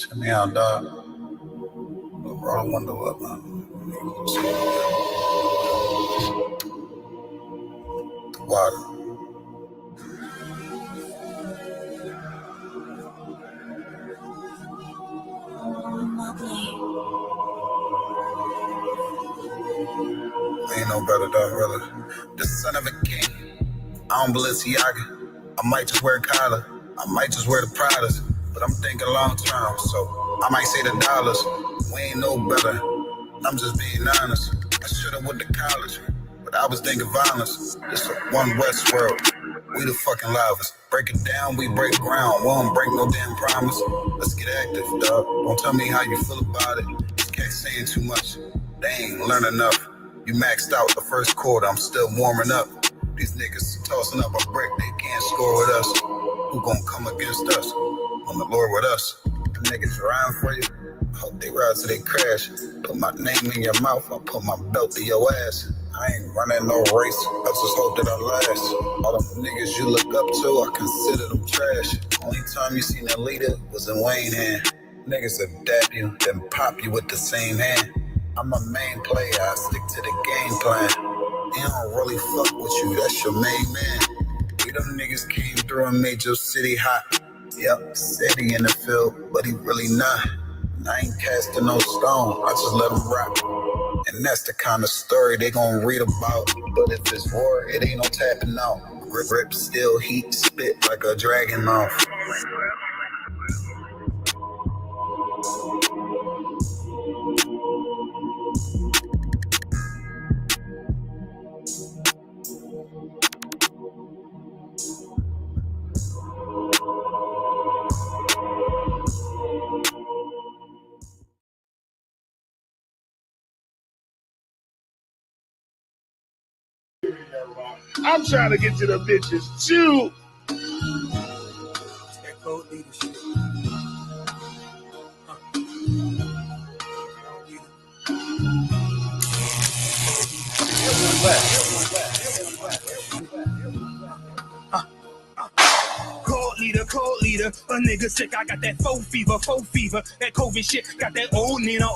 Check me out, dog. Roll the window up, man. The water. Ain't no better, dog, really. The son of a king. I don't Balenciaga. I might just wear Kyla. I might just wear the Pradas. But I'm thinking long term, so I might say the dollars. We ain't no better. I'm just being honest. I should've went to college, but I was thinking violence. It's a one West world. We the fucking livest. Break it down, we break ground. We don't break no damn promise. Let's get active, dog. Don't tell me how you feel about it. These cats saying too much. They ain't learn enough. You maxed out the first quarter. I'm still warming up. These niggas tossing up a brick. They can't score with us. Who gon' come against us? On the Lord with us. The niggas riding for you. Hope they ride till they crash. Put my name in your mouth. I put my belt in your ass. I ain't running no race. I just hope that I last. All them niggas you look up to, I consider them trash. Only time you seen a leader was in Wayne hand. Niggas will dab you, then pop you with the same hand. I'm a main player. I stick to the game plan. They don't really fuck with you. That's your main man. We them niggas came through and made your city hot. Yep, said he in the field, but he really not. And I ain't casting no stone, I just let him rock. And that's the kind of story they gon' read about. But if it's war, it ain't no tapping out. Rip, still heat, spit like a dragon mouth. I'm trying to get to the bitches too. That code leadership. Cold leader, a nigga sick, I got that faux fever, that COVID shit, got that old Nina,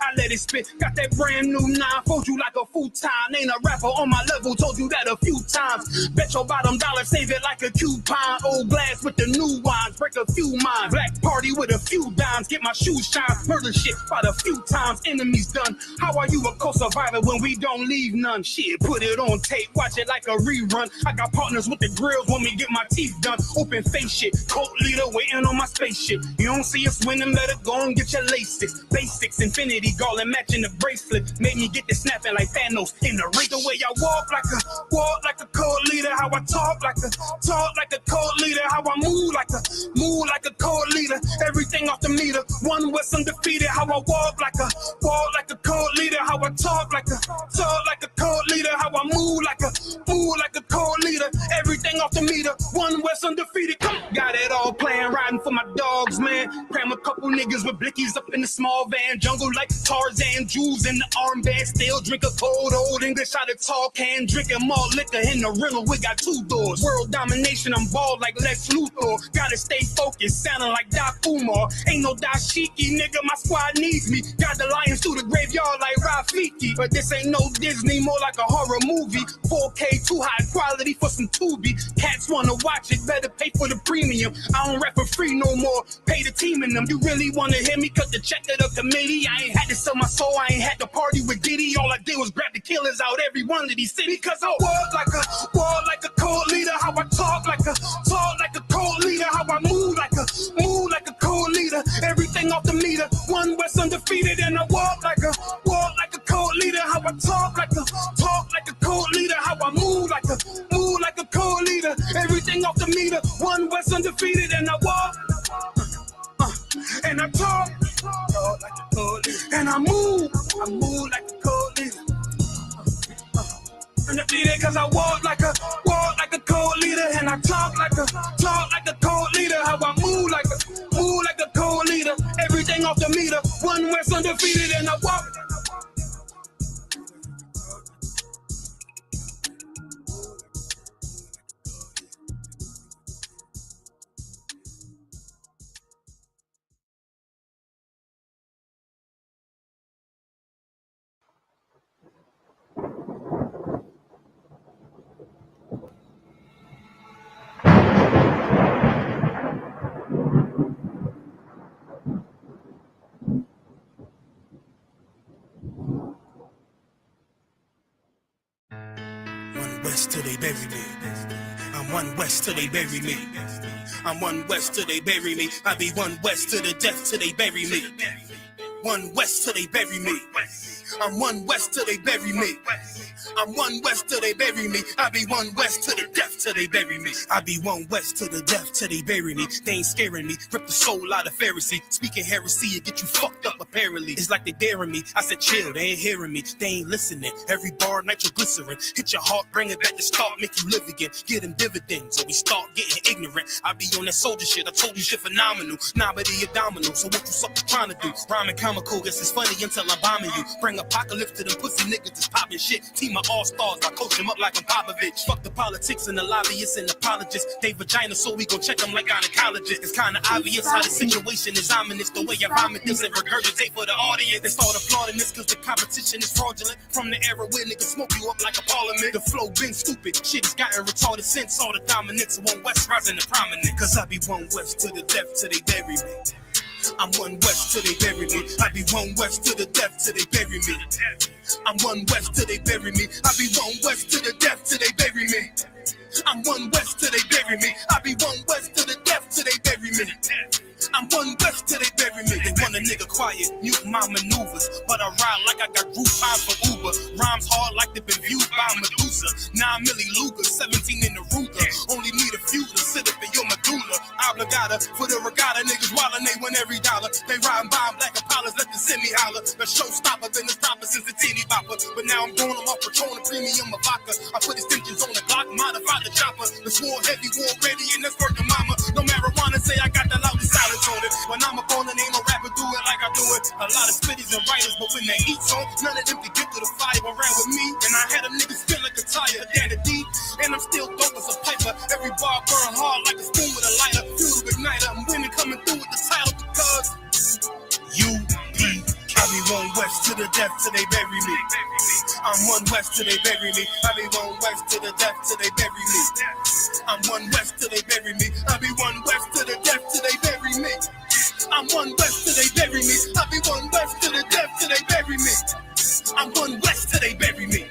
I let it spit, got that brand new 9, fold you like a futon, ain't a rapper on my level, told you that a few times, bet your bottom dollar, save it like a coupon, old glass with the new wines, break a few minds, black party with a few dimes, get my shoes shine, murder shit by a few times, enemies done, how are you a co-survivor when we don't leave none, shit, put it on tape, watch it like a rerun, I got partners with the grills, want me get my teeth done, open face shit, cult leader waiting on my spaceship. You don't see us winning, better go and get your laces. Basics, infinity garland matching the bracelet. Made me get this snapping like Thanos in the ring. The way I walk like a cult leader, how I talk like a cult leader, how I move like a cult leader. Everything off the meter, one West undefeated. How I walk like a cult leader, how I talk like a cult leader, how I move like a cult leader. Everything off the meter, one West undefeated. Got it all playing, riding for my dogs, man. Cram a couple niggas with blickies up in the small van. Jungle like Tarzan, jewels in the armband. Still drink a cold old English out of tall can. Drinking more liquor in the rental, we got 2 doors. World domination, I'm bald like Lex Luthor. Gotta stay focused, sounding like Doc Umar. Ain't no dashiki, nigga, my squad needs me. Got the lions through the graveyard like Rafiki. But this ain't no Disney, more like a horror movie. 4K, too high quality for some Tubi. Cats wanna watch it, better pay for the premium. I don't rap for free no more, pay the team in them. You really wanna hear me cut the check to the committee? I ain't had to sell my soul, I ain't had to party with Diddy. All I did was grab the killers out every one of these cities. Cause I walk like a cult leader, how I talk like a cult leader, how I move like a cult leader. Everything off the meter, one West undefeated, and I walk like a cult leader, how I talk like a cult leader, how I move like a cult leader. Everything off the meter, one West undefeated, and I walk and I talk like a cult leader, and I move like a cult leader. Undefeated, cause I walk like a cult leader, and I talk like a cult leader. How I move like a cult leader. Everything off the meter, one West undefeated, and I walk. I'm one West till they bury me. I'm one West till they bury me. I be one West to the death till they bury me. One West till they bury me. I'm one West till they bury me. I'm one West till they bury me. I be one West to the death till they bury me. I be one West to the death till they bury me. They ain't scaring me. Rip the soul out of Pharisee. Speaking heresy, it get you fucked up apparently. It's like they daring me. I said chill, they ain't hearing me. They ain't listening. Every bar nitroglycerin. Hit your heart, bring it back to start, make you live again. Get them dividends, so we start getting ignorant. I be on that soldier shit. I told you shit phenomenal. Nah, but he abdominal. So what you suckers trying to do? Rhyming comical, guess it's funny until I'm bombing you. Bring apocalypse to them pussy niggas that's popping shit. Team of all-stars, I coach them up like I'm Popovich. Fuck the politics and the lobbyists and apologists. They vagina, so we gon' check them like gynecologists. It's kinda obvious how the situation is ominous. The way I vomit this and regurgitate for the audience. They start applauding this cause the competition is fraudulent. From the era where niggas smoke you up like a parliament. The flow been stupid, shit has gotten retarded since all the dominance of one West rising to prominent. Cause I be one West to the death till they bury me. I'm one West till they bury me. I be one West to the death till they bury me. I'm one West till they bury me. I be one West to the death till they bury me. I'm one West till they bury me. I be one West to the death till they bury me. I'm one West till they bury me. They want a nigga quiet, mute my maneuvers, but I ride like I got Groupon for Uber. Rhymes hard like they've been viewed by Medusa. 9 milli Luger, 17 in the Ruger. Only need a few to sit up in your medulla. Obligata for the regatta, niggas wildin', they win every dollar. They riding by black Impalas, let the semi holler. The showstopper been the stopper since the teeny bopper. But now I'm going off Patron, premium of vodka. I put extensions on the Glock, modified the chopper. The swore heavy, war ready, and that's working mama. No marijuana, say I got the loudest silence on it. When I'm up on it, ain't no rapper do it like I do it. A lot of spitties and writers, but when they eat song, none of them can get to the fire around with me. And I had a nigga spin like a tire, down the deep. And I'm still dope as a piper. Every bar burn hard like a spoon with a lighter. Fuel igniter, I'm winning coming through with the title because I be one West to the death till they bury me. I'm one West till they bury me. I be one West to the death till they bury me. I'm one West till they bury me. I be one West to the death till they bury me. I'm one West till they bury me. I be one West to the death till they bury me. I'm one West till they bury me.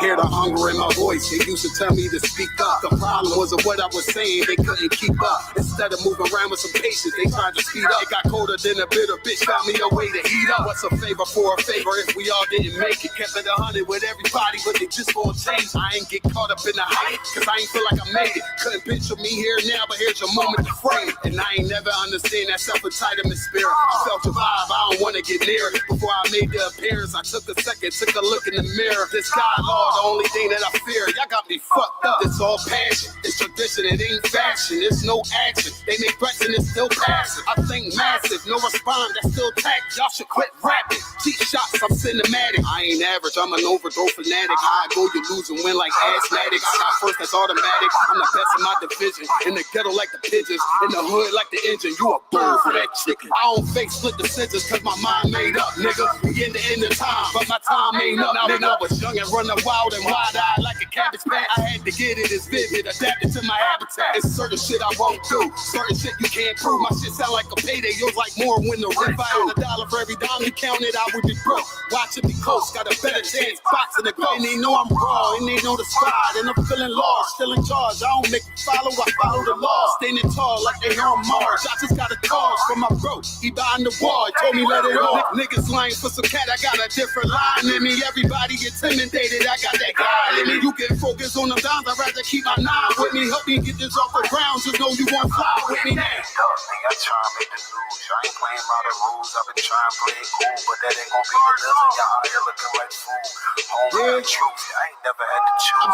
Hear the hunger in my voice, they used to tell me to speak up. The problem was of what I was saying, they couldn't keep up. Instead of moving around with some patience, they tried to speed up. It got colder than a bitter bitch, found me a way to heat up. What's a favor for a favor if we all didn't make it? Kept it 100 with everybody, but they just gonna change. I ain't get caught up in the hype, cause I ain't feel like I made it. Couldn't picture me here now, but here's your moment to frame. And I ain't never understand that self-entitlement spirit. I felt your vibe, I don't wanna get near it. Before I made the appearance, I took a second, took a look in the mirror. This God, Lord, the only thing that I fear. Y'all got me fucked up. It's all passion. It's tradition. It ain't fashion. It's no action. They make threats and it's still passive. I think massive. No response. That's still tact. Y'all should quit rapping. Cheap shots. I'm cinematic. I ain't average. I'm an overdose fanatic. How I go, you lose and win like asthmatics. I got first. That's automatic. I'm the best in my division. In the ghetto like the pigeons. In the hood like the engine. You a bird for that chicken. I don't fake split decisions cause my mind made up, nigga. We in the end of time, but my time ain't up. Now when I was young and running wild and wide-eyed like a cabbage patch, I had to get it as vivid, adapted to my habitat. It's certain shit I won't do, certain shit you can't prove. My shit sound like a payday, yours like more when the rent. If I had $1 for every dime you counted, I would be broke. Watching me coast, got a better chance, boxing the goal. And they know I'm raw, and they know the squad, and I'm feeling lost, still in charge. I don't make it follow, I follow the law. Standing tall like they on Mars. I just got a call from my bro, he behind the wall, he told me let it off. Niggas lying for some cat, I got a different line in me. Everybody intimidated, I got that guy in me. You can focus on them dimes, I'd rather keep my nine with me. Help me get this off the ground, just know you won't fly with me now. I try to make the news, I ain't playing by the rules. I've been trying to play it cool, but that ain't gonna be the I'm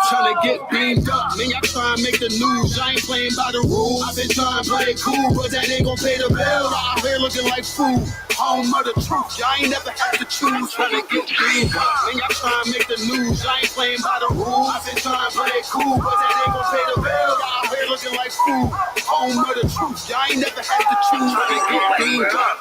trying to get beamed up, man. Y'all trying to make the news. I ain't playing by the rules. I've been trying to play it cool, but that ain't gonna pay the bill. Out here looking like food. Home of the truth. Y'all ain't never had to choose. Trying to get beamed up, man. Y'all trying to make the news. I ain't playing by the rules. I've been trying to play it cool, but that ain't gonna pay the bill. Out here looking like food. Home of the truth. Y'all ain't never had to choose. Trying to get beamed up.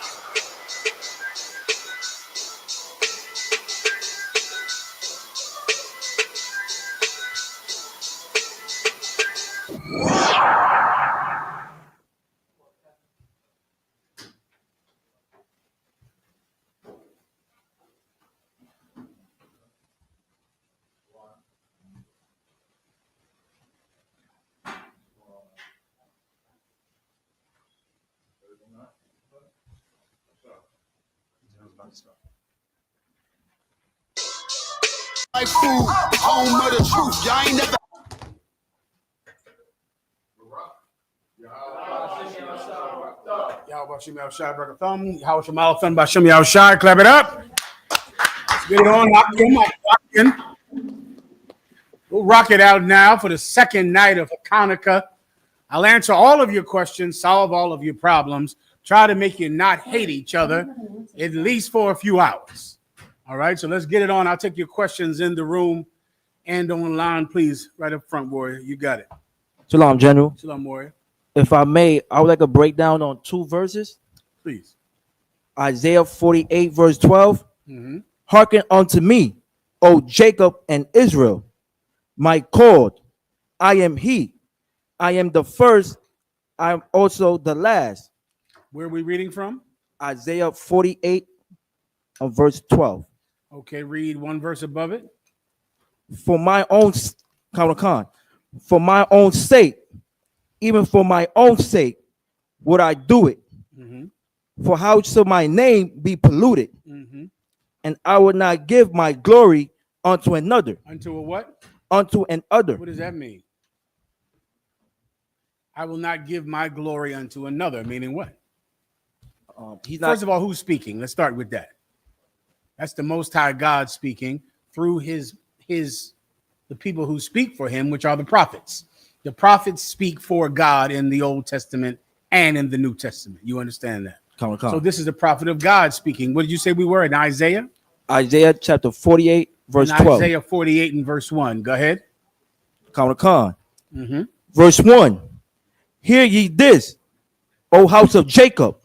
Like food, home of the truth. Y'all ain't never. Y'all about Shimmy outside, brother thumb. How was your mouth thumb by Shimmy outside? Clap it up. Let's get it on. Lock in. We'll rock it out now for the second night of Hanukkah. I'll answer all of your questions, solve all of your problems, try to make you not hate each other, at least for a few hours. All right, so let's get it on. I'll take your questions in the room and online, please. Right up front, Warrior. You got it. Shalom, General. Shalom, Warrior. If I may, I would like a breakdown on 2 verses. Please. Isaiah 48, verse 12. Mm-hmm. Hearken unto me, O Jacob and Israel, my called. I am he. I am the first. I am also the last. Where are we reading from? Isaiah 48, verse 12. Okay, read one verse above it. For my own for my own sake, even for my own sake, would I do it. Mm-hmm. For how shall my name be polluted? Mm-hmm. And I would not give my glory unto another. Unto a what? Unto an other. What does that mean? I will not give my glory unto another. Meaning what? First of all, who's speaking? Let's start with that. That's the Most High God speaking through the people who speak for him, which are the prophets. The prophets speak for God in the Old Testament and in the New Testament. You understand that? Come. So this is the prophet of God speaking. What did you say we were in Isaiah? Isaiah chapter 48, verse 12. Isaiah 48 and verse 1. Go ahead. Come. Mm-hmm. Verse 1. Hear ye this, O house of Jacob,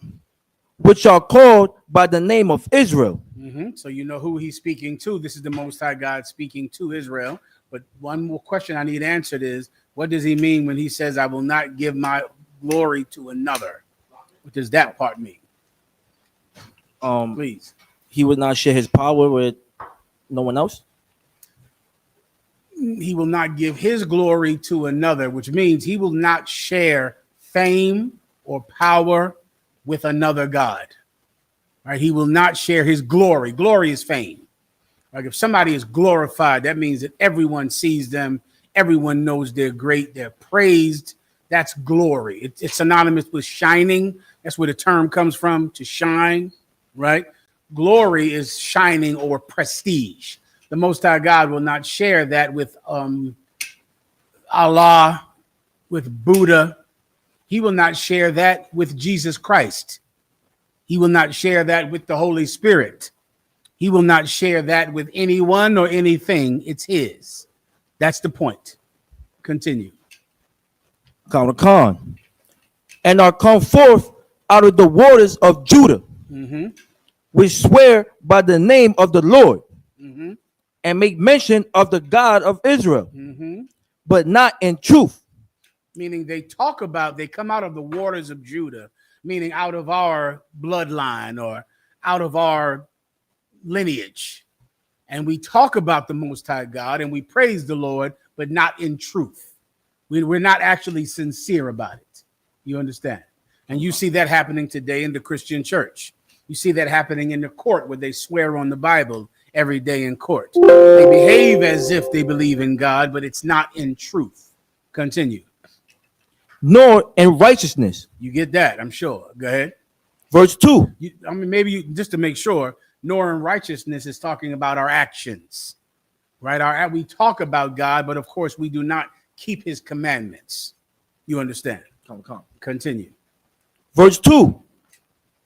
which are called by the name of Israel. Mm-hmm. So you know who he's speaking to. This is the Most High God speaking to Israel. But one more question I need answered is, what does he mean when he says, I will not give my glory to another? What does that part mean? Please. He would not share his power with no one else. He will not give his glory to another, which means he will not share fame or power with another God. Right? He will not share his glory. Glory is fame. Like if somebody is glorified, that means that everyone sees them. Everyone knows they're great. They're praised. That's glory. It's synonymous with shining. That's where the term comes from, to shine, right? Glory is shining or prestige. The Most High God will not share that with Allah, with Buddha. He will not share that with Jesus Christ. He will not share that with the Holy Spirit. He will not share that with anyone or anything. It's his. That's the point. Continue. Khan. And are come forth out of the waters of Judah, Mm-hmm. which swear by the name of the Lord, Mm-hmm. and make mention of the God of Israel, Mm-hmm. but not in truth. Meaning they come out of the waters of Judah, meaning out of our bloodline or out of our lineage. And we talk about the Most High God and we praise the Lord, but not in truth. We're not actually sincere about it. You understand? And you see that happening today in the Christian church. You see that happening in the court where they swear on the Bible every day in court. They behave as if they believe in God, but it's not in truth. Continue. Nor in righteousness. You get that, I'm sure. Go ahead. Verse 2. Maybe just to make sure, nor in righteousness is talking about our actions, right? We talk about God, but of course we do not keep his commandments. You understand? Come. Continue. Verse 2.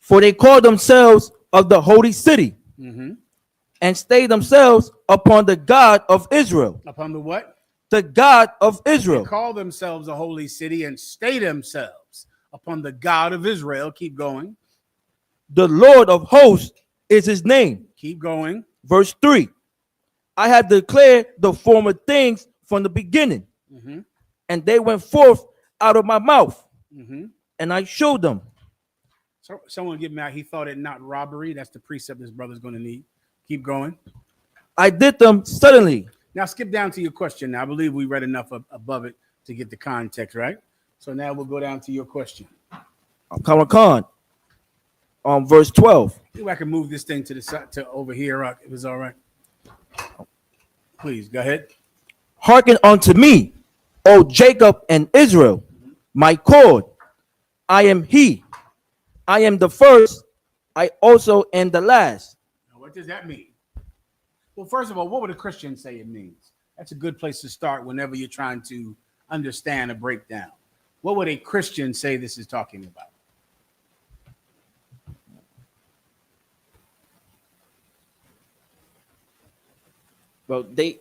For they call themselves of the holy city and stay themselves upon the God of Israel. Upon the what? The God of Israel. They call themselves a holy city and stay themselves upon the God of Israel. Keep going. The Lord of hosts is his name. Keep going. Verse 3. I have declared the former things from the beginning, and they went forth out of my mouth, and I showed them. So someone give me out. He thought it not robbery. That's the precept this brother's going to need. Keep going. I did them suddenly. Now skip down to your question. Now, I believe we read enough above it to get the context, right? So now we'll go down to your question. Khan. Verse 12. Maybe I can move this thing to the side, to over here, if it's all right. Please go ahead. Hearken unto me, O Jacob and Israel, my cord. I am he. I am the first. I also am the last. Now, what does that mean? Well, first of all, what would a Christian say it means? That's a good place to start whenever you're trying to understand a breakdown. What would a Christian say this is talking about? Well, they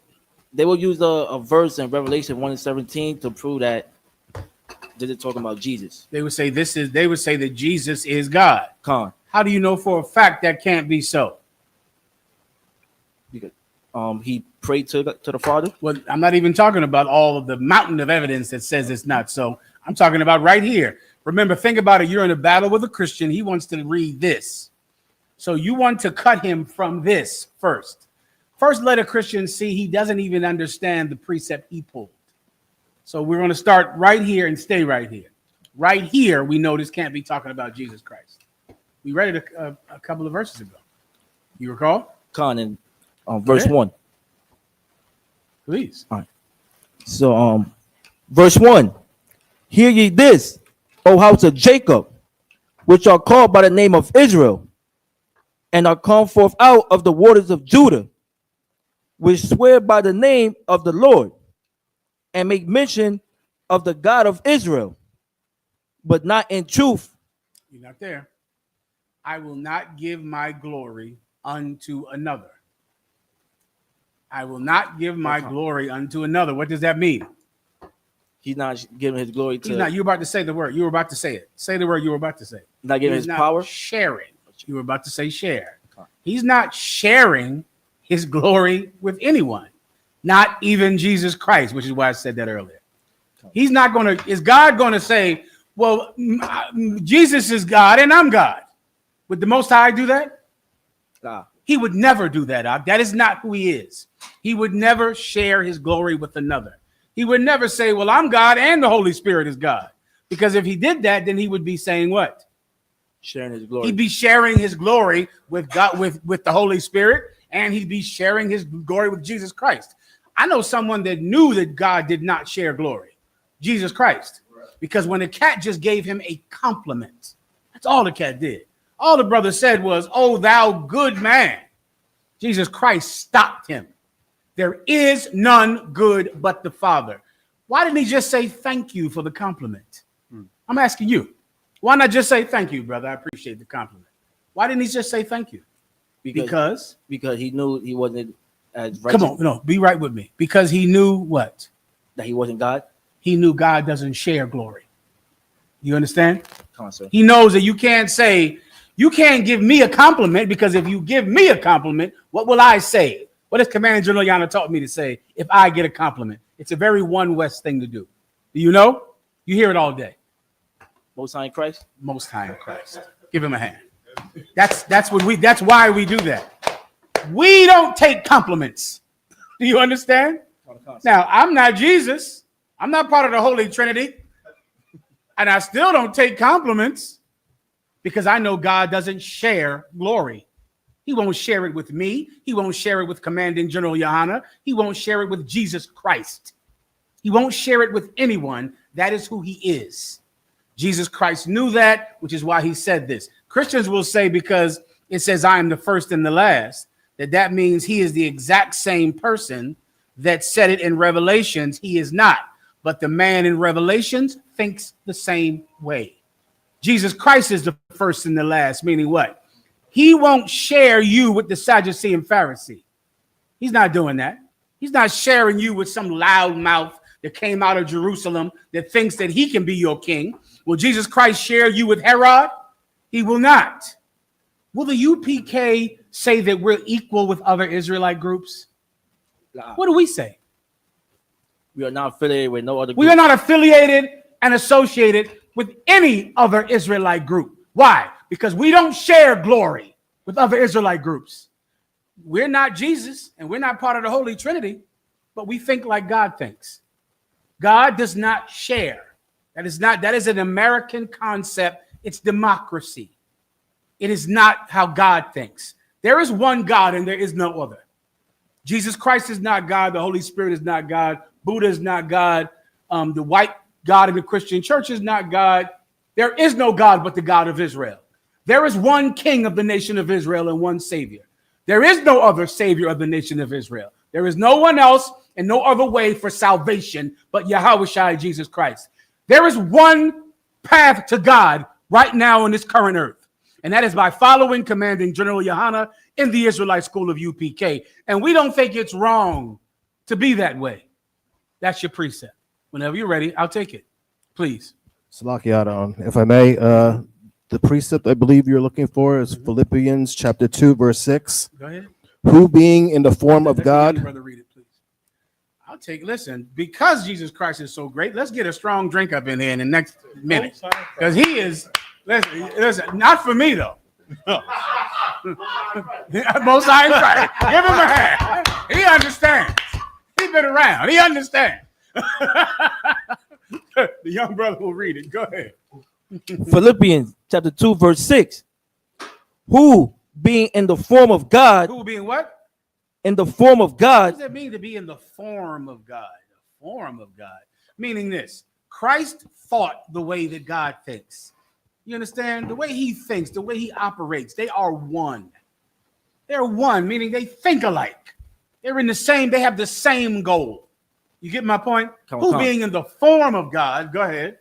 will use a verse in Revelation 1:17 to prove that they're talking about Jesus. They would say that Jesus is God. Khan. How do you know for a fact that can't be so? Because he prayed to the Father. Well, I'm not even talking about all of the mountain of evidence that says it's not so. I'm talking about right here. Remember, think about it. You're in a battle with a Christian. He wants to read this. So you want to cut him from this first. First, let a Christian see he doesn't even understand the precept he pulled. So we're going to start right here and stay right here. Right here, we know this can't be talking about Jesus Christ. We read it a couple of verses ago. You recall? Khan in verse 1. Please. All right. So verse 1. Hear ye this, O house of Jacob, which are called by the name of Israel, and are come forth out of the waters of Judah, which swear by the name of the Lord, and make mention of the God of Israel, but not in truth. You're not there. I will not give my glory unto another. I will not give my glory unto another. What does that mean? He's not giving his glory to. He's not. You're about to say the word. You were about to say it. Say the word you were about to say. Not giving his power. Sharing. You were about to say share. He's not sharing his glory with anyone, not even Jesus Christ, which is why I said that earlier. He's not going to. Is God going to say, "Well, Jesus is God and I'm God"? Would the Most High do that? Nah. He would never do that. That is not who he is. He would never share his glory with another. He would never say, well, I'm God and the Holy Spirit is God. Because if he did that, then he would be saying what? Sharing his glory. He'd be sharing his glory with God, with the Holy Spirit, and he'd be sharing his glory with Jesus Christ. I know someone that knew that God did not share glory. Jesus Christ. Because when the cat just gave him a compliment, that's all the cat did. All the brother said was, oh, thou good man. Jesus Christ stopped him. There is none good but the Father. Why didn't he just say thank you for the compliment? I'm asking you. Why not just say thank you, brother? I appreciate the compliment. Why didn't he just say thank you? Because he knew he wasn't as righteous. Come on, no, be right with me. Because he knew what? That he wasn't God. He knew God doesn't share glory. You understand? Come on, sir. He knows that you can't say, you can't give me a compliment, because if you give me a compliment, what will I say? What has Commander General Yana taught me to say if I get a compliment? It's a very One West thing to do. Do you know? You hear it all day. Most High in Christ. Most High in Christ. Give him a hand. That's why we do that. We don't take compliments. Do you understand? Now, I'm not Jesus. I'm not part of the Holy Trinity. And I still don't take compliments, because I know God doesn't share glory. He won't share it with me. He won't share it with Commanding General Yohana. He won't share it with Jesus Christ. He won't share it with anyone. That is who he is. Jesus Christ knew that, which is why he said this. Christians will say, because it says, I am the first and the last, that means he is the exact same person that said it in Revelations. He is not. But the man in Revelations thinks the same way. Jesus Christ is the first and the last, meaning what? He won't share you with the Sadducee and Pharisee. He's not doing that. He's not sharing you with some loud mouth that came out of Jerusalem that thinks that he can be your king. Will Jesus Christ share you with Herod? He will not. Will the UPK say that we're equal with other Israelite groups? What do we say? We are not affiliated with no other group. We are not affiliated and associated with any other Israelite group. Why? Because we don't share glory with other Israelite groups. We're not Jesus and we're not part of the Holy Trinity, but we think like God thinks. God does not share. That is an American concept. It's democracy. It is not how God thinks. There is one God and there is no other. Jesus Christ is not God. The Holy Spirit is not God. Buddha is not God. The white God in the Christian church is not God. There is no God but the God of Israel. There is one king of the nation of Israel and one savior. There is no other savior of the nation of Israel. There is no one else and no other way for salvation but Yahushua Jesus Christ. There is one path to God right now on this current earth, and that is by following Commanding General Yohana in the Israelite School of UPK. And we don't think it's wrong to be that way. That's your precept. Whenever you're ready, I'll take it. Please. Salakiata, if I may, the precept I believe you're looking for is Philippians chapter 2, verse 6. Go ahead. Who being in the form of God. Brother, read it, please. I'll take, listen, because Jesus Christ is so great, let's get a strong drink up in here in the next minute. Because he is, listen, not for me though. Most High in Christ. Give him a hand. He understands. He's been around. He understands. The young brother will read it. Go ahead. Philippians chapter 2, verse 6. Who being in the form of God. Who being what? In the form of God. What does that mean to be in the form of God? The form of God. Meaning this. Christ thought the way that God thinks. You understand? The way he thinks, the way he operates, they are one. They're one, meaning they think alike. They're in the same, they have the same goal. You get my point? Who being in the form of God, go ahead.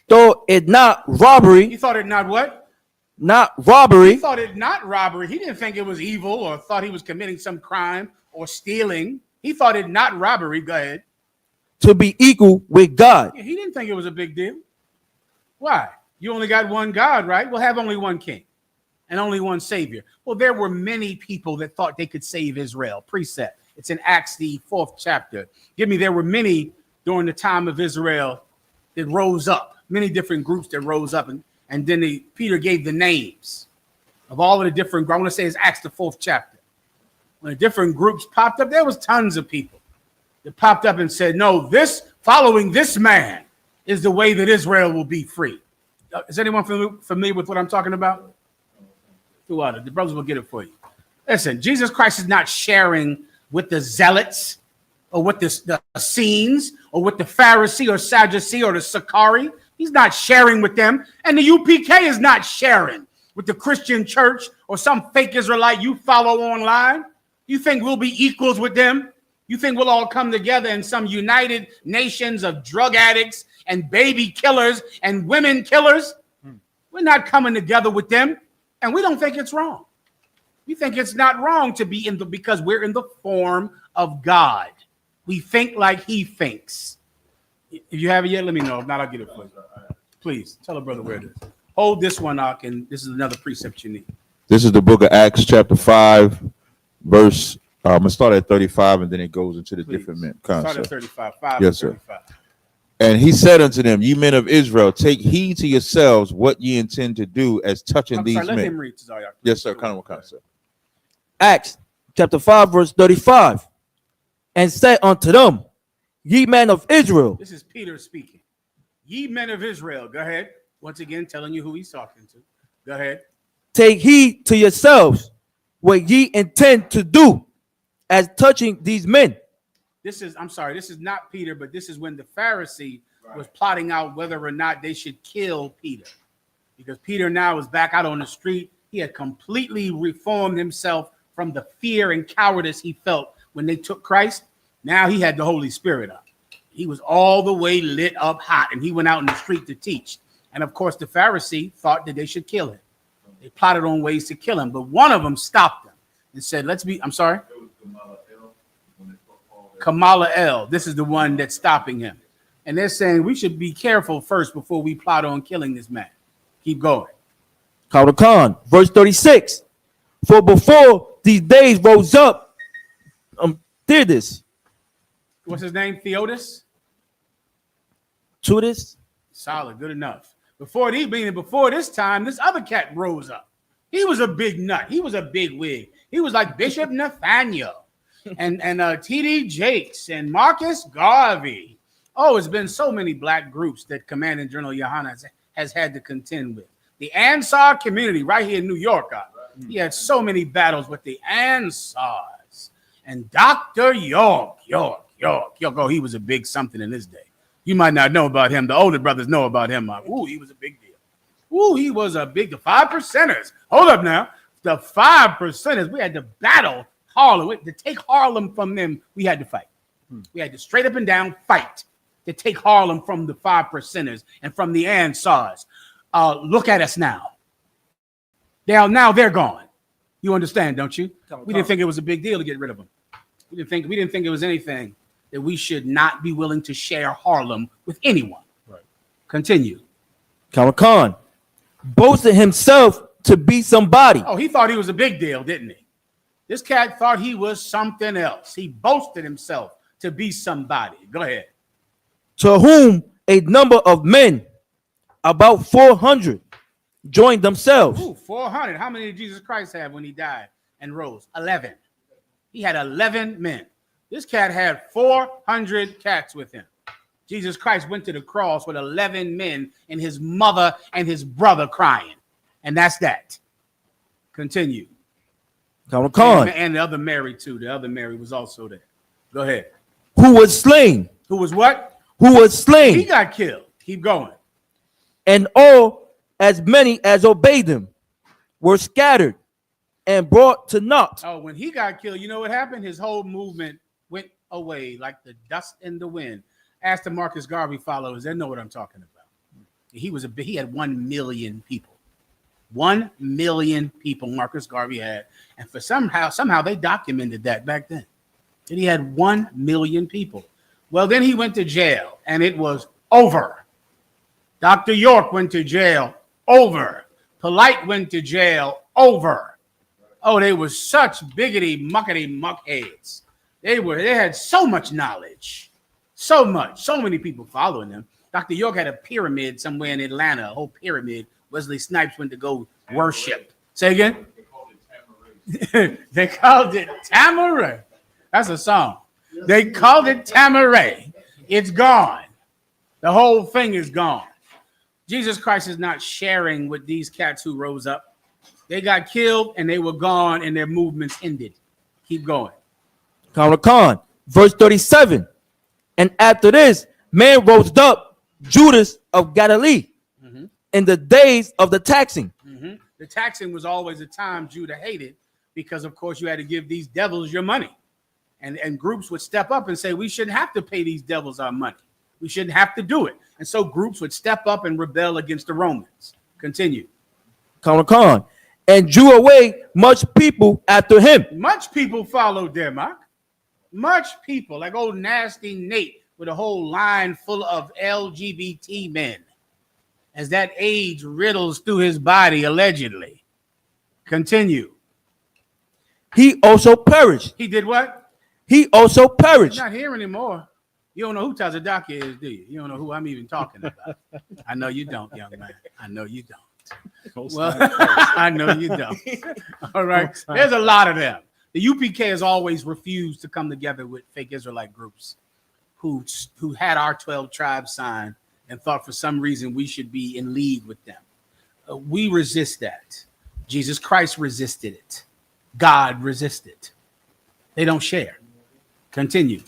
Though it not robbery. He thought it not what? Not robbery. He thought it not robbery. He didn't think it was evil or thought he was committing some crime or stealing. He thought it not robbery. Go ahead. To be equal with God. Yeah, he didn't think it was a big deal. Why? You only got one God, right? We'll have only one king and only one savior. Well, there were many people that thought they could save Israel. Precept. It's in Acts, the 4th chapter. There were many during the time of Israel that rose up, many different groups that rose up. And then Peter gave the names of all of the different, I want to say it's Acts, the 4th chapter. When the different groups popped up, there was tons of people that popped up and said, no, following this man is the way that Israel will be free. Is anyone familiar with what I'm talking about? The brothers will get it for you. Listen, Jesus Christ is not sharing with the zealots or with the Essenes or with the Pharisee or Sadducee or the Sakari. He's not sharing with them. And the UPK is not sharing with the Christian church or some fake Israelite you follow online. You think we'll be equals with them? You think we'll all come together in some united nations of drug addicts and baby killers and women killers? We're not coming together with them. And we don't think it's wrong. We think it's not wrong to be because we're in the form of God. We think like he thinks. If you have it yet, let me know. If not, I'll get it for you. Please tell a brother where it is. Hold this one, Ak, and this is another precept you need. This is the book of Acts, chapter 5, verse. I'm gonna start at 35, and then it goes into the different concept. Start at 35. 5 yes, sir. sir. 35. And he said unto them, ye men of Israel, take heed to yourselves what ye intend to do as touching these men. Let him read. Yes, sir. Kind of concept. Acts chapter 5, verse 35. And said unto them, ye men of Israel. This is Peter speaking. Ye men of Israel. Go ahead. Once again, telling you who he's talking to. Go ahead. Take heed to yourselves what ye intend to do as touching these men. This is not Peter, but this is when the Pharisee was plotting out whether or not they should kill Peter. Because Peter now is back out on the street. He had completely reformed himself from the fear and cowardice he felt when they took Christ. Now he had the Holy Spirit up. He was all the way lit up hot, and he went out in the street to teach. And of course, the Pharisee thought that they should kill him. They plotted on ways to kill him, but one of them stopped them and said, I'm sorry? Kamala L. This is the one that's stopping him. And they're saying we should be careful first before we plot on killing this man. Keep going. Khan, verse 36. For before these days rose up, did this. What's his name? Theodos? To this. Solid, good enough. Before this time, this other cat rose up. He was a big nut. He was a big wig. He was like Bishop Nathaniel and T.D. Jakes and Marcus Garvey. Oh, it's been so many black groups that Commanding General Yohana has had to contend with. The Ansar community right here in New York. He had so many battles with the Ansars. And Dr. York. Oh, he was a big something in his day. You might not know about him. The older brothers know about him. Ooh, he was a big deal. Ooh, he was a big, the 5%ers. Hold up now. The 5%ers, we had to battle Harlem. To take Harlem from them, we had to fight. We had to straight up and down fight to take Harlem from the 5%ers and from the Ansars. Look at us now. Now they're gone. You understand, don't you? We didn't think it was a big deal to get rid of them. We didn't think it was anything that we should not be willing to share Harlem with anyone. Right. Continue. Khan boasted himself to be somebody. Oh, he thought he was a big deal, didn't he? This cat thought he was something else. He boasted himself to be somebody. Go ahead. To whom a number of men, about 400, joined themselves. Ooh, 400. How many did Jesus Christ have when he died and rose? 11. He had 11 men. This cat had 400 cats with him. Jesus Christ went to the cross with 11 men and his mother and his brother crying. And that's that. Continue. Khan. And the other Mary, too. The other Mary was also there. Go ahead. Who was slain. Who was what? Who was slain. He got killed. Keep going. And all, as many as obeyed him, were scattered and brought to naught. Oh, when he got killed, you know what happened? His whole movement went away like the dust in the wind. Ask the Marcus Garvey followers, they know what I'm talking about. He had 1 million people. 1 million people Marcus Garvey had. And for somehow they documented that back then. That he had 1 million people. Well, then he went to jail and it was over. Dr. York went to jail, over. Polite went to jail, over. Oh, they were such biggity, muckety muckheads. They had so much knowledge. So many people following them. Dr. York had a pyramid somewhere in Atlanta, a whole pyramid. Wesley Snipes went to go worship. Say again? They called it Tamaray. That's a song. They called it Tamaray. It's gone. The whole thing is gone. Jesus Christ is not sharing with these cats who rose up. They got killed and they were gone and their movements ended. Keep going. Khan, verse 37. And after this, man rose up Judas of Galilee in the days of the taxing. The taxing was always a time Judah hated because, of course, you had to give these devils your money. And groups would step up and say, we shouldn't have to pay these devils our money. We shouldn't have to do it. And so groups would step up and rebel against the Romans. Continue. Khan, and drew away much people after him. Much people followed them, huh? Much people, like old nasty Nate with a whole line full of LGBT men. As that AIDS riddles through his body, allegedly. Continue. He also perished. He did what? He also perished. He's not here anymore. You don't know who Tazadaki is, do you? You don't know who I'm even talking about. I know you don't, young man. I know you don't. Well, I know you don't. All right. There's a lot of them. The UPK has always refused to come together with fake Israelite groups who had our 12 tribes sign and thought for some reason we should be in league with them. We resist that. Jesus Christ resisted it. God resisted. They don't share. Continue.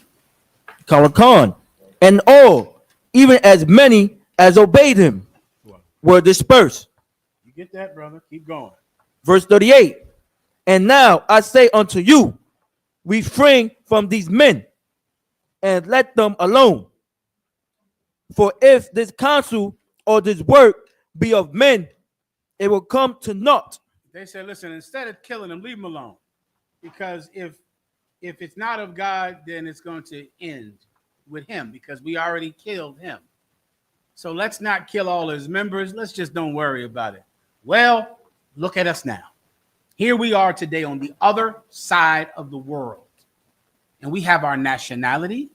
Khan, and all, even as many as obeyed him, were dispersed. You get that, brother? Keep going. Verse 38. And now I say unto you, refrain from these men and let them alone. For if this counsel or this work be of men, it will come to naught. They said, listen, instead of killing him, leave him alone. Because if it's not of God, then it's going to end with him because we already killed him. So let's not kill all his members. Let's just don't worry about it. Well, look at us now. Here we are today on the other side of the world. And we have our nationality,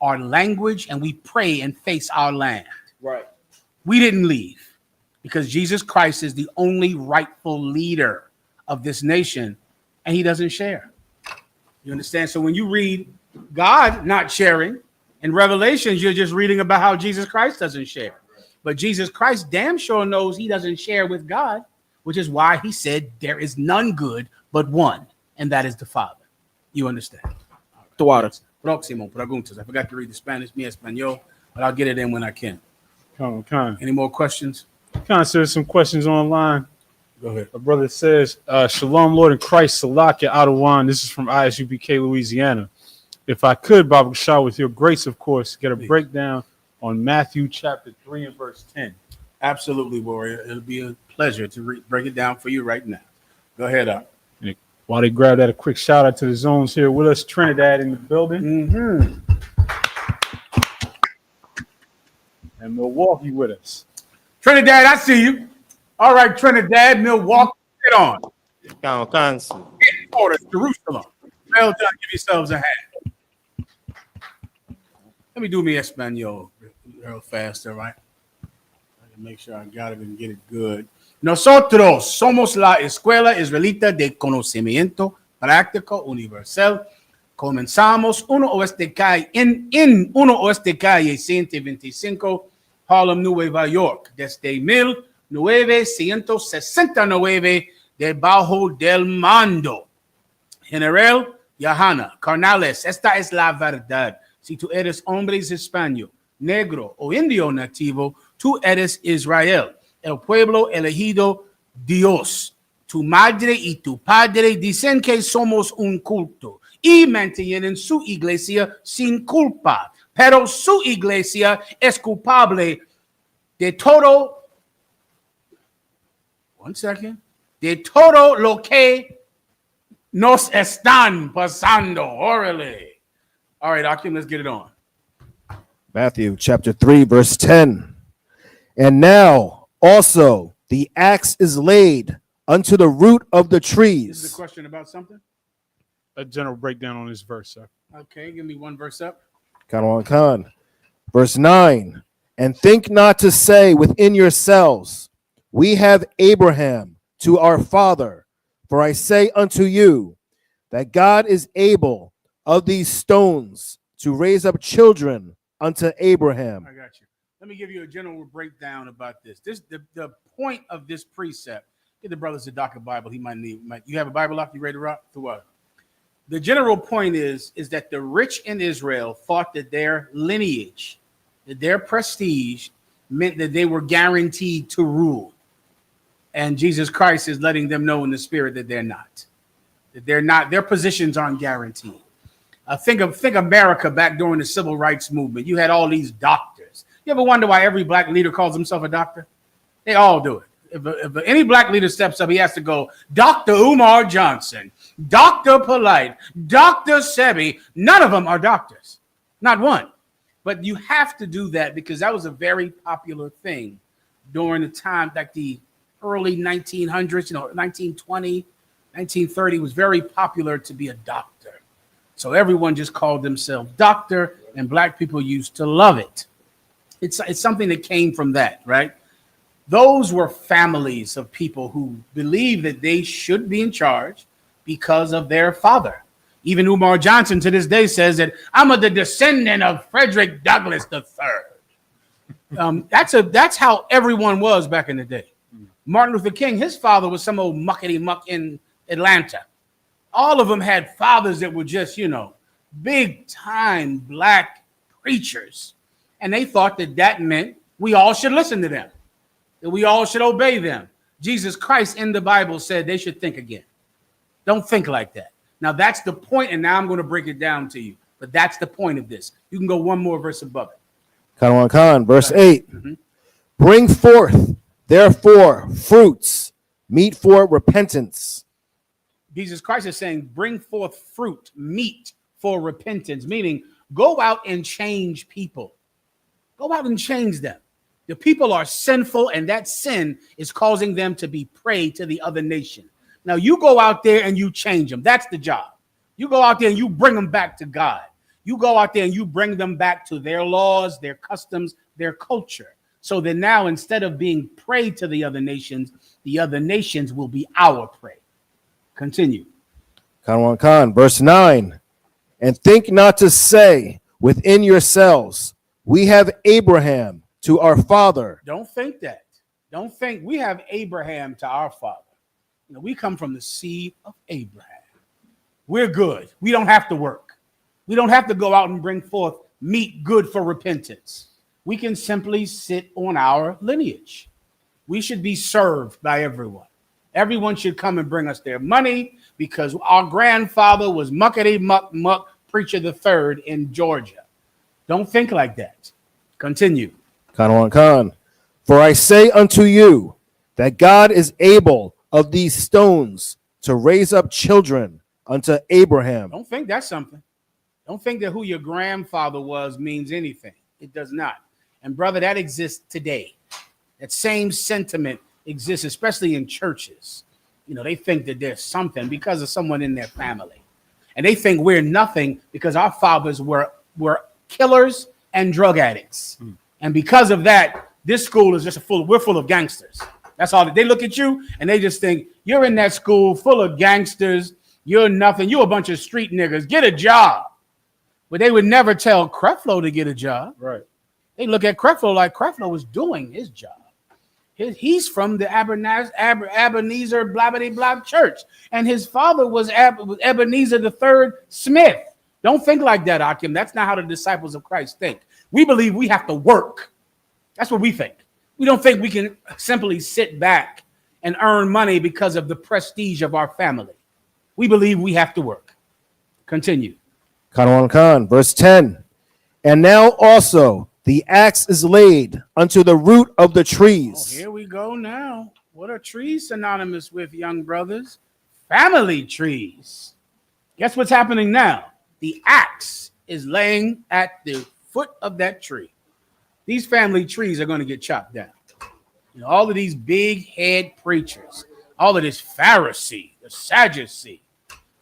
our language, and we pray and face our land. Right. We didn't leave because Jesus Christ is the only rightful leader of this nation, and he doesn't share. You understand? So when you read God not sharing in Revelations, you're just reading about how Jesus Christ doesn't share. But Jesus Christ damn sure knows he doesn't share with God, which is why he said there is none good but one, and that is the Father. You understand? Próximo preguntas. I forgot to read the Spanish, mi español, but I'll get it in when I can. Any more questions? There's some questions online. Go ahead. A brother says, Shalom, Lord in Christ, Salakia Adawan. This is from ISUPK, Louisiana. If I could, Baba Shah, with your grace, of course, get a breakdown on Matthew chapter 3 and verse 10. Absolutely, Warrior. It'll be a pleasure to break it down for you right now. Go ahead, up. While they grab that, a quick shout out to the zones here with us, Trinidad in the building. Mm-hmm. And Milwaukee with us. Trinidad, I see you. All right, Trinidad, Milwaukee, get on. Order, Jerusalem. Well done. Give yourselves a hand. Let me do mi español real fast, all right? I can make sure I got it and get it good. Nosotros somos la Escuela Israelita de Conocimiento Práctico Universal. Comenzamos 1 Oeste Calle, en 1 Oeste Calle 125, Harlem, Nueva York, desde 1969, debajo del mando. General Johanna Carnales, esta es la verdad. Si tú eres hombre hispano, negro o indio nativo, tú eres Israel, el pueblo elegido Dios. Tu madre y tu padre dicen que somos un culto y mantienen su iglesia sin culpa, pero su iglesia es culpable de todo. One second. De todo lo que nos están pasando. Órale. All right, Akim, let's get it on. Matthew chapter 3, verse 10. And now also the axe is laid unto the root of the This is a trees. question about something? A general breakdown on this verse, sir. Okay, give me one verse up. Khan. Verse 9. And think not to say within yourselves, we have Abraham to our father. For I say unto you that God is able of these stones to raise up children unto Abraham. I got you. Let me give you a general breakdown about this. The point of this precept. Get the brothers a docket Bible. He might need. You have a Bible up? You ready to rock? To what? The general point is that the rich in Israel thought that their lineage, that their prestige meant that they were guaranteed to rule. And Jesus Christ is letting them know in the spirit that they're not. That they're not, their positions aren't guaranteed. Think America back during the civil rights movement. You had all these doctors. You ever wonder why every black leader calls himself a doctor? They all do it. If any black leader steps up, he has to go, Dr. Umar Johnson, Dr. Polite, Dr. Sebi. None of them are doctors. Not one. But you have to do that because that was a very popular thing during the time, like the early 1900s, 1920, 1930 was very popular to be a doctor. So everyone just called themselves doctor, and black people used to love it. It's something that came from that, right? Those were families of people who believed that they should be in charge because of their father. Even Umar Johnson to this day says that I'm the descendant of Frederick Douglass III. That's how everyone was back in the day. Martin Luther King, his father was some old muckety muck in Atlanta. All of them had fathers that were just, big time black preachers. And they thought that meant we all should listen to them, that we all should obey them. Jesus Christ in the Bible said they should think again. Don't think like that. Now that's the point, and now I'm going to break it down to you. But that's the point of this. You can go one more verse above it. Khan, verse 8. Bring forth, therefore, fruits, meet for repentance. Jesus Christ is saying, bring forth fruit, meat for repentance, meaning go out and change people. Go out and change them. The people are sinful, and that sin is causing them to be prey to the other nation. Now, you go out there and you change them. That's the job. You go out there and you bring them back to God. You go out there and you bring them back to their laws, their customs, their culture. So that now, instead of being prey to the other nations will be our prey. Continue. Khan, verse 9. And think not to say within yourselves, we have Abraham to our father. Don't think that. Don't think we have Abraham to our father. You know, we come from the seed of Abraham. We're good. We don't have to work. We don't have to go out and bring forth meat good for repentance. We can simply sit on our lineage. We should be served by everyone. Everyone should come and bring us their money because our grandfather was muckety muck muck preacher the third in Georgia. Don't think like that. Continue. Khan. For I say unto you that God is able of these stones to raise up children unto Abraham. Don't think that's something. Don't think that who your grandfather was means anything. It does not. And brother, that exists today. That same sentiment exists, especially in churches. You know, they think that there's something because of someone in their family. And they think we're nothing because our fathers were killers and drug addicts. And because of that, this school is just we're full of gangsters. That's all. They look at you and they just think you're in that school full of gangsters. You're nothing. You're a bunch of street niggas. Get a job. But they would never tell Creflo to get a job. Right. They look at Creflo like Creflo was doing his job. He's from the Ebenezer Blabbity Blab Church, and his father was Ebenezer III Smith. Don't think like that, Akim. That's not how the disciples of Christ think. We believe we have to work. That's what we think. We don't think we can simply sit back and earn money because of the prestige of our family. We believe we have to work. Continue. Khan, verse 10. And now also the axe is laid unto the root of the trees. Oh, here we go now. What are trees synonymous with, young brothers? Family trees. Guess what's happening now? The axe is laying at the foot of that tree. These family trees are going to get chopped down. You know, all of these big head preachers, all of this Pharisee, the Sadducee.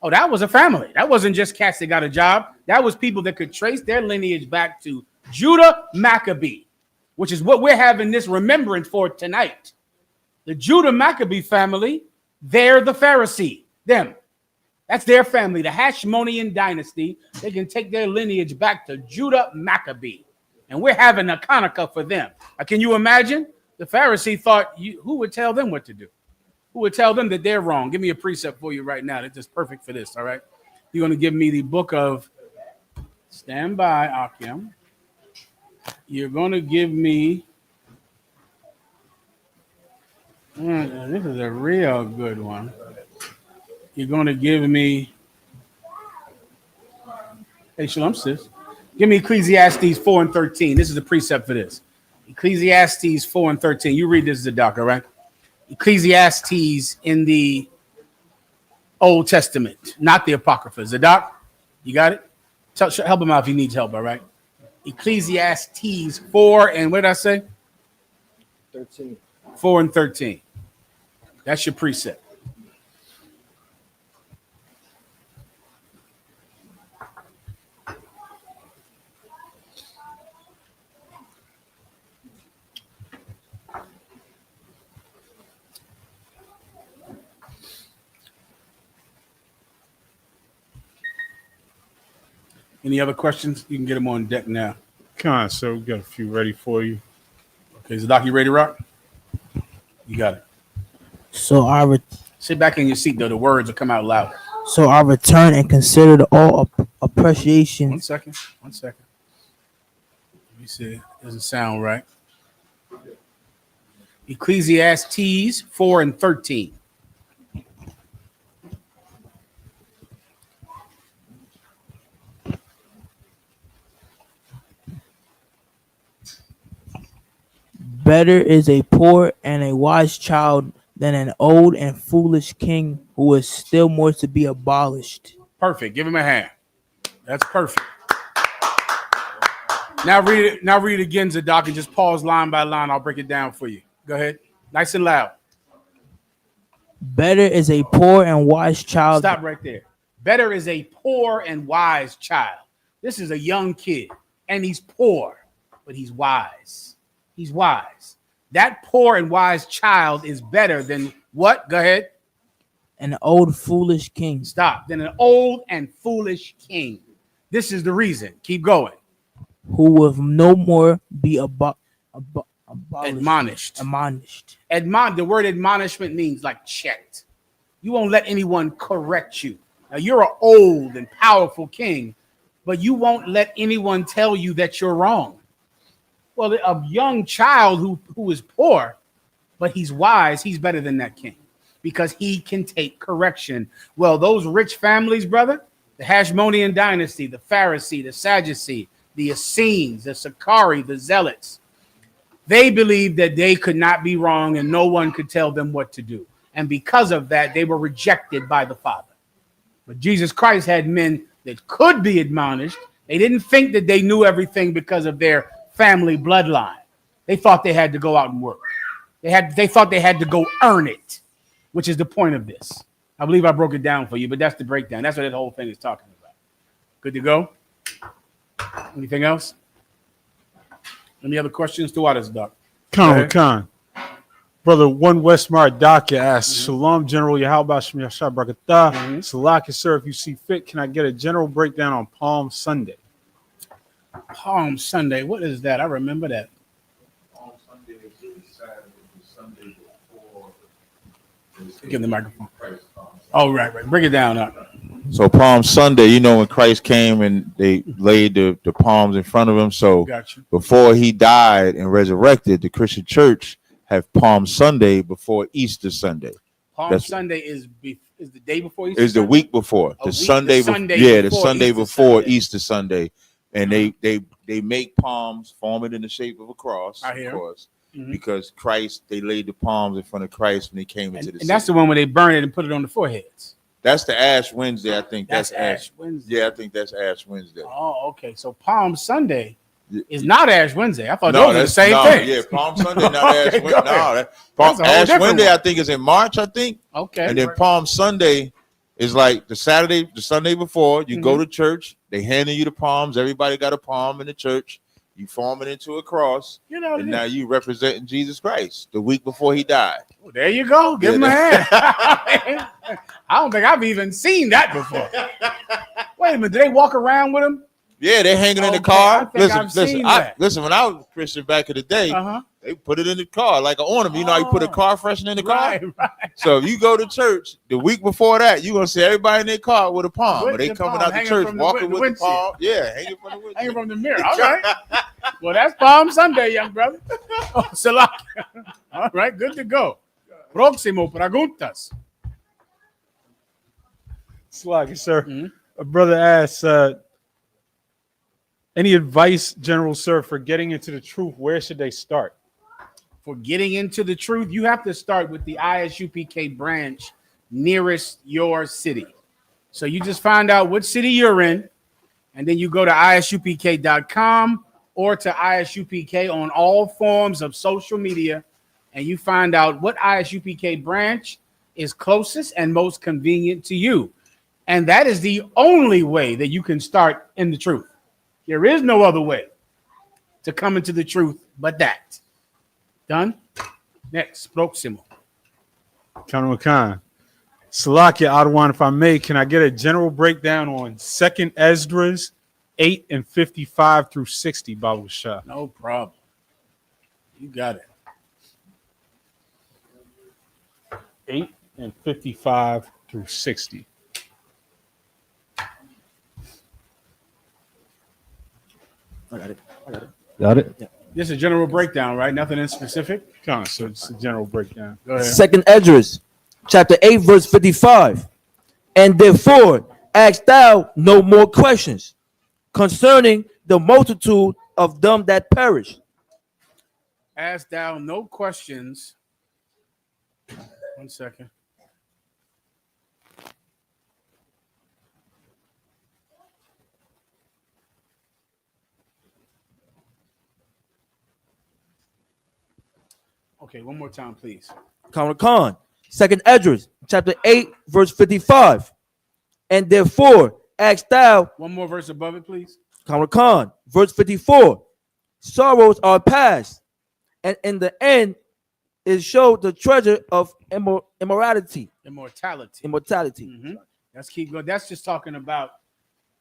Oh, that was a family. That wasn't just cats that got a job. That was people that could trace their lineage back to Judah Maccabee, which is what we're having this remembrance for tonight. The Judah Maccabee family, they're the Pharisee. Them. That's their family, the Hashmonean dynasty. They can take their lineage back to Judah Maccabee. And we're having a Hanukkah for them. Can you imagine? The Pharisee thought, who would tell them what to do? Who would tell them that they're wrong? Give me a precept for you right now. That's just perfect for this, all right? You're going to give me the book of, stand by, Akim. You're going to give me, this is a real good one. You're going to give me, hey, Shalom, sis. Give me Ecclesiastes 4 and 13. This is the precept for this. Ecclesiastes 4 and 13. You read this, Zadok, all right? Ecclesiastes in the Old Testament, not the Apocrypha. Zadok, you got it? Help him out if he needs help, all right? Ecclesiastes 4 and what did I say? 13. 4 and 13. That's your precept. Any other questions? You can get them on deck now. So we got a few ready for you. Okay, Zadok, you ready to rock? You got it. So Sit back in your seat, though. The words will come out loud. So I return and consider all appreciation. 1 second. 1 second. Let me see. It doesn't sound right. Ecclesiastes 4 and 13. Better is a poor and a wise child than an old and foolish king who is still more to be abolished. Perfect. Give him a hand. That's perfect. Now read it. Now read it again, Zadok, and just pause line by line. I'll break it down for you. Go ahead. Nice and loud. Better is a poor and wise child. Stop right there. Better is a poor and wise child. This is a young kid, and he's poor, but he's wise. He's wise. That poor and wise child is better than what? Go ahead. An old foolish king. Stop. Than an old and foolish king. This is the reason. Keep going. Who will no more be abolished. Admonished. Admonished. The word admonishment means like checked. You won't let anyone correct you. Now you're an old and powerful king, but you won't let anyone tell you that you're wrong. Well, a young child who is poor, but he's wise, he's better than that king because he can take correction. Well, those rich families, brother, the Hashmonean dynasty, the Pharisee, the Sadducee, the Essenes, the Sakari, the Zealots, they believed that they could not be wrong and no one could tell them what to do. And because of that, they were rejected by the Father. But Jesus Christ had men that could be admonished. They didn't think that they knew everything because of their family bloodline. They thought they had to go out and work. They thought they had to go earn it, which is the point of this. I believe I broke it down for you, but that's the breakdown. That's what that whole thing is talking about. Good to go? Anything else? Any other questions to us, Doc? Khan. Brother, one Westmar Daka asks, Shalom, General Yahweh Shem Yashar Barakatah. Salaki, sir, if you see fit, can I get a general breakdown on Palm Sunday? Palm Sunday. What is that? I remember that. Palm Sunday is Saturday, the Sunday before. Give the microphone. Oh, right. Bring it down up. So Palm Sunday, you know, when Christ came and they laid the palms in front of him. So before he died and resurrected, the Christian church have Palm Sunday before Easter Sunday. Palm Sunday is the day before Easter. Is the week before the Sunday before Easter Sunday, and they make palms, form it in the shape of a cross, of course, because Christ, they laid the palms in front of Christ when they came into the city. And that's the one where they burn it and put it on the foreheads. That's the Ash Wednesday, I think. That's Ash Wednesday. Yeah, I think that's Ash Wednesday. Oh, okay. So Palm Sunday is not Ash Wednesday. I thought those were the same thing. Yeah, Palm Sunday, not Ash Wednesday. No, Ash Wednesday, I think, is in March, I think. Okay. And then Palm Sunday is like the Sunday before. You go to church, they handing you the palms. Everybody got a palm in the church. You form it into a cross, and now you representing Jesus Christ the week before he died. Well, there you go. Give him a hand. I don't think I've even seen that before. Wait a minute. Do they walk around with him? Yeah, they're hanging in the car. Listen. When I was Christian back in the day, they put it in the car like an ornament. You know how you put a car freshener in the car? Right. So if you go to church the week before that, you're going to see everybody in their car with a palm. But they coming out the church walking with the palm. Yeah, hanging from the windshield. Hanging from the mirror. All right. Well, that's Palm Sunday, young brother. Oh, Salak. All right, good to go. Próximo preguntas. Salaki, sir. A brother asks, any advice, General Sir, for getting into the truth? Where should they start? For getting into the truth, you have to start with the ISUPK branch nearest your city. So you just find out what city you're in, and then you go to ISUPK.com or to ISUPK on all forms of social media, and you find out what ISUPK branch is closest and most convenient to you. And that is the only way that you can start in the truth. There is no other way to come into the truth but that. Done? Next, próximo. Khan Khan. Salakia Adawan, if I may, can I get a general breakdown on 2nd Esdras 8 and 55 through 60, Babu Shah? No problem. You got it. 8 and 55 through 60. I got it. Got it? Yeah. This is a general breakdown, right? Nothing in specific. Kind of, so it's a general breakdown. Go ahead. Second Esdras, chapter 8, verse 55. And therefore ask thou no more questions concerning the multitude of them that perish. Ask thou no questions. 1 second. Okay, one more time, please. Khan. Second Esdras, chapter 8, verse 55. And therefore ask thou, One more verse above it, please. Khan, verse 54. Sorrows are past, and in the end is showed the treasure of immortality. Immortality. Let's keep going. That's just talking about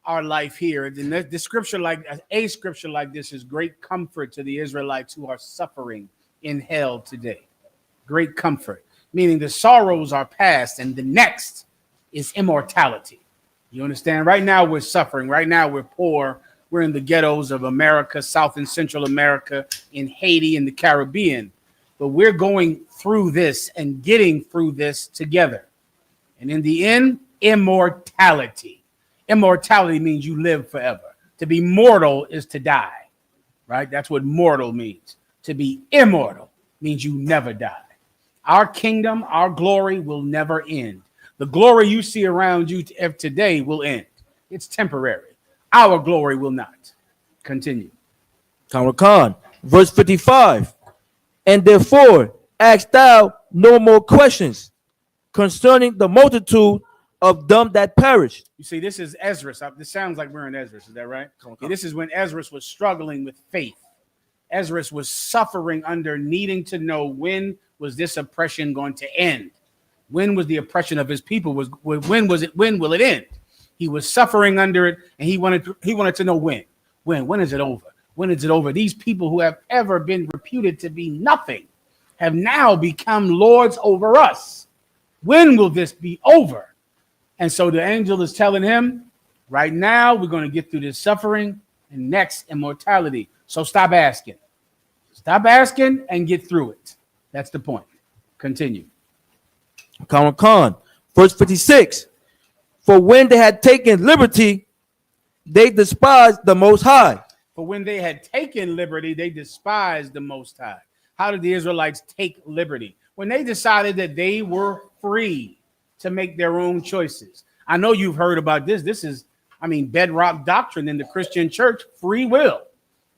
our life here. The scripture, like a scripture like this, is great comfort to the Israelites who are suffering in hell today. Great comfort, meaning the sorrows are past, and the next is immortality. You understand? Right now we're suffering. Right now we're poor. We're in the ghettos of America, South and Central America, in Haiti, in the Caribbean. But we're going through this and getting through this together. And in the end, immortality. Immortality means you live forever. To be mortal is to die, right? That's what mortal means. To be immortal means you never die. Our kingdom, our glory will never end. The glory you see around you today will end. It's temporary. Our glory will not. Continue. Khan, verse 55. And therefore ask thou no more questions concerning the multitude of them that perish. You see, this is Ezra. This sounds like we're in Ezra. Is that right? Okay, this is when Ezra was struggling with faith. Ezra was suffering under needing to know when was this oppression going to end? When was the oppression of his people? When will it end? He was suffering under it, and he wanted to know when. When is it over? When is it over? These people who have ever been reputed to be nothing have now become lords over us. When will this be over? And so the angel is telling him, right now, we're going to get through this suffering, and next, immortality. So stop asking. Stop asking and get through it. That's the point. Continue. Khan, verse 56. For when they had taken liberty, they despised the Most High. For when they had taken liberty, they despised the Most High. How did the Israelites take liberty? When they decided that they were free to make their own choices. I know you've heard about this. This is, bedrock doctrine in the Christian church, free will.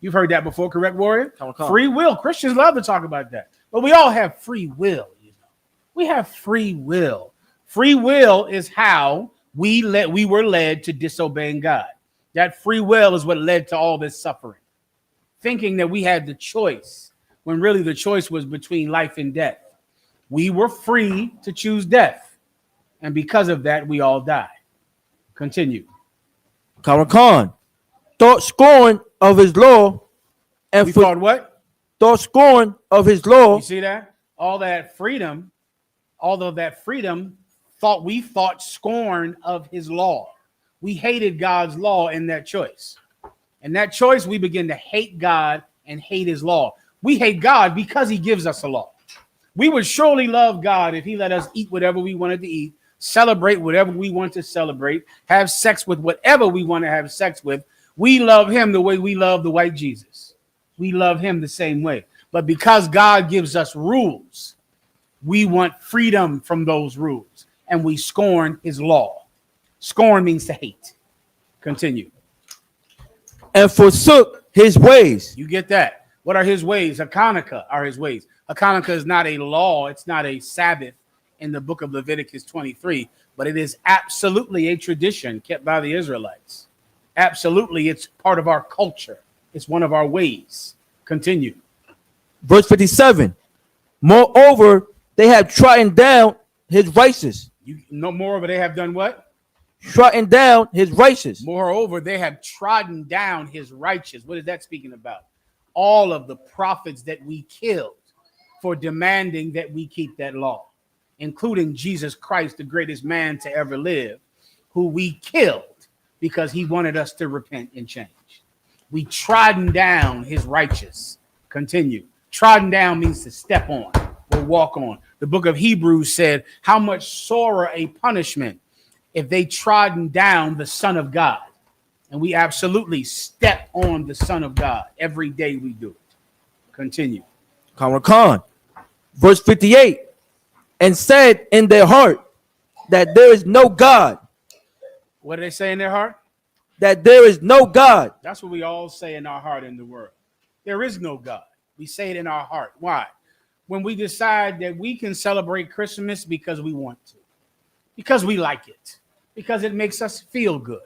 You've heard that before, correct, Warrior? Free will. Christians love to talk about that. But we all have free will. We have free will. Free will is how we were led to disobeying God. That free will is what led to all this suffering. Thinking that we had the choice when really the choice was between life and death. We were free to choose death. And because of that, we all died. Continue. Khan, thought scorn of his law. And we thought what? Thought scorn of his law. You see that? All of that freedom thought scorn of his law. We hated God's law in that choice. In that choice, we begin to hate God and hate his law. We hate God because he gives us a law. We would surely love God if he let us eat whatever we wanted to eat, celebrate whatever we want to celebrate, have sex with whatever we want to have sex with. We love him the way we love the white Jesus. We love him the same way. But because God gives us rules, we want freedom from those rules, and we scorn his law. Scorn means to hate. Continue. And forsook his ways. You get that? What are his ways? Hanukkah are his ways. Hanukkah is not a law. It's not a Sabbath in the book of Leviticus 23, but it is absolutely a tradition kept by the Israelites. Absolutely, it's part of our culture. It's one of our ways. Continue. Verse 57. Moreover, they have trodden down his righteous. Moreover, they have done what? Trodden down his righteous. Moreover, they have trodden down his righteous. What is that speaking about? All of the prophets that we killed for demanding that we keep that law, including Jesus Christ, the greatest man to ever live, who we killed because he wanted us to repent and change. We trodden down his righteous. Continue. Trodden down means to step on or walk on. The book of Hebrews said, how much sorer a punishment if they trodden down the Son of God. And we absolutely step on the Son of God. Every day we do it. Continue. Khan. Verse 58. And said in their heart that there is no God. What do they say in their heart? That there is no God. That's what we all say in our heart in the world. There is no God. We say it in our heart. Why? When we decide that we can celebrate Christmas because we want to, because we like it, because it makes us feel good.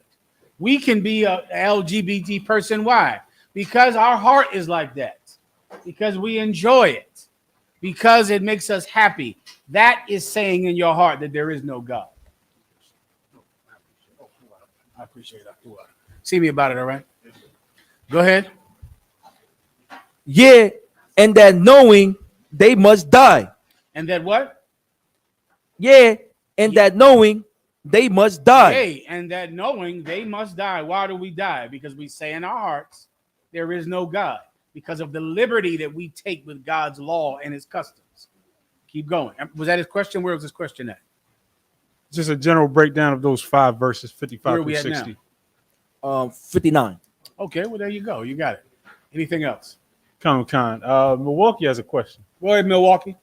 We can be a LGBT person. Why? Because our heart is like that, because we enjoy it, because it makes us happy. That is saying in your heart that there is no God. I appreciate that. See me about it, all right? Go ahead. Yeah, and that knowing they must die. And that what? Yeah, and that knowing they must die. Hey, and that knowing they must die. Why do we die? Because we say in our hearts, there is no God. Because of the liberty that we take with God's law and his customs. Keep going. Was that his question? Where was his question at? Just a general breakdown of those 5 verses, 55 through 60. 59. Okay, well, there you go. You got it. Anything else? Khan. Milwaukee has a question. Go ahead, Milwaukee.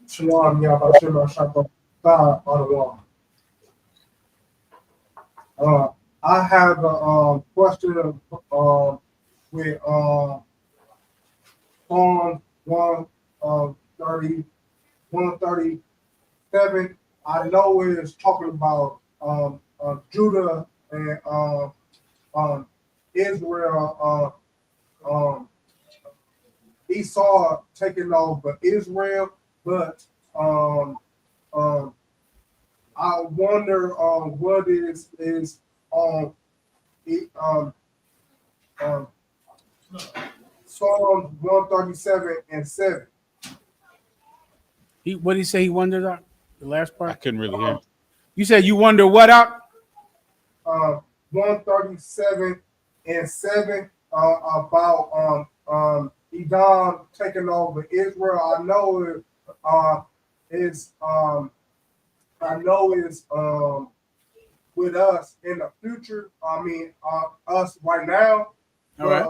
Shalom, Yabashima Shaka Adawan. I have a question with Psalm 137. I know it's talking about Judah and Israel, Esau taking over Israel, but I wonder what is Psalms 137 and 7. What did he say he wondered out? The last part? I couldn't really hear. You said you wonder what out? 137 and 7 about Edom taking over Israel. I know it's with us in the future. I mean, us right now. All right.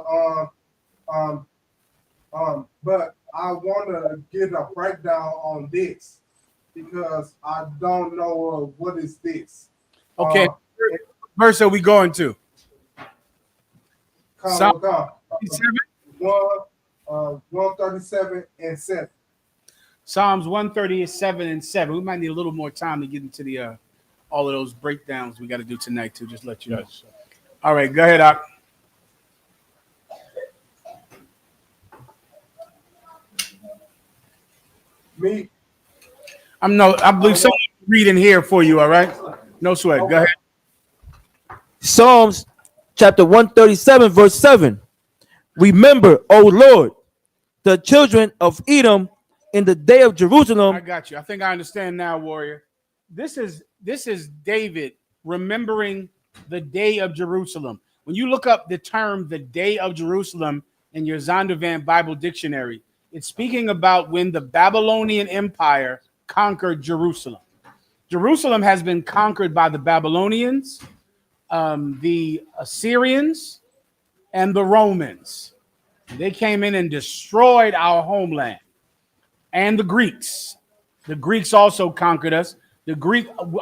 But I want to get a breakdown on this because I don't know what is this. Okay. Verse are we going to? Psalm 137 and 7. Psalms 137 and 7. We might need a little more time to get into the all of those breakdowns we got to do tonight too. Just let you know. All right, go ahead, Doc. Me? I believe someone reading here for you. All right, no sweat. Go ahead. Psalms chapter 137, verse 7. Remember, O Lord, the children of Edom in the day of Jerusalem. I got you. I think I understand now, warrior. This is David remembering the day of Jerusalem. When you look up the term the day of Jerusalem in your Zondervan Bible dictionary, it's speaking about when the Babylonian Empire conquered Jerusalem. Jerusalem has been conquered by the Babylonians, the Assyrians, and the Romans. They came in and destroyed our homeland. And the Greeks. The Greeks also conquered us.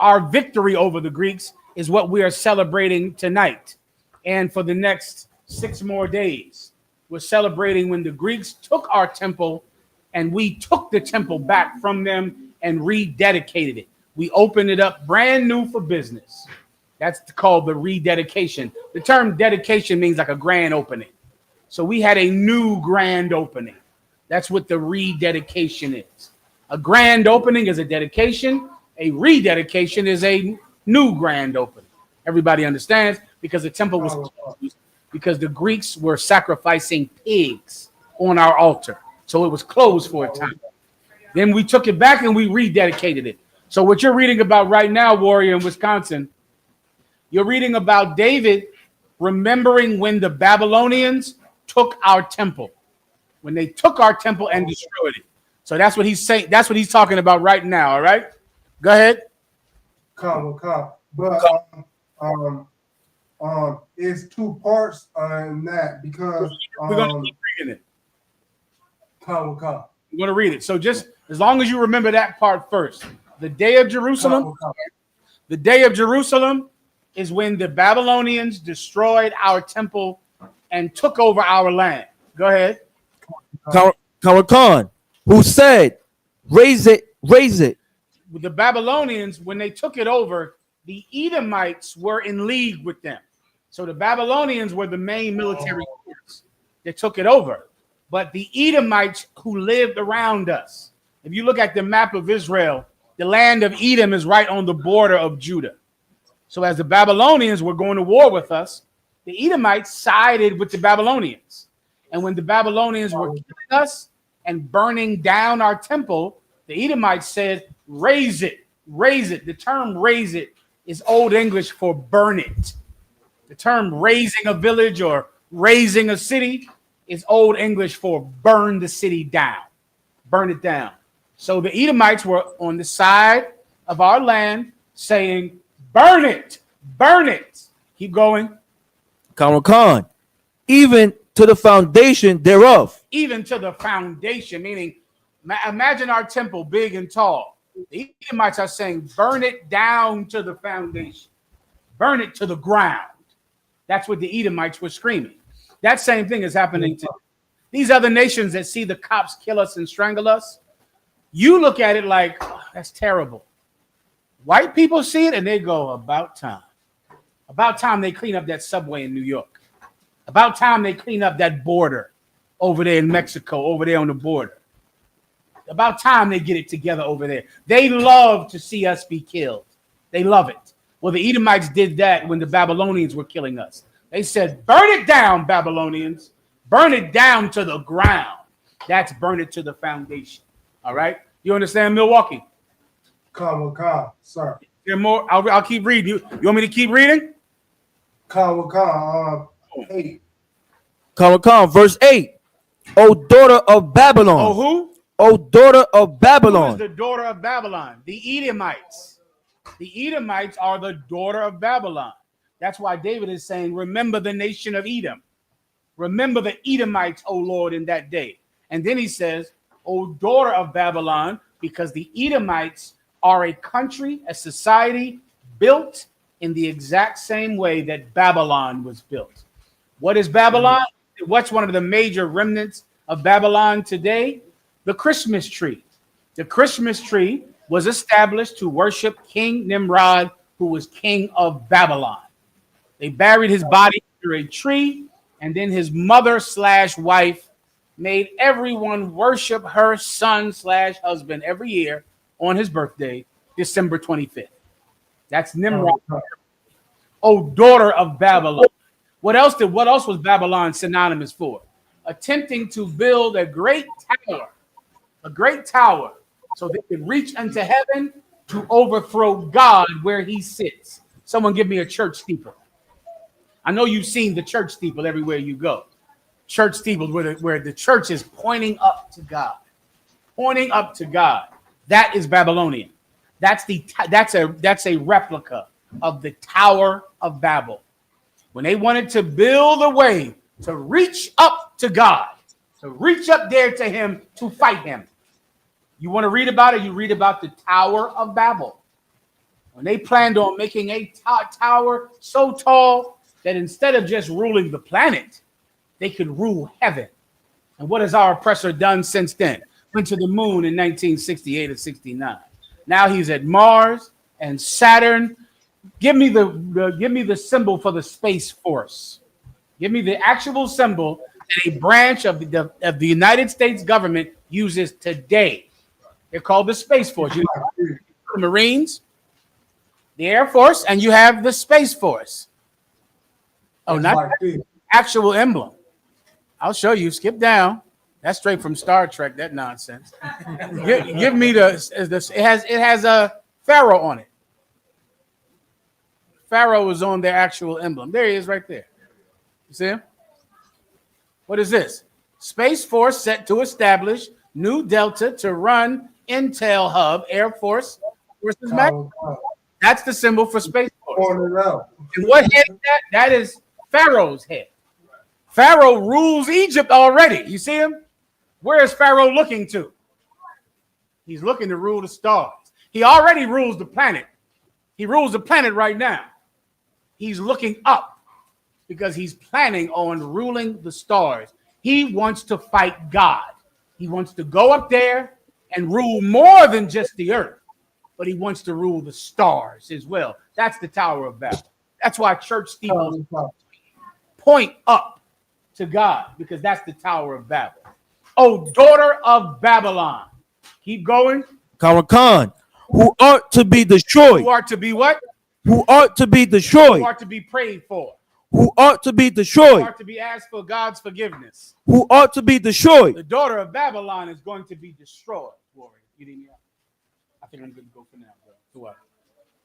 Our victory over the Greeks is what we are celebrating tonight. And for the next 6 more days, we're celebrating when the Greeks took our temple and we took the temple back from them and rededicated it. We opened it up brand new for business. That's called the rededication. The term dedication means like a grand opening. So we had a new grand opening. That's what the rededication is. A grand opening is a dedication. A rededication is a new grand opening. Everybody understands? Because the temple was closed, because the Greeks were sacrificing pigs on our altar. So it was closed for a time. Then we took it back and we rededicated it. So what you're reading about right now, warrior, in Wisconsin, you're reading about David remembering when the Babylonians took our temple. When they took our temple and destroyed it. So that's what he's saying. That's what he's talking about right now. All right. Go ahead. Come. But it's two parts in that because we're gonna keep reading it. Come. I'm gonna read it. So just as long as you remember that part first. The day of Jerusalem. The day of Jerusalem is when the Babylonians destroyed our temple and took over our land. Go ahead. Khan, who said, raise it. The Babylonians, when they took it over, the Edomites were in league with them. So the Babylonians were the main military force that took it over. But the Edomites who lived around us, if you look at the map of Israel, the land of Edom is right on the border of Judah. So as the Babylonians were going to war with us, the Edomites sided with the Babylonians. And when the Babylonians were killing us and burning down our temple, the Edomites said, raise it. The term raise it is Old English for burn it. The term raising a village or raising a city is Old English for burn the city down. Burn it down. So the Edomites were on the side of our land saying, burn it. Keep going. Khan, even to the foundation thereof. Even to the foundation, meaning imagine our temple big and tall. The Edomites are saying, burn it down to the foundation. Burn it to the ground. That's what the Edomites were screaming. That same thing is happening to these other nations that see the cops kill us and strangle us. You look at it like, oh, that's terrible. White people see it and they go, about time. About time they clean up that subway in New York. About time they clean up that border over there in Mexico, over there on the border. About time they get it together over there. They love to see us be killed. They love it. Well, the Edomites did that when the Babylonians were killing us. They said, burn it down, Babylonians. Burn it down to the ground. That's burn it to the foundation. All right? You understand, Milwaukee? Come, sir. There more? I'll keep reading. You want me to keep reading? Come, 8. Khan, verse 8. O daughter of Babylon. Oh, who? O daughter of Babylon. Who is the daughter of Babylon? The Edomites. The Edomites are the daughter of Babylon. That's why David is saying, remember the nation of Edom. Remember the Edomites, O Lord, in that day. And then he says, O daughter of Babylon, because the Edomites are a country, a society built in the exact same way that Babylon was built. What is Babylon? What's one of the major remnants of Babylon today? The Christmas tree. The Christmas tree was established to worship King Nimrod, who was king of Babylon. They buried his body under a tree, and then his mother/wife made everyone worship her son/husband every year on his birthday, December 25th. That's Nimrod. Oh, daughter of Babylon. What else was Babylon synonymous for? Attempting to build a great tower, so they could reach unto heaven to overthrow God where he sits. Someone give me a church steeple. I know you've seen the church steeple everywhere you go. Church steeples where the church is pointing up to God. Pointing up to God. That is Babylonian. That's a replica of the Tower of Babel. When they wanted to build a way to reach up to God, to reach up there to him, to fight him. You want to read about it? You read about the Tower of Babel. When they planned on making a tower so tall that instead of just ruling the planet, they could rule heaven. And what has our oppressor done since then? Went to the moon in 1968 or 69. Now he's at Mars and Saturn. Give me the symbol for the Space Force. Give me the actual symbol that a branch of the United States government uses today. They're called the Space Force. You have the Marines, the Air Force, and you have the Space Force. Oh, not the actual emblem. I'll show you. Skip down. That's straight from Star Trek. That nonsense. give me the. It has a pharaoh on it. Pharaoh is on their actual emblem. There he is, right there. You see him? What is this? Space Force set to establish new Delta to run Intel Hub, Air Force versus Mag. That's the symbol for Space Force. And what head is that? That is Pharaoh's head. Pharaoh rules Egypt already. You see him? Where is Pharaoh looking to? He's looking to rule the stars. He already rules the planet. He rules the planet right now. He's looking up because he's planning on ruling the stars. He wants to fight God. He wants to go up there and rule more than just the earth, but he wants to rule the stars as well. That's the Tower of Babel. That's why church steeples point up to God, because that's the Tower of Babel. Oh, daughter of Babylon. Keep going. Khan, who ought to be destroyed. Who are to be what? Who ought to be destroyed. Who are to be prayed for. Who ought to be Who destroyed. are to be asked for God's forgiveness. Who ought to be destroyed. The daughter of Babylon is going to be destroyed. Warrior. You didn't hear? I think I'm going to go for now, bro. Who are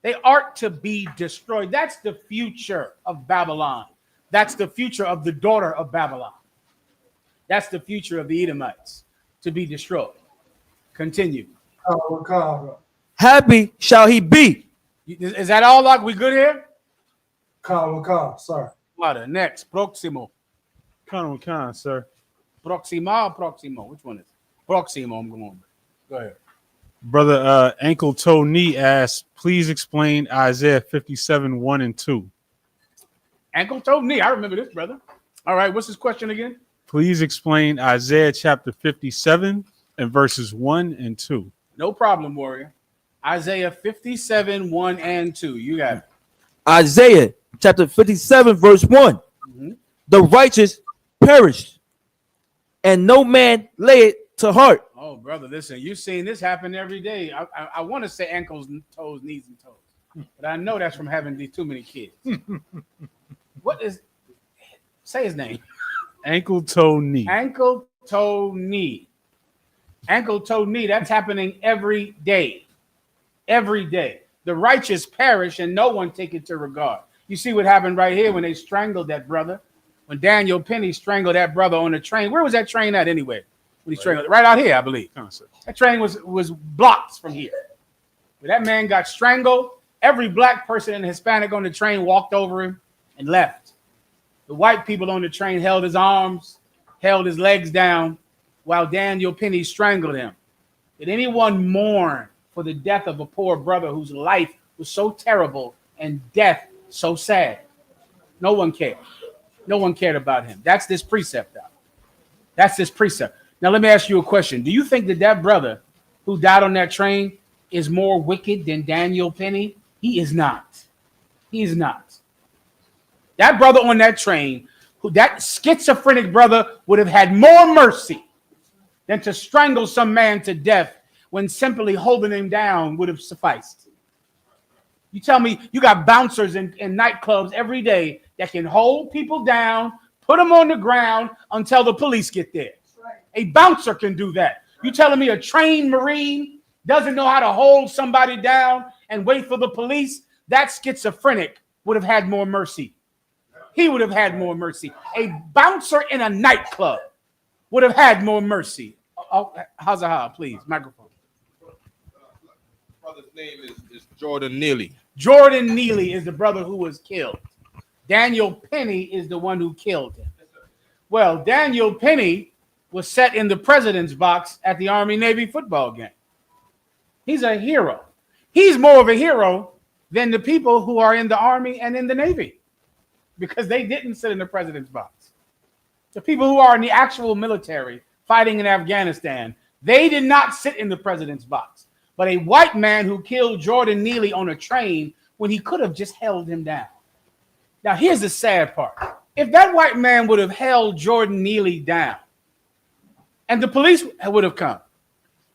they? Are to be destroyed. That's the future of Babylon. That's the future of the daughter of Babylon. That's the future of the Edomites, to be destroyed. Continue. Happy shall he be. Is that all? Like we good here? Sorry. What? Next. Proximo. Khan, sir. Proxima or Proximo? Which one is it? Proximo. I'm going. Go ahead. Brother Ankle Toe Knee asks, please explain Isaiah 57, 1 and 2. Ankle Toe Knee. I remember this, brother. All right. What's his question again? Please explain Isaiah chapter 57 and verses 1 and 2. No problem, warrior. Isaiah 57, 1 and 2. You got it. Isaiah chapter 57, verse 1. Mm-hmm. The righteous perished, and no man lay it to heart. Oh, brother, listen, you've seen this happen every day. I want to say ankles, toes, knees, and toes, but I know that's from having too many kids. What is? Say his name. Ankle Toe Knee. Ankle, toe, knee. Ankle, toe, knee. That's happening every day. Every day. The righteous perish and no one take it to regard. You see what happened right here when they strangled that brother. When Daniel Penny strangled that brother on the train. Where was that train at anyway? When he strangled right out here, I believe. That train was blocks from here. When that man got strangled, every black person and Hispanic on the train walked over him and left. The white people on the train held his arms, held his legs down while Daniel Penny strangled him. Did anyone mourn for the death of a poor brother whose life was so terrible and death so sad? No one cared. No one cared about him. That's this precept, though. That's this precept. Now, let me ask you a question. Do you think that that brother who died on that train is more wicked than Daniel Penny? He is not. He is not. That brother on that train, that schizophrenic brother would have had more mercy than to strangle some man to death when simply holding him down would have sufficed. You tell me you got bouncers in nightclubs every day that can hold people down, put them on the ground until the police get there. A bouncer can do that. You telling me a trained Marine doesn't know how to hold somebody down and wait for the police? That schizophrenic would have had more mercy. He would have had more mercy. A bouncer in a nightclub would have had more mercy. Oh, Hazahah, please, microphone. Brother's name is Jordan Neely. Jordan Neely is the brother who was killed. Daniel Penny is the one who killed him. Well, Daniel Penny was set in the president's box at the Army-Navy football game. He's a hero. He's more of a hero than the people who are in the Army and in the Navy, because they didn't sit in the president's box. The people who are in the actual military fighting in Afghanistan, they did not sit in the president's box. But a white man who killed Jordan Neely on a train when he could have just held him down. Now, here's the sad part. If that white man would have held Jordan Neely down and the police would have come,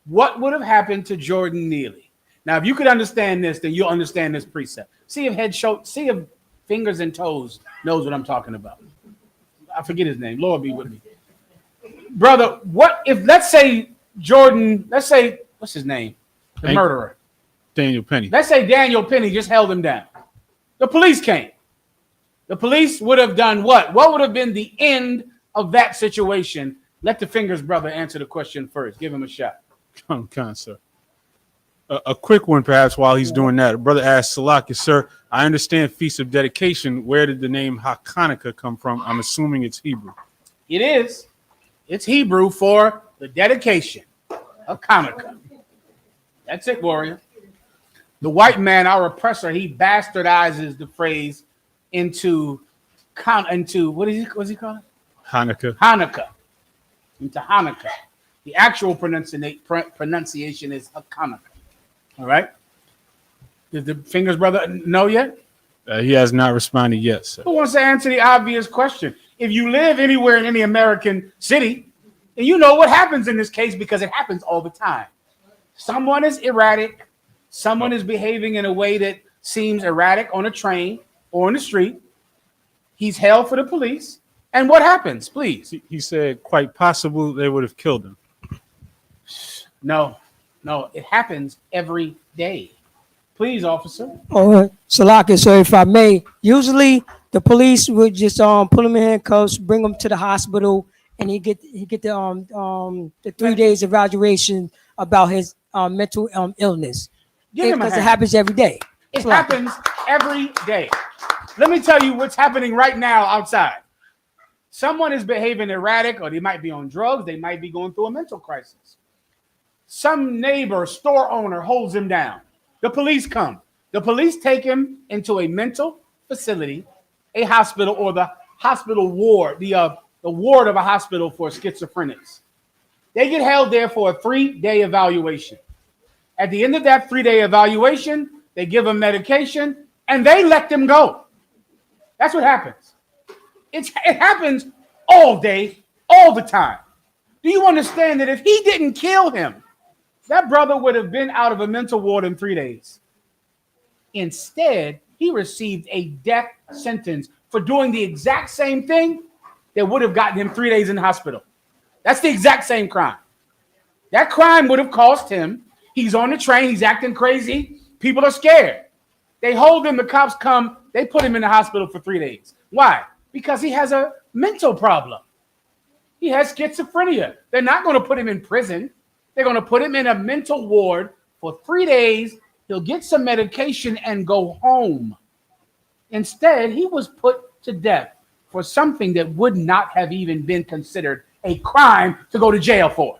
what would have happened to Jordan Neely? Now, if you could understand this, then you'll understand this precept. See if fingers and toes knows what I'm talking about. I forget his name. Lord be with me. Brother, what if, let's say Jordan, what's his name? The murderer. Daniel Penny. Let's say Daniel Penny just held him down. The police came. The police would have done what? What would have been the end of that situation? Let the Fingers brother answer the question first. Give him a shot. Come on, sir. A quick one, perhaps, while he's doing that. A brother asked, Salaki, sir, I understand Feast of Dedication. Where did the name Hanukkah come from? I'm assuming it's Hebrew. It is. It's Hebrew for the dedication of Hanukkah. That's it, warrior. The white man, our oppressor, he bastardizes the phrase into what is he called? Hanukkah. Hanukkah. Into Hanukkah. The actual pronunciation is Hanukkah. All right. Did the Fingers brother know yet? He has not responded yet, sir. Who wants to answer the obvious question? If you live anywhere in any American city, and you know what happens in this case because it happens all the time. Someone is erratic. Someone is behaving in a way that seems erratic on a train or on the street. He's held for the police. And what happens, please? He said quite possible they would have killed him. No, it happens every day. Please, officer. Oh, Salaki, so if I may, usually the police would just put him in handcuffs, bring him to the hospital, and he get the 3 days evaluation about his mental illness. Because it happens every day. It happens every day. Let me tell you what's happening right now outside. Someone is behaving erratic, or they might be on drugs. They might be going through a mental crisis. Some neighbor, store owner holds him down. The police come. The police take him into a mental facility, a hospital, or the hospital ward, the ward of a hospital for schizophrenics. They get held there for a 3-day evaluation. At the end of that 3-day evaluation, they give them medication and they let them go. That's what happens. It happens all day, all the time. Do you understand that if he didn't kill him, that brother would have been out of a mental ward in 3 days? Instead, he received a death sentence for doing the exact same thing that would have gotten him 3 days in the hospital. That's the exact same crime. That crime would have cost him. He's on the train. He's acting crazy. People are scared. They hold him. The cops come. They put him in the hospital for 3 days. Why? Because he has a mental problem. He has schizophrenia. They're not going to put him in prison. They're going to put him in a mental ward for 3 days. He'll get some medication and go home. Instead, he was put to death for something that would not have even been considered a crime to go to jail for.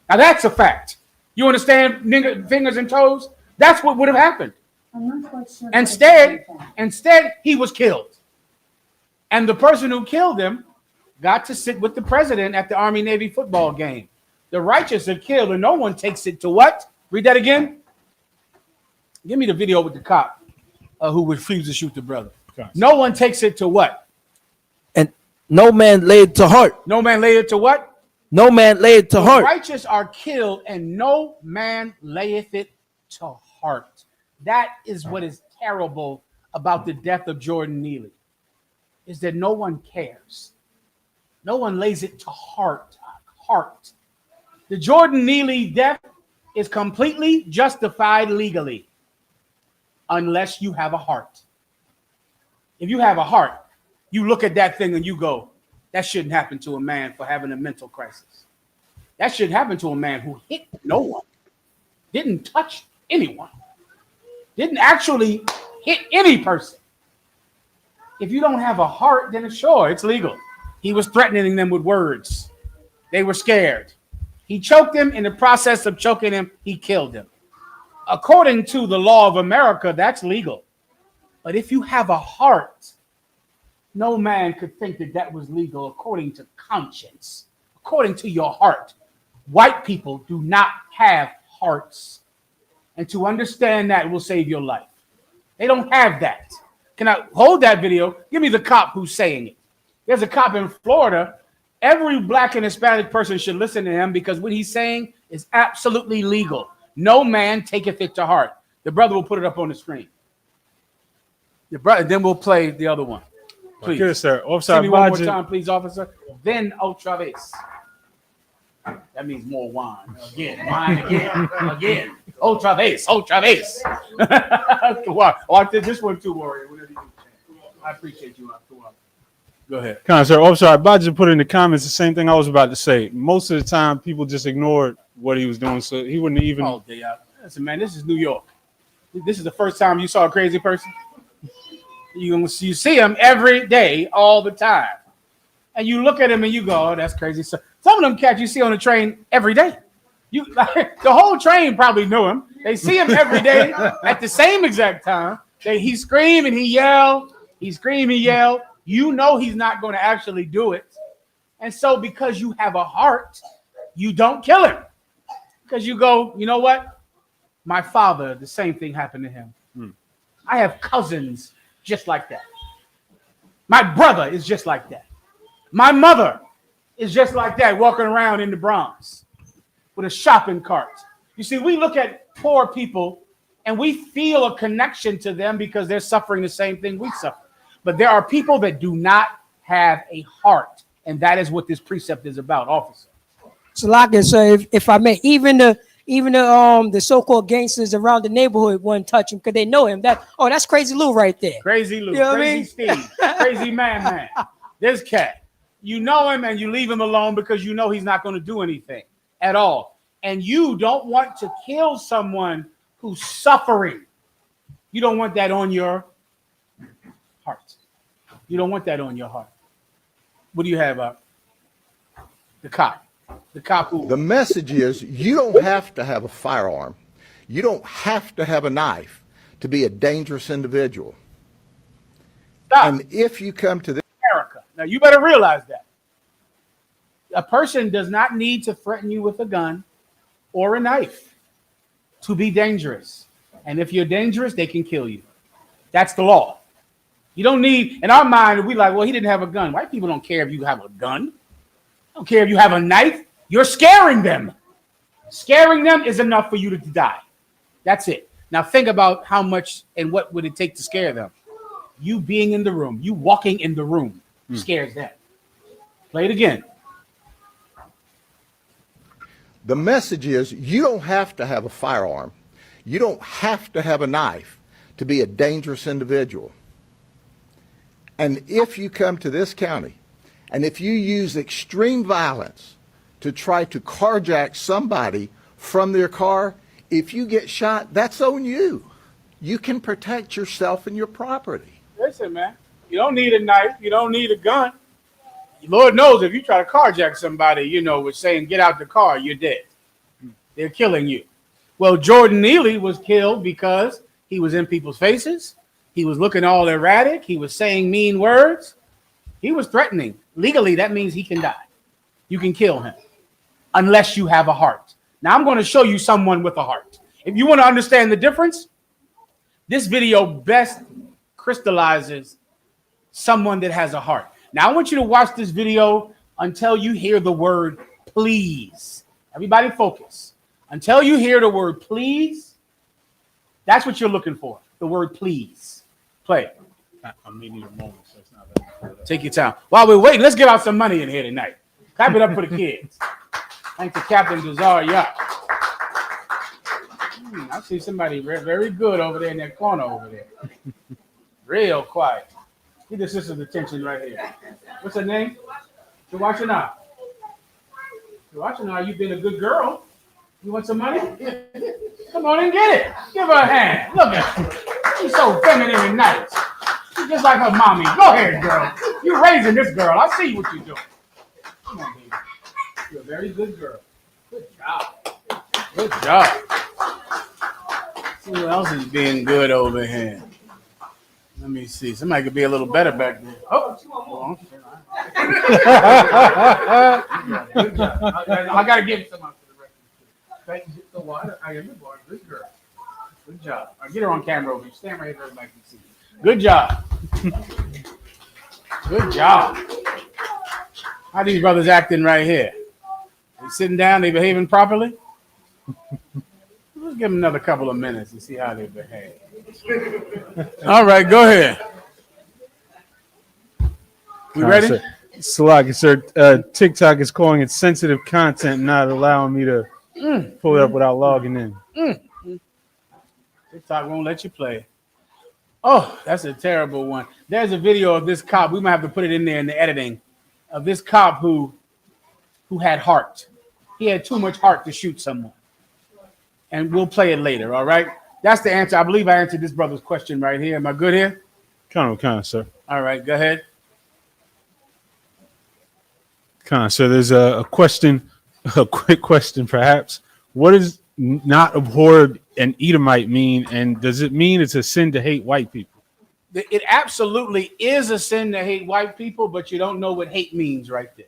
Now, that's a fact. You understand, fingers and toes? That's what would have happened. I'm not quite sure. Instead, he was killed. And the person who killed him got to sit with the president at the Army-Navy football game. The righteous are killed, and no one takes it to what? Read that again. Give me the video with the cop who refused to shoot the brother. No one takes it to what? And no man laid to heart. No man laid it to what? No man laid to heart. Righteous are killed, and no man layeth it to heart. That is what is terrible about the death of Jordan Neely, is that no one cares. No one lays it to heart. The Jordan Neely death is completely justified legally, unless you have a heart. If you have a heart, you look at that thing and you go, that shouldn't happen to a man for having a mental crisis. That shouldn't happen to a man who hit no one, didn't touch anyone, didn't actually hit any person. If you don't have a heart, then sure, it's legal. He was threatening them with words. They were scared. He choked him. In the process of choking him, he killed him. According to the law of America, that's legal. But if you have a heart, no man could think that that was legal according to conscience, according to your heart. White people do not have hearts. And to understand that will save your life. They don't have that. Can I hold that video? Give me the cop who's saying it. There's a cop in Florida. Every black and Hispanic person should listen to him because what he's saying is absolutely legal. No man taketh it to heart. The brother will put it up on the screen. The brother, then we'll play the other one. Please. Good, sir. Officer, Give me one more time, please, officer. Then otra vez. That means more wine. Wine again. Otra vez. Watch this one too, warrior. I appreciate you. Go ahead. Sir. Oh, I'm sorry. Baja put in the comments the same thing I was about to say. Most of the time, people just ignored what he was doing, so he wouldn't even. Oh, listen, man, this is New York. This is the first time you saw a crazy person. You see him every day, all the time, and you look at him and you go, "Oh, that's crazy." So some of them cats you see on the train every day. You the whole train probably knew him. They see him every day at the same exact time. He scream and he yell. He scream, he yell. You know he's not going to actually do it. And so because you have a heart, you don't kill him. Because you go, you know what? My father, the same thing happened to him. I have cousins just like that. My brother is just like that. My mother is just like that, walking around in the Bronx with a shopping cart. You see, we look at poor people and we feel a connection to them because they're suffering the same thing we suffer. But there are people that do not have a heart, and that is what this precept is about, officer. So, like I say, if I may, even the so-called gangsters around the neighborhood wouldn't touch him because they know him. That's Crazy Lou right there. Crazy Lou, you know Crazy Steve, Crazy Man. This cat, you know him and you leave him alone because you know he's not going to do anything at all. And you don't want to kill someone who's suffering. You don't want that on your heart. You don't want that on your heart. What do you have up? The cop. The cop who? The message is you don't have to have a firearm. You don't have to have a knife to be a dangerous individual. Stop. And if you come to this America, now you better realize that. A person does not need to threaten you with a gun or a knife to be dangerous. And if you're dangerous, they can kill you. That's the law. You don't need, in our mind, we like, well, he didn't have a gun. White people don't care if you have a gun. They don't care if you have a knife. You're scaring them. Scaring them is enough for you to die. That's it. Now think about how much and what would it take to scare them. You being in the room, you walking in the room scares them. Play it again. The message is you don't have to have a firearm. You don't have to have a knife to be a dangerous individual. And if you come to this county and if you use extreme violence to try to carjack somebody from their car, if you get shot, that's on you. You can protect yourself and your property. Listen, man, you don't need a knife. You don't need a gun. Lord knows if you try to carjack somebody, with saying, get out the car, you're dead. They're killing you. Well, Jordan Neely was killed because he was in people's faces. He was looking all erratic. He was saying mean words. He was threatening. Legally, that means he can die. You can kill him unless you have a heart. Now, I'm going to show you someone with a heart. If you want to understand the difference, this video best crystallizes someone that has a heart. Now, I want you to watch this video until you hear the word please. Everybody focus. Until you hear the word please, that's what you're looking for, the word please. Play it. I may need a moment, so it's not that. Take your time. While we're waiting, let's give out some money in here tonight. Clap it up for the kids. Thanks to Captain Jazar Yuck. I see somebody very good over there in that corner over there. Real quiet. Get the sister's attention right here. What's her name? Tawachana. Tawachana, you've been a good girl. You want some money? Come on and get it. Give her a hand. Look at her. She's so feminine and nice. She's just like her mommy. Go ahead, girl. You're raising this girl. I see what you're doing. Come on, baby. You're a very good girl. Good job. Good job. See who else is being good over here. Let me see. Somebody could be a little better back there. Oh, good job. I got to give some up for the record. Thank you. The water. I am the boy. Good girl. Good job. I'll get her on camera over here. Stand right here so everybody can see. Good job. Good job. How these brothers acting right here? They sitting down? They behaving properly? Let's give them another couple of minutes and see how they behave. All right, go ahead. We ready? Salaki, sir. TikTok is calling it sensitive content, not allowing me to pull it up without logging in. TikTok won't let you play. Oh, that's a terrible one. There's a video of this cop. We might have to put it in there in the editing of this cop who had heart. He had too much heart to shoot someone. And we'll play it later, all right? That's the answer. I believe I answered this brother's question right here. Am I good here? Kind of, sir. All right, go ahead. So there's a question, a quick question perhaps. What does not abhorred an Edomite mean? And does it mean it's a sin to hate white people? It absolutely is a sin to hate white people, but you don't know what hate means right there.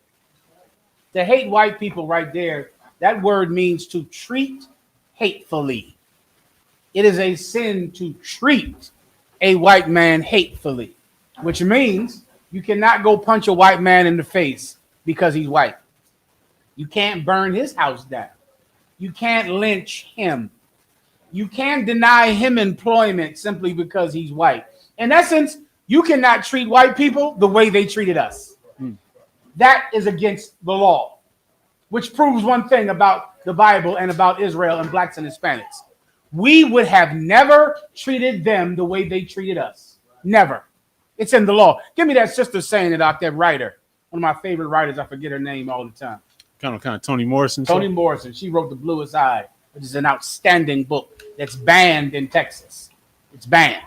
To hate white people right there, that word means to treat hatefully. It is a sin to treat a white man hatefully, which means you cannot go punch a white man in the face because he's white. You can't burn his house down. You can't lynch him. You can't deny him employment simply because he's white. In essence, you cannot treat white people the way they treated us. That is against the law, which proves one thing about the Bible and about Israel and blacks and Hispanics. We would have never treated them the way they treated us. Never. It's in the law. Give me that sister saying it out there, writer. One of my favorite writers. I forget her name all the time. Kind of Toni Morrison. Toni Morrison. She wrote The Bluest Eye, which is an outstanding book that's banned in Texas. It's banned.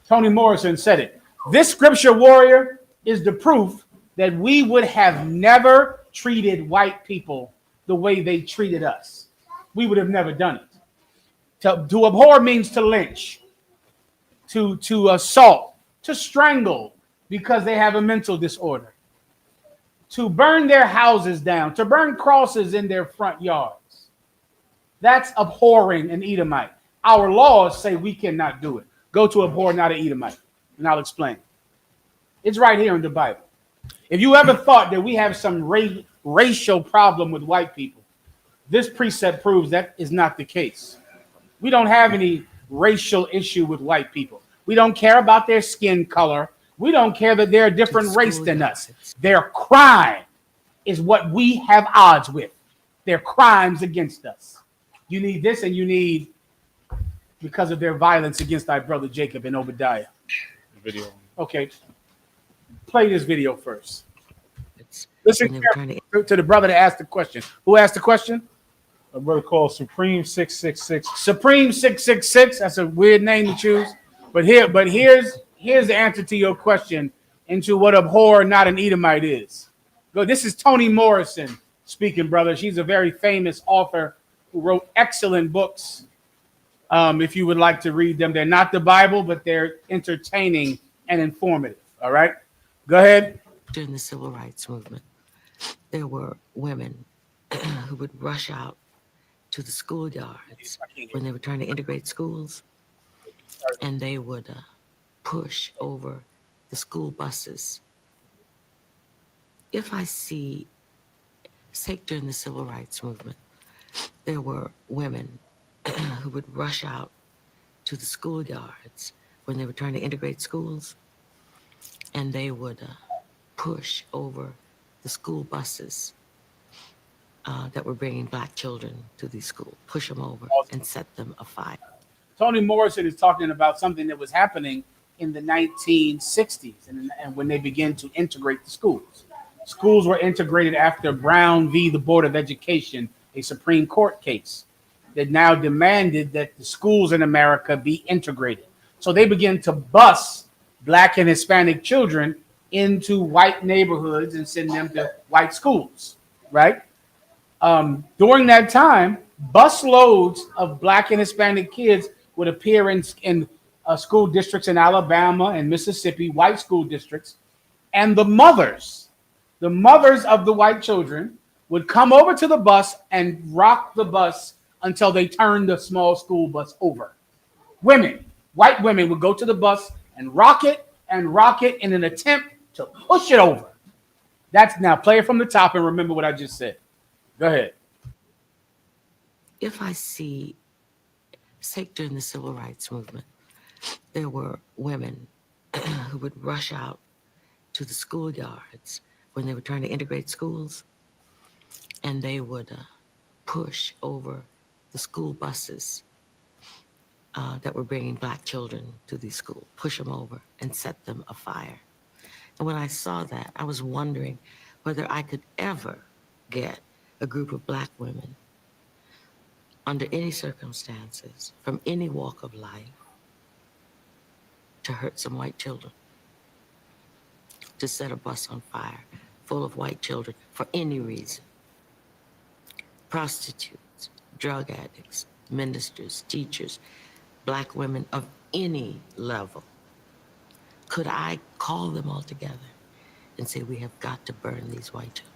Toni Morrison said it. This scripture, warrior, is the proof that we would have never treated white people the way they treated us. We would have never done it. To abhor means to lynch, to assault, to strangle because they have a mental disorder, to burn their houses down, to burn crosses in their front yards. That's abhorring an Edomite. Our laws say we cannot do it. Go to abhor not an Edomite, and I'll explain. It's right here in the Bible. If you ever thought that we have some racial problem with white people, this precept proves that is not the case. We don't have any racial issue with white people. We don't care about their skin color. We don't care that they're a different race than us. Their crime is what we have odds with. Their crimes against us. You need this and you need, because of their violence against thy brother Jacob and Obadiah. Video. Okay. Play this video first. Listen to the brother that asked the question. Who asked the question? A brother called Supreme 666. Supreme 666. That's a weird name to choose. But here's the answer to your question into what abhor not an Edomite is. Go. This is Toni Morrison speaking, brother. She's a very famous author who wrote excellent books. If you would like to read them, they're not the Bible, but they're entertaining and informative. All right, go ahead. During the civil rights movement, there were women who would rush out to the schoolyards when they were trying to integrate schools, and they would push over the school buses. If I see, say during the civil rights movement, there were women who would rush out to the schoolyards when they were trying to integrate schools, and they would push over the school buses that were bringing black children to these schools, push them over and set them afire. Toni Morrison is talking about something that was happening in the 1960s and when they began to integrate the schools. Schools were integrated after Brown v. the Board of Education, a Supreme Court case that now demanded that the schools in America be integrated. So they began to bus black and Hispanic children into white neighborhoods and send them to white schools, right? During that time, bus loads of black and Hispanic kids would appear in school districts in Alabama and Mississippi, white school districts, and the mothers of the white children would come over to the bus and rock the bus until they turned the small school bus over. White women would go to the bus and rock it in an attempt to push it over. That's now play it from the top and remember what I just said. Go ahead. If I see, say during the civil rights movement, there were women who would rush out to the schoolyards when they were trying to integrate schools, and they would push over the school buses that were bringing black children to these schools, push them over and set them afire. And when I saw that, I was wondering whether I could ever get a group of black women under any circumstances, from any walk of life, to hurt some white children, to set a bus on fire full of white children for any reason. Prostitutes, drug addicts, ministers, teachers, black women of any level. Could I call them all together and say, we have got to burn these white children?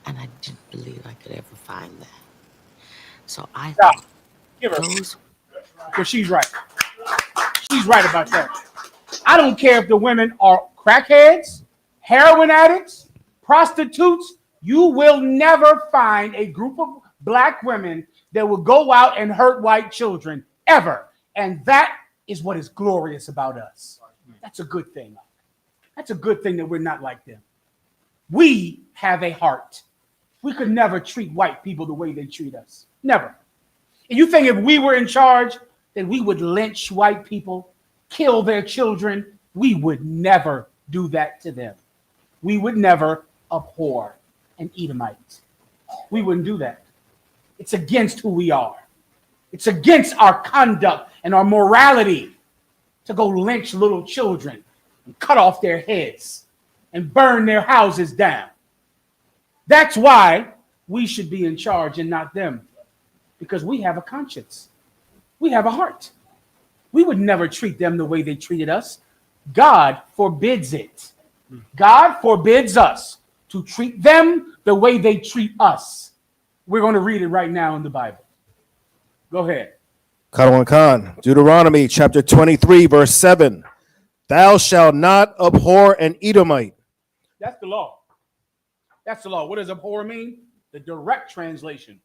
And I didn't believe I could ever find that. So I thought those... Because she's right. She's right about that. I don't care if the women are crackheads, heroin addicts, prostitutes. You will never find a group of black women that will go out and hurt white children, ever. And that is what is glorious about us. That's a good thing. That's a good thing that we're not like them. We have a heart. We could never treat white people the way they treat us. Never. And you think if we were in charge, then we would lynch white people, kill their children? We would never do that to them. We would never abhor an Edomite. We wouldn't do that. It's against who we are. It's against our conduct and our morality to go lynch little children and cut off their heads and burn their houses down. That's why we should be in charge and not them, because we have a conscience. We have a heart. We would never treat them the way they treated us. God forbids it. God forbids us to treat them the way they treat us. We're going to read it right now in the Bible. Go ahead. Khan, Deuteronomy chapter 23, verse 7. Thou shalt not abhor an Edomite. That's the law. That's the law. What does abhor mean? The direct translation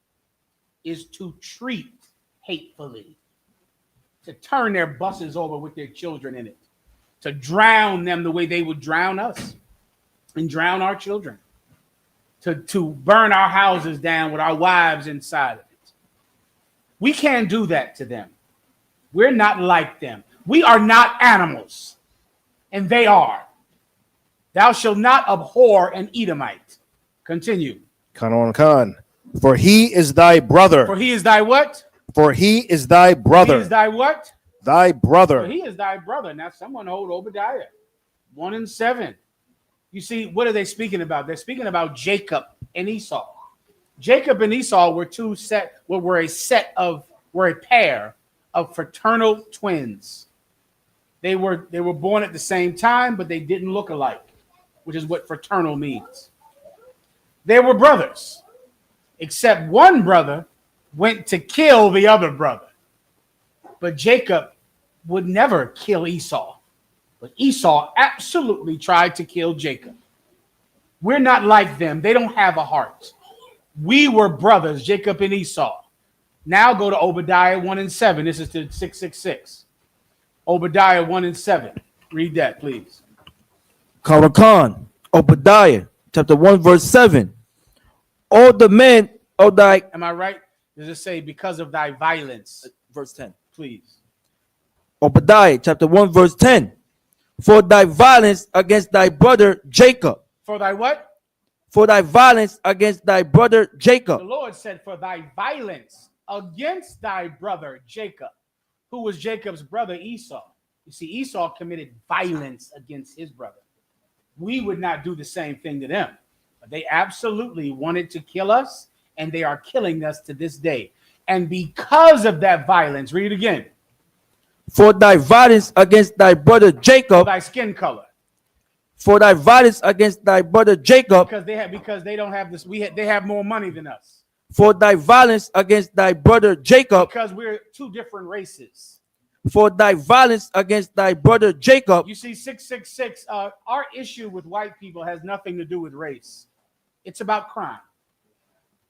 is to treat hatefully, to turn their buses over with their children in it, to drown them the way they would drown us and drown our children, to burn our houses down with our wives inside of it. We can't do that to them. We're not like them. We are not animals, and they are. Thou shalt not abhor an Edomite. Continue. Khan. For he is thy brother. For he is thy what? For he is thy brother. He is thy what? Thy brother. For he is thy brother. Now someone hold Obadiah 1 and 7. You see, what are they speaking about? They're speaking about Jacob and Esau. Jacob and Esau were a pair of fraternal twins. They were born at the same time, but they didn't look alike, which is what fraternal means. They were brothers, except one brother went to kill the other brother. But Jacob would never kill Esau. But Esau absolutely tried to kill Jacob. We're not like them. They don't have a heart. We were brothers, Jacob and Esau. Now go to Obadiah 1 and 7. This is to 666. Obadiah 1 and 7. Read that, please. Khan, Obadiah, chapter 1, verse 7. All the men of thy... Am I right? Does it say, because of thy violence? Verse 10. Please. Obadiah, chapter 1, verse 10. For thy violence against thy brother Jacob. For thy what? For thy violence against thy brother Jacob. The Lord said, for thy violence against thy brother Jacob. Who was Jacob's brother? Esau. You see, Esau committed violence against his brother. We would not do the same thing to them. But they absolutely wanted to kill us, and they are killing us to this day. And because of that violence, read it again. For thy violence against thy brother Jacob. For thy skin color. For thy violence against thy brother Jacob. Because they don't have this. They have more money than us. For thy violence against thy brother Jacob. Because we're two different races. For thy violence against thy brother Jacob. You see, 666, our issue with white people has nothing to do with race. It's about crime.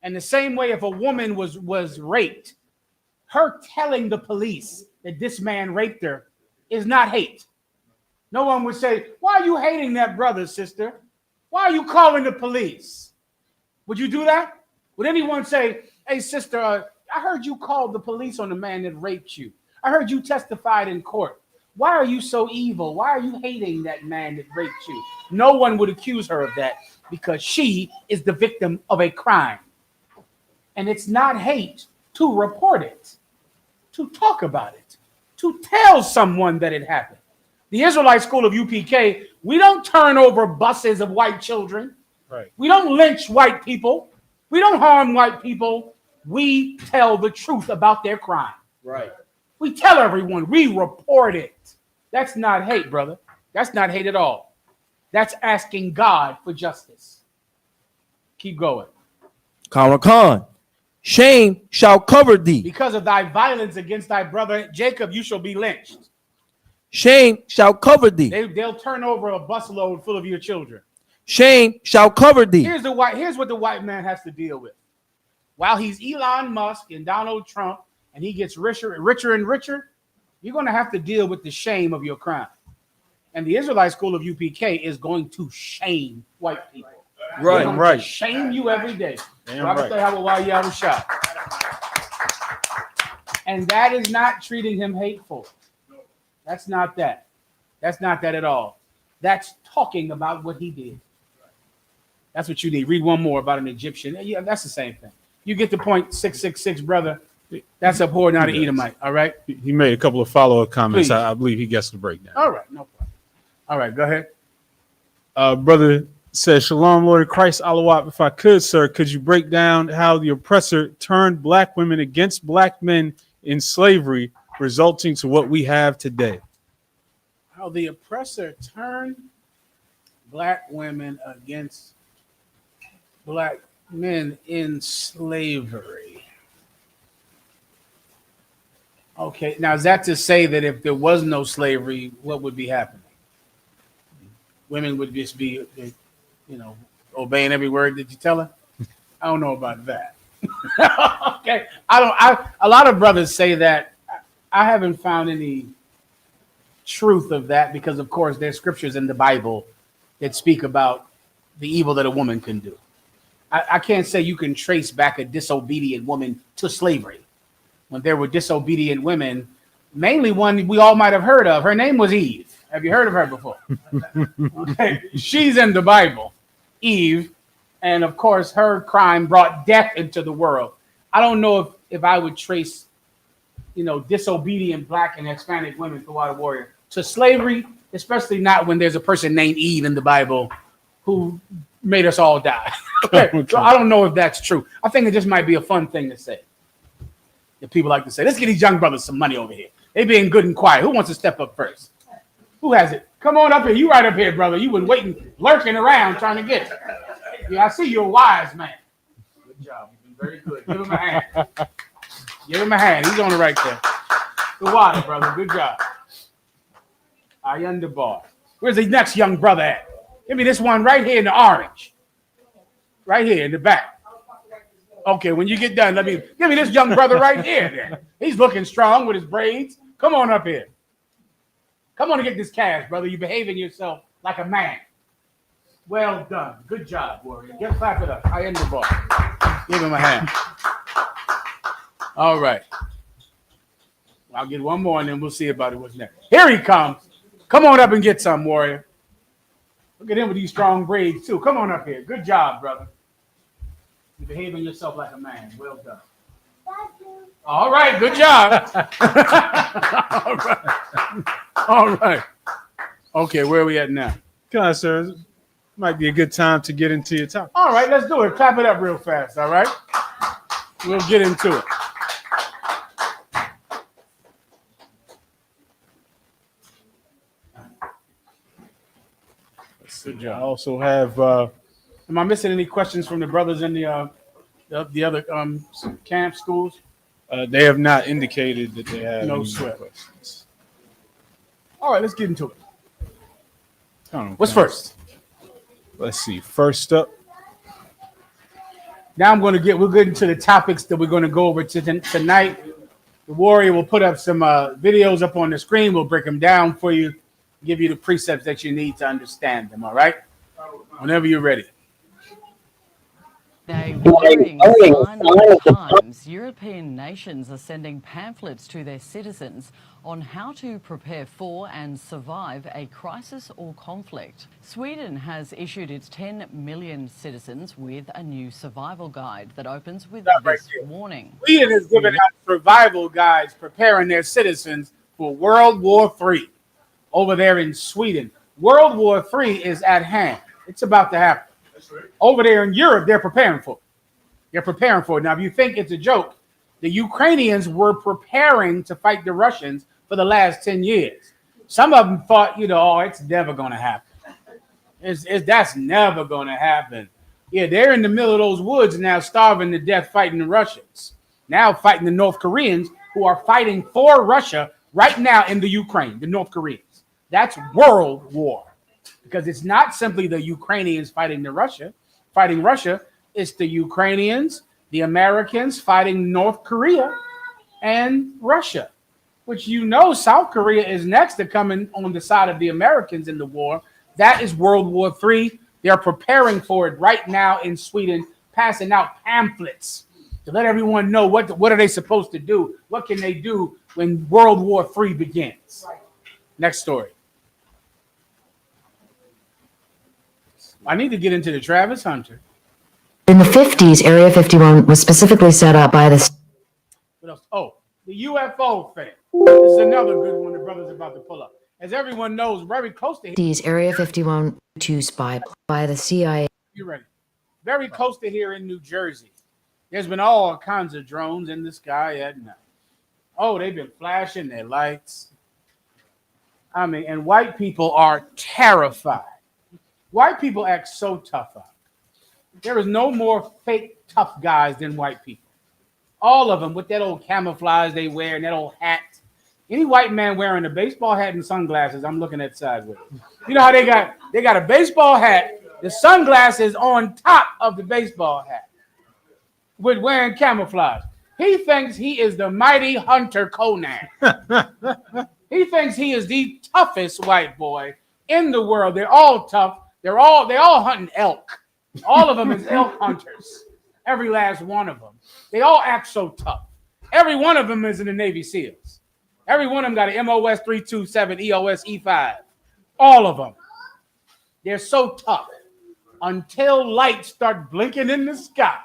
And the same way, if a woman was raped, her telling the police that this man raped her is not hate. No one would say, why are you hating that brother, sister? Why are you calling the police? Would you do that? Would anyone say, hey, sister, I heard you called the police on the man that raped you. I heard you testified in court. Why are you so evil? Why are you hating that man that raped you? No one would accuse her of that because she is the victim of a crime. And it's not hate to report it, to talk about it, to tell someone that it happened. The Israelite School of UPK, we don't turn over buses of white children. Right. We don't lynch white people. We don't harm white people. We tell the truth about their crime. Right. We tell everyone. We report it. That's not hate, brother. That's not hate at all. That's asking God for justice. Keep going. Kamala Khan. Shame shall cover thee. Because of thy violence against thy brother Jacob, you shall be lynched. Shame shall cover thee. They'll turn over a busload full of your children. Shame shall cover thee. Here's what the white man has to deal with. While he's Elon Musk and Donald Trump, and he gets richer and richer, you're going to have to deal with the shame of your crime. And the Israelite School of UPK is going to shame white people. Right. Shame you every day. Damn right. And that is not treating him hateful. That's not that. That's not that at all. That's talking about what he did. That's what you need. Read one more about an Egyptian. Yeah, that's the same thing. You get the point, 666, brother. That's a poor, not an Edomite. All right. He made a couple of follow-up comments. Please. I believe he gets the breakdown. All right. No problem. All right. Go ahead. Brother says, Shalom, Lord of Christ, Alawat. If I could, sir, could you break down how the oppressor turned black women against black men in slavery, resulting to what we have today? How the oppressor turned black women against black men in slavery. Okay, now is that to say that if there was no slavery, what would be happening? Women would just be, obeying every word that you tell her? I don't know about that. Okay, a lot of brothers say that. I haven't found any truth of that because, of course, there's scriptures in the Bible that speak about the evil that a woman can do. I can't say you can trace back a disobedient woman to slavery. When there were disobedient women, mainly one we all might have heard of. Her name was Eve. Have you heard of her before? Okay. She's in the Bible, Eve. And of course, her crime brought death into the world. I don't know if I would trace, disobedient black and Hispanic women throughout a warrior to slavery, especially not when there's a person named Eve in the Bible who made us all die. Okay. So I don't know if that's true. I think it just might be a fun thing to say. That people like to say, let's get these young brothers some money over here. They being good and quiet. Who wants to step up first? Who has it? Come on up here. You right up here, brother. You've been waiting, lurking around, trying to get it. Yeah, I see you're a wise man. Good job. You've been very good. Give him a hand. Give him a hand. He's on it right there. The water, brother. Good job. I underbar. Where's the next young brother at? Give me this one right here in the orange. Right here in the back. Okay, when you get done, give me this young brother right here then. He's looking strong with his braids. Come on up here. Come on and get this cash, brother. You're behaving yourself like a man. Well done. Good job, warrior. Just clap it up. I end the ball. Give him a hand. All right. I'll get one more and then we'll see about it. What's next? Here he comes. Come on up and get some, warrior. Look at him with these strong braids, too. Come on up here. Good job, brother. You're behaving yourself like a man. Well done. All right. Good job. All right. Okay, where are we at now? Come on, sir. Might be a good time to get into your topic. All right, let's do it. Clap it up real fast, all right? We'll get into it. Good job. I also have... Am I missing any questions from the brothers in the other camp schools? They have not indicated that they have No any sweat. questions. All right, let's get into it. What's Okay. first? Let's see. First up, Now we'll get into the topics that we're going to go over tonight. The warrior will put up some videos up on the screen. We'll break them down for you, give you the precepts that you need to understand them. All right? Whenever you're ready. A worrying sign of the times. European nations are sending pamphlets to their citizens on how to prepare for and survive a crisis or conflict. Sweden has issued its 10 million citizens with a new survival guide that opens with this warning. Sweden is giving out survival guides preparing their citizens for World War III over there in Sweden. World War III is at hand. It's about to happen. Over there in Europe, they're preparing for it. They're preparing for it. Now, if you think it's a joke, the Ukrainians were preparing to fight the Russians for the last 10 years. Some of them thought, oh, it's never going to happen. That's never going to happen. Yeah, they're in the middle of those woods now, starving to death, fighting the Russians. Now fighting the North Koreans, who are fighting for Russia right now in the Ukraine, the North Koreans. That's world war. Because it's not simply the Ukrainians fighting Russia. It's the Ukrainians, the Americans fighting North Korea and Russia, which South Korea is next to coming on the side of the Americans in the war. That is World War III. They're preparing for it right now in Sweden, passing out pamphlets to let everyone know what are they supposed to do. What can they do when World War III begins? Next story. I need to get into the Travis Hunter. In the 50s, Area 51 was specifically set up by the... What else? Oh, the UFO thing. This is another good one the brother's about to pull up. As everyone knows, very close to here. Area 51 to spy by the CIA. You ready? Very close to here in New Jersey. There's been all kinds of drones in the sky at night. Oh, they've been flashing their lights. And white people are terrified. White people act so tough out. There is no more fake tough guys than white people. All of them with that old camouflage they wear and that old hat. Any white man wearing a baseball hat and sunglasses, I'm looking at sideways. You know how they got a baseball hat, the sunglasses on top of the baseball hat, with wearing camouflage. He thinks he is the mighty hunter Conan. He thinks he is the toughest white boy in the world. They're all tough. They're all hunting elk. All of them is elk hunters. Every last one of them. They all act so tough. Every one of them is in the Navy SEALs. Every one of them got an MOS 327 EOS E5. All of them. They're so tough until lights start blinking in the sky.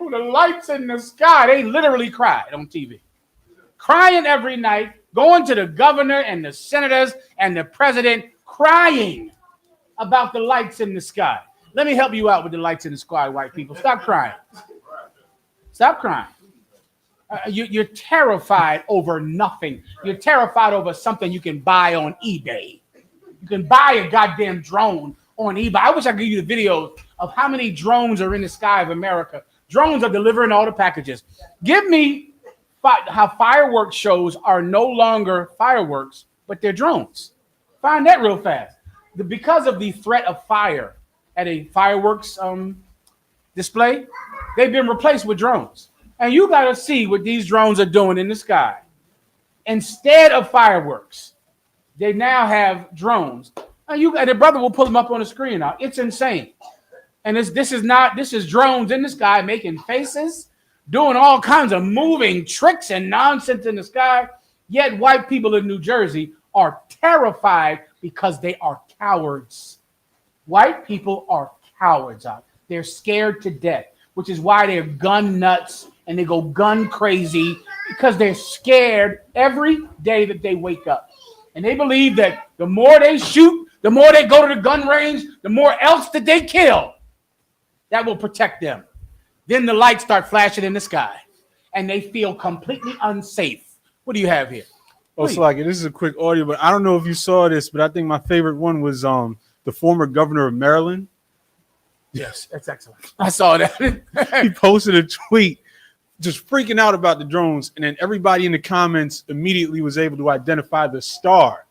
The lights in the sky, they literally cried on TV. Crying every night, going to the governor and the senators and the president, crying about the lights in the sky. Let me help you out with the lights in the sky, white people. Stop crying. Stop crying. You're terrified over nothing. You're terrified over something you can buy on eBay. You can buy a goddamn drone on eBay. I wish I could give you the videos of how many drones are in the sky of America. Drones are delivering all the packages. Give me how fireworks shows are no longer fireworks, but they're drones. Find that real fast. Because of the threat of fire at a fireworks display, they've been replaced with drones. And you got to see what these drones are doing in the sky. Instead of fireworks, they now have drones. And the brother will pull them up on the screen now. It's insane. And this is drones in the sky making faces, doing all kinds of moving tricks and nonsense in the sky. Yet white people in New Jersey are terrified because they are cowards. White people are cowards. They're scared to death, which is why they're gun nuts and they go gun crazy, because they're scared every day that they wake up. And they believe that the more they shoot, the more they go to the gun range, the more else that they kill. That will protect them. Then the lights start flashing in the sky and they feel completely unsafe. What do you have here? Oh, Sluggy, this is a quick audio, but I don't know if you saw this, but I think my favorite one was the former governor of Maryland. Yes, that's excellent. I saw that. He posted a tweet just freaking out about the drones, and then everybody in the comments immediately was able to identify the star.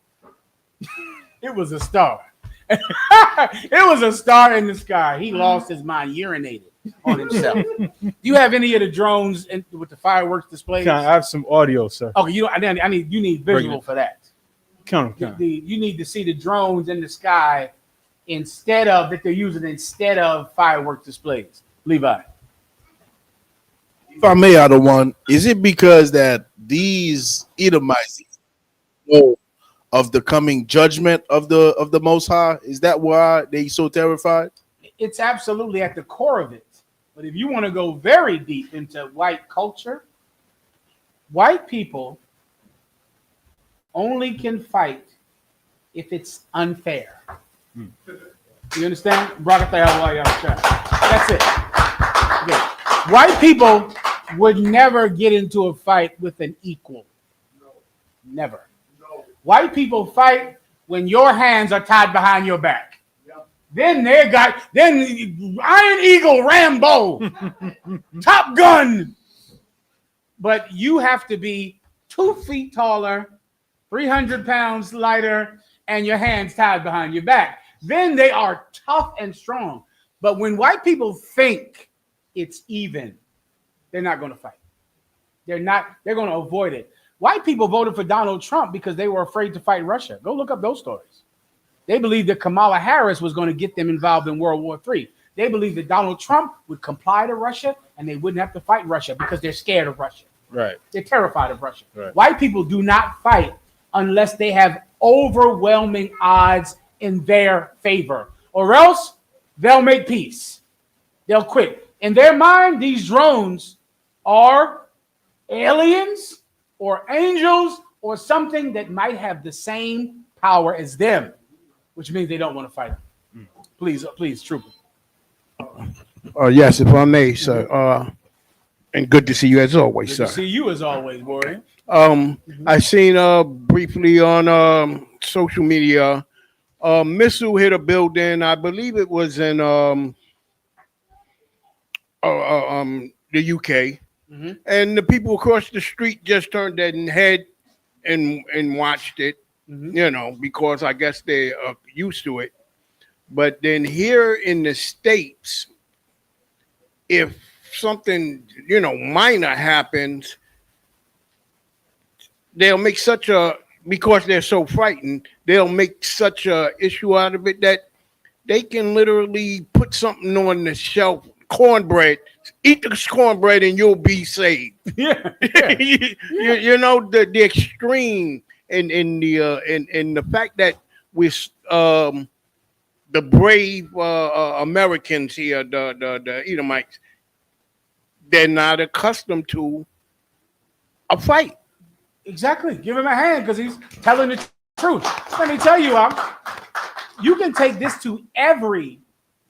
It was a star. It was a star in the sky. He lost his mind, urinated on himself. Do you have any of the drones with the fireworks displays? I have some audio, sir. Okay, you need visual for that. Count. You need to see the drones in the sky instead of fireworks displays. Levi. If I may, other one, is it because that these Edomites know of the coming judgment of the Most High? Is that why they so terrified? It's absolutely at the core of it. But if you want to go very deep into white culture, white people only can fight if it's unfair. You understand? That's it. Okay. White people would never get into a fight with an equal. Never. White people fight when your hands are tied behind your back. Then Iron Eagle, Rambo, Top Gun. But you have to be 2 feet taller, 300 pounds lighter, and your hands tied behind your back. Then they are tough and strong. But when white people think it's even, they're not going to fight. They're going to avoid it. White people voted for Donald Trump because they were afraid to fight Russia. Go look up those stories. They believed that Kamala Harris was going to get them involved in World War III. They believed that Donald Trump would comply to Russia and they wouldn't have to fight Russia because they're scared of Russia. Right. They're terrified of Russia. Right. White people do not fight unless they have overwhelming odds in their favor, or else they'll make peace. They'll quit. In their mind, these drones are aliens or angels or something that might have the same power as them, which means they don't want to fight them. Please, trooper. Yes, if I may, sir. And good to see you as always, sir. Good to see you as always, boy. I seen briefly on social media, missile hit a building. I believe it was in the UK, and the people across the street just turned their head and watched it. You know, because I guess they are used to it. But then here in the States, if something, minor happens, they'll make because they're so frightened, they'll make such a issue out of it that they can literally put something on the shelf, cornbread, eat the cornbread and you'll be saved. Yeah. You know, the extreme and the fact that with the brave Americans here, the Edomites, they're not accustomed to a fight. Exactly. Give him a hand because he's telling the truth. Let me tell you, you can take this to every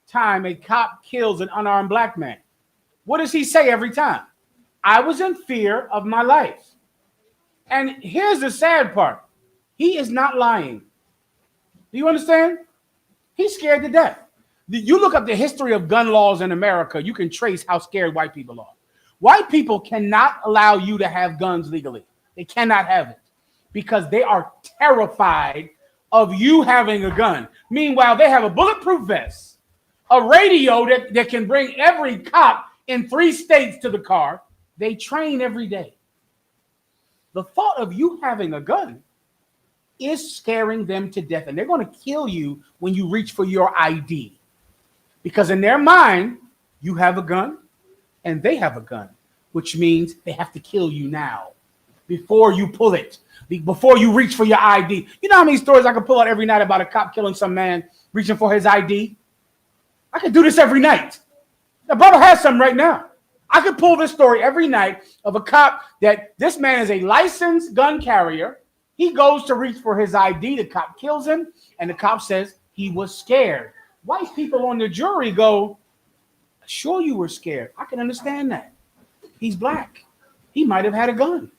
time a cop kills an unarmed black man. What does he say every time? I was in fear of my life. And here's the sad part. He is not lying. Do you understand? He's scared to death. You look up the history of gun laws in America, you can trace how scared white people are. White people cannot allow you to have guns legally. They cannot have it because they are terrified of you having a gun. Meanwhile, they have a bulletproof vest, a radio that can bring every cop in 3 states to the car. They train every day. The thought of you having a gun is scaring them to death, and they're going to kill you when you reach for your ID. Because in their mind, you have a gun and they have a gun, which means they have to kill you now before you pull it, before you reach for your ID. You know how many stories I could pull out every night about a cop killing some man reaching for his ID? I could do this every night. The brother has some right now. I could pull this story every night of a cop that this man is a licensed gun carrier. He goes to reach for his ID. The cop kills him, and the cop says he was scared. White people on the jury go, sure you were scared. I can understand that. He's black. He might have had a gun.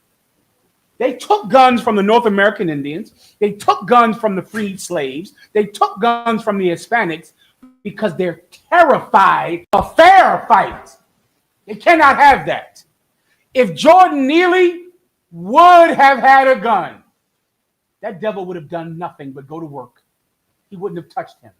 They took guns from the North American Indians. They took guns from the freed slaves. They took guns from the Hispanics because they're terrified of a fair fight. They cannot have that. If Jordan Neely would have had a gun, that devil would have done nothing but go to work. He wouldn't have touched him.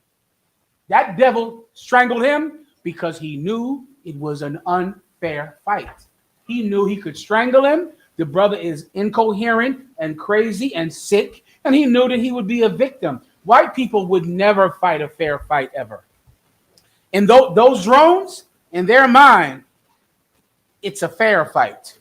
That devil strangled him because he knew it was an unfair fight. He knew he could strangle him. The brother is incoherent and crazy and sick, and he knew that he would be a victim. White people would never fight a fair fight ever. And those drones, In their mind, it's a fair fight,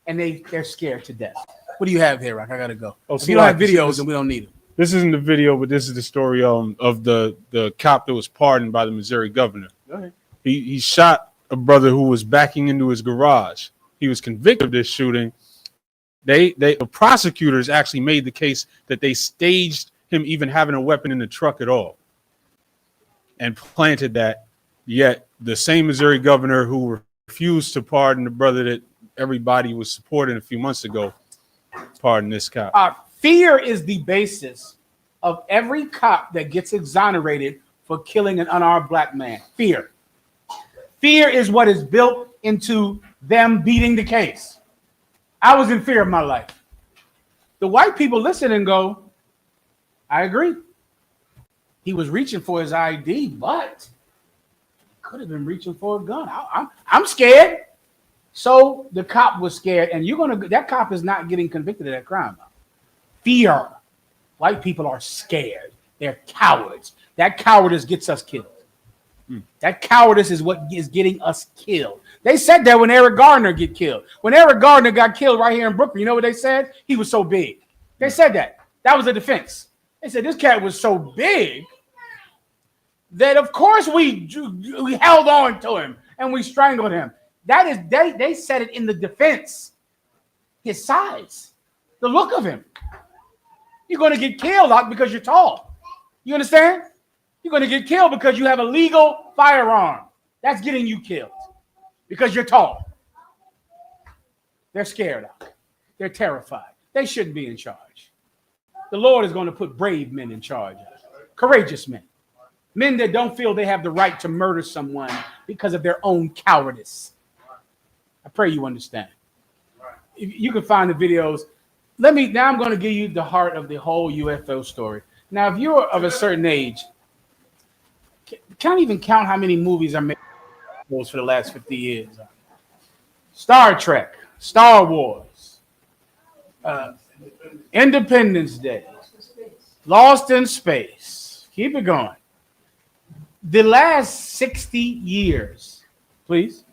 and they're scared to death. What do you have here, Rock? I gotta go. Oh, If you don't have videos, then we don't need them. This isn't the video, but this is the story of the cop that was pardoned by the Missouri governor. Go ahead. He shot a brother who was backing into his garage. He was convicted of this shooting. The prosecutors actually made the case that they staged him even having a weapon in the truck at all and planted that. Yet the same Missouri governor who refused to pardon the brother that everybody was supporting a few months ago pardoned this cop. Fear is the basis of every cop that gets exonerated for killing an unarmed black man. Fear. Fear is what is built into them beating the case. I was in fear of my life. The white people listen and go, I agree. He was reaching for his ID, but could have been reaching for a gun. I'm scared. So the cop was scared, and that cop is not getting convicted of that crime. Fear. White people are scared. They're cowards. That cowardice gets us killed. That cowardice is what is getting us killed. They said that when Eric Gardner get killed. When Eric Gardner got killed right here in Brooklyn, you know what they said? He was so big. They said that. That was a defense. They said this cat was so big that of course we held on to him and we strangled him. That is, they said it in the defense. His size, the look of him. You're going to get killed because you're tall. You understand? You're going to get killed because you have a legal firearm. That's getting you killed because you're tall. They're scared. They're terrified. They shouldn't be in charge. The Lord is going to put brave men in charge. Courageous men. Men that don't feel they have the right to murder someone because of their own cowardice. I pray you understand. If you can find the videos. Now I'm going to give you the heart of the whole UFO story. Now, if you're of a certain age, can't even count how many movies are made for the last 50 years. Star Trek, Star Wars, Independence Day, Lost in Space. Keep it going. The last 60 years, please.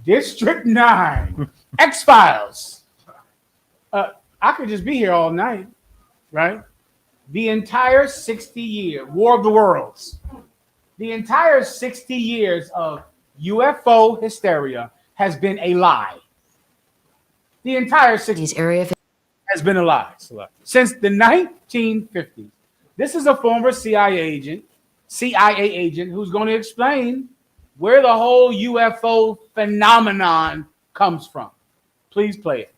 District 9, X-Files. I could just be here all night, right? The entire 60 years, War of the Worlds, the entire 60 years of UFO hysteria has been a lie. The entire 60s area has been a lie since the 1950s. This is a former CIA agent who's going to explain where the whole UFO phenomenon comes from. Please play it.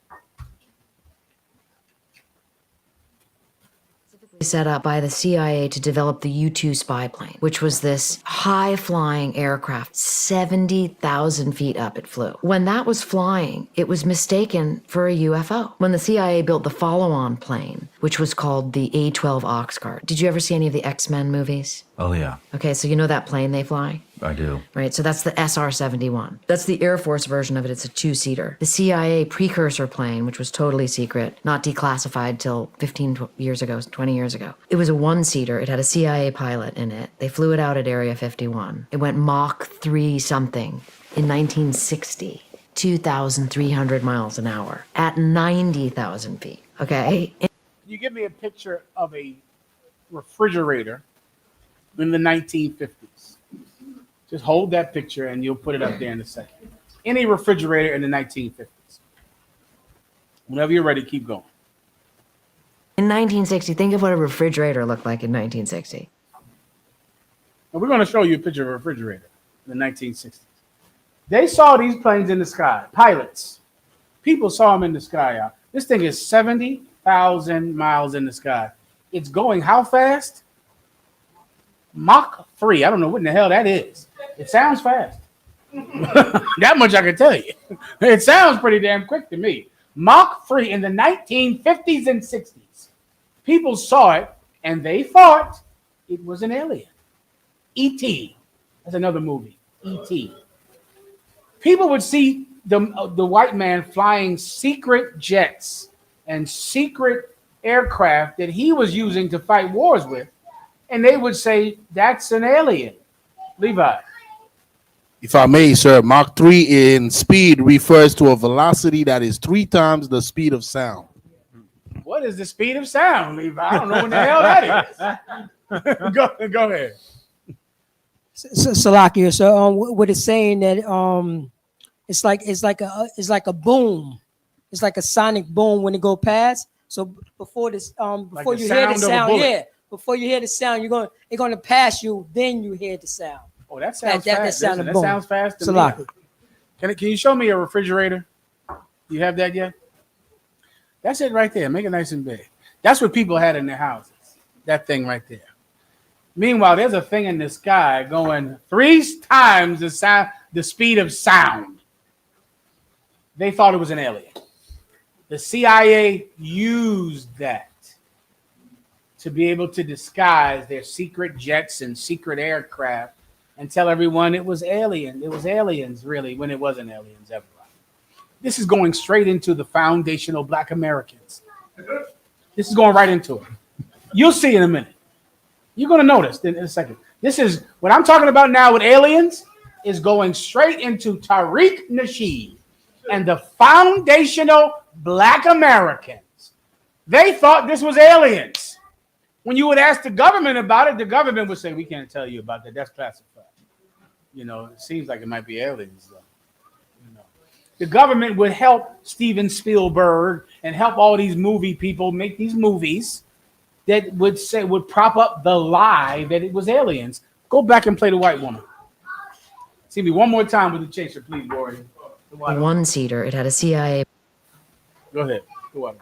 Set up by the CIA to develop the U-2 spy plane, which was this high-flying aircraft, 70,000 feet up it flew. When that was flying, it was mistaken for a UFO. When the CIA built the follow-on plane, which was called the A-12 Oxcart. Did you ever see any of the X-Men movies? Oh, yeah. Okay, so you know that plane they fly? I do. Right, so that's the SR-71. That's the Air Force version of it. It's a two-seater. The CIA precursor plane, which was totally secret, not declassified till 15 years ago, 20 years ago. It was a one-seater. It had a CIA pilot in it. They flew it out at Area 51. It went Mach 3 something in 1960. 2,300 miles an hour at 90,000 feet, okay? You give me a picture of a refrigerator in the 1950s. Just hold that picture and you'll put it up there in a second. Any refrigerator in the 1950s. Whenever you're ready, keep going. In 1960, think of what a refrigerator looked like in 1960. And we're going to show you a picture of a refrigerator in the 1960s. They saw these planes in the sky, pilots. People saw them in the sky. This thing is 70,000 miles in the sky. It's going how fast? Mach 3. I don't know what in the hell that is. It sounds fast. That much I can tell you. It sounds pretty damn quick to me. Mach 3 in the 1950s and 60s. People saw it and they thought it was an alien. E.T. That's another movie. E.T. People would see the white man flying secret jets and secret aircraft that he was using to fight wars with, and they would say, that's an alien. Levi, If I may, sir, Mach 3 in speed refers to a velocity that is 3 times the speed of sound. What is the speed of sound, Levi? I don't know what the hell that is. Go ahead. Salakia. So what it's saying that it's like a boom. It's like a sonic boom when it go past. So before this before Like you hear the sound of a sound, bullet. yeah. Before you hear the sound, it's gonna pass you, then you hear the sound. Oh, that sounds that fast. sound Listen, of that boom. sounds fast to Salakia. me. Can you show me a refrigerator? You have that yet? That's it right there. Make it nice and big. That's what people had in their houses. That thing right there. Meanwhile, there's a thing in the sky going 3 times the speed of sound. They thought it was an alien. The CIA used that to be able to disguise their secret jets and secret aircraft and tell everyone it was alien. It was aliens, really, when it wasn't aliens, everyone. This is going straight into the foundational Black Americans. This is going right into it. You'll see in a minute. You're going to notice in a second. This is what I'm talking about now with aliens is going straight into Tariq Nasheed and the foundational Black Americans. They thought this was aliens. When you would ask the government about it, the government would say, we can't tell you about that. That's classified. You know, it seems like it might be aliens, though. You know, the government would help Steven Spielberg and help all these movie people make these movies that would prop up the lie that it was aliens. Go back and play the white woman. See me one more time with the chaser, please, Warren. A one-seater. It had a CIA. Go ahead. Go on.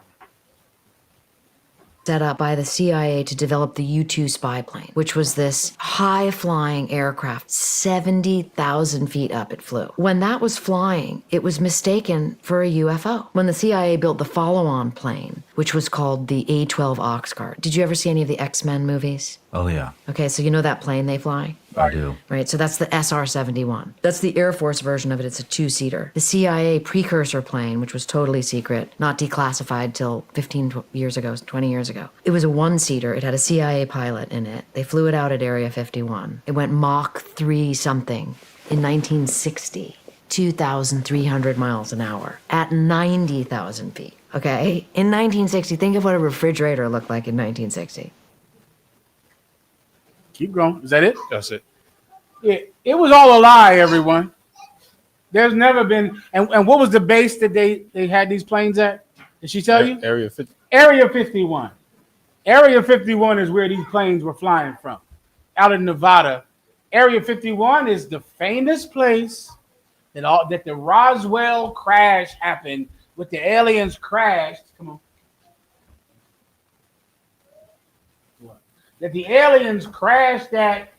Set up by the CIA to develop the U-2 spy plane, which was this high-flying aircraft, 70,000 feet up it flew. When that was flying, it was mistaken for a UFO. When the CIA built the follow-on plane, which was called the A-12 Oxcart. Did you ever see any of the X-Men movies? Oh, yeah. Okay, so you know that plane they fly? I do. Right, so that's the SR-71. That's the Air Force version of it. It's a 2-seater. The CIA precursor plane, which was totally secret, not declassified till 15 years ago, 20 years ago. It was a 1-seater. It had a CIA pilot in it. They flew it out at Area 51. It went Mach 3 something in 1960. 2,300 miles an hour at 90,000 feet. Okay? In 1960, think of what a refrigerator looked like in 1960. Keep going. Is that it? That's it. It was all a lie, everyone. There's never been. And what was the base that they had these planes at? Did she tell you? Area 50. Area 51. Area 51 is where these planes were flying from, out in Nevada. Area 51 is the famous place that the Roswell crash happened, with the aliens crashed. Come on. That the aliens crashed at,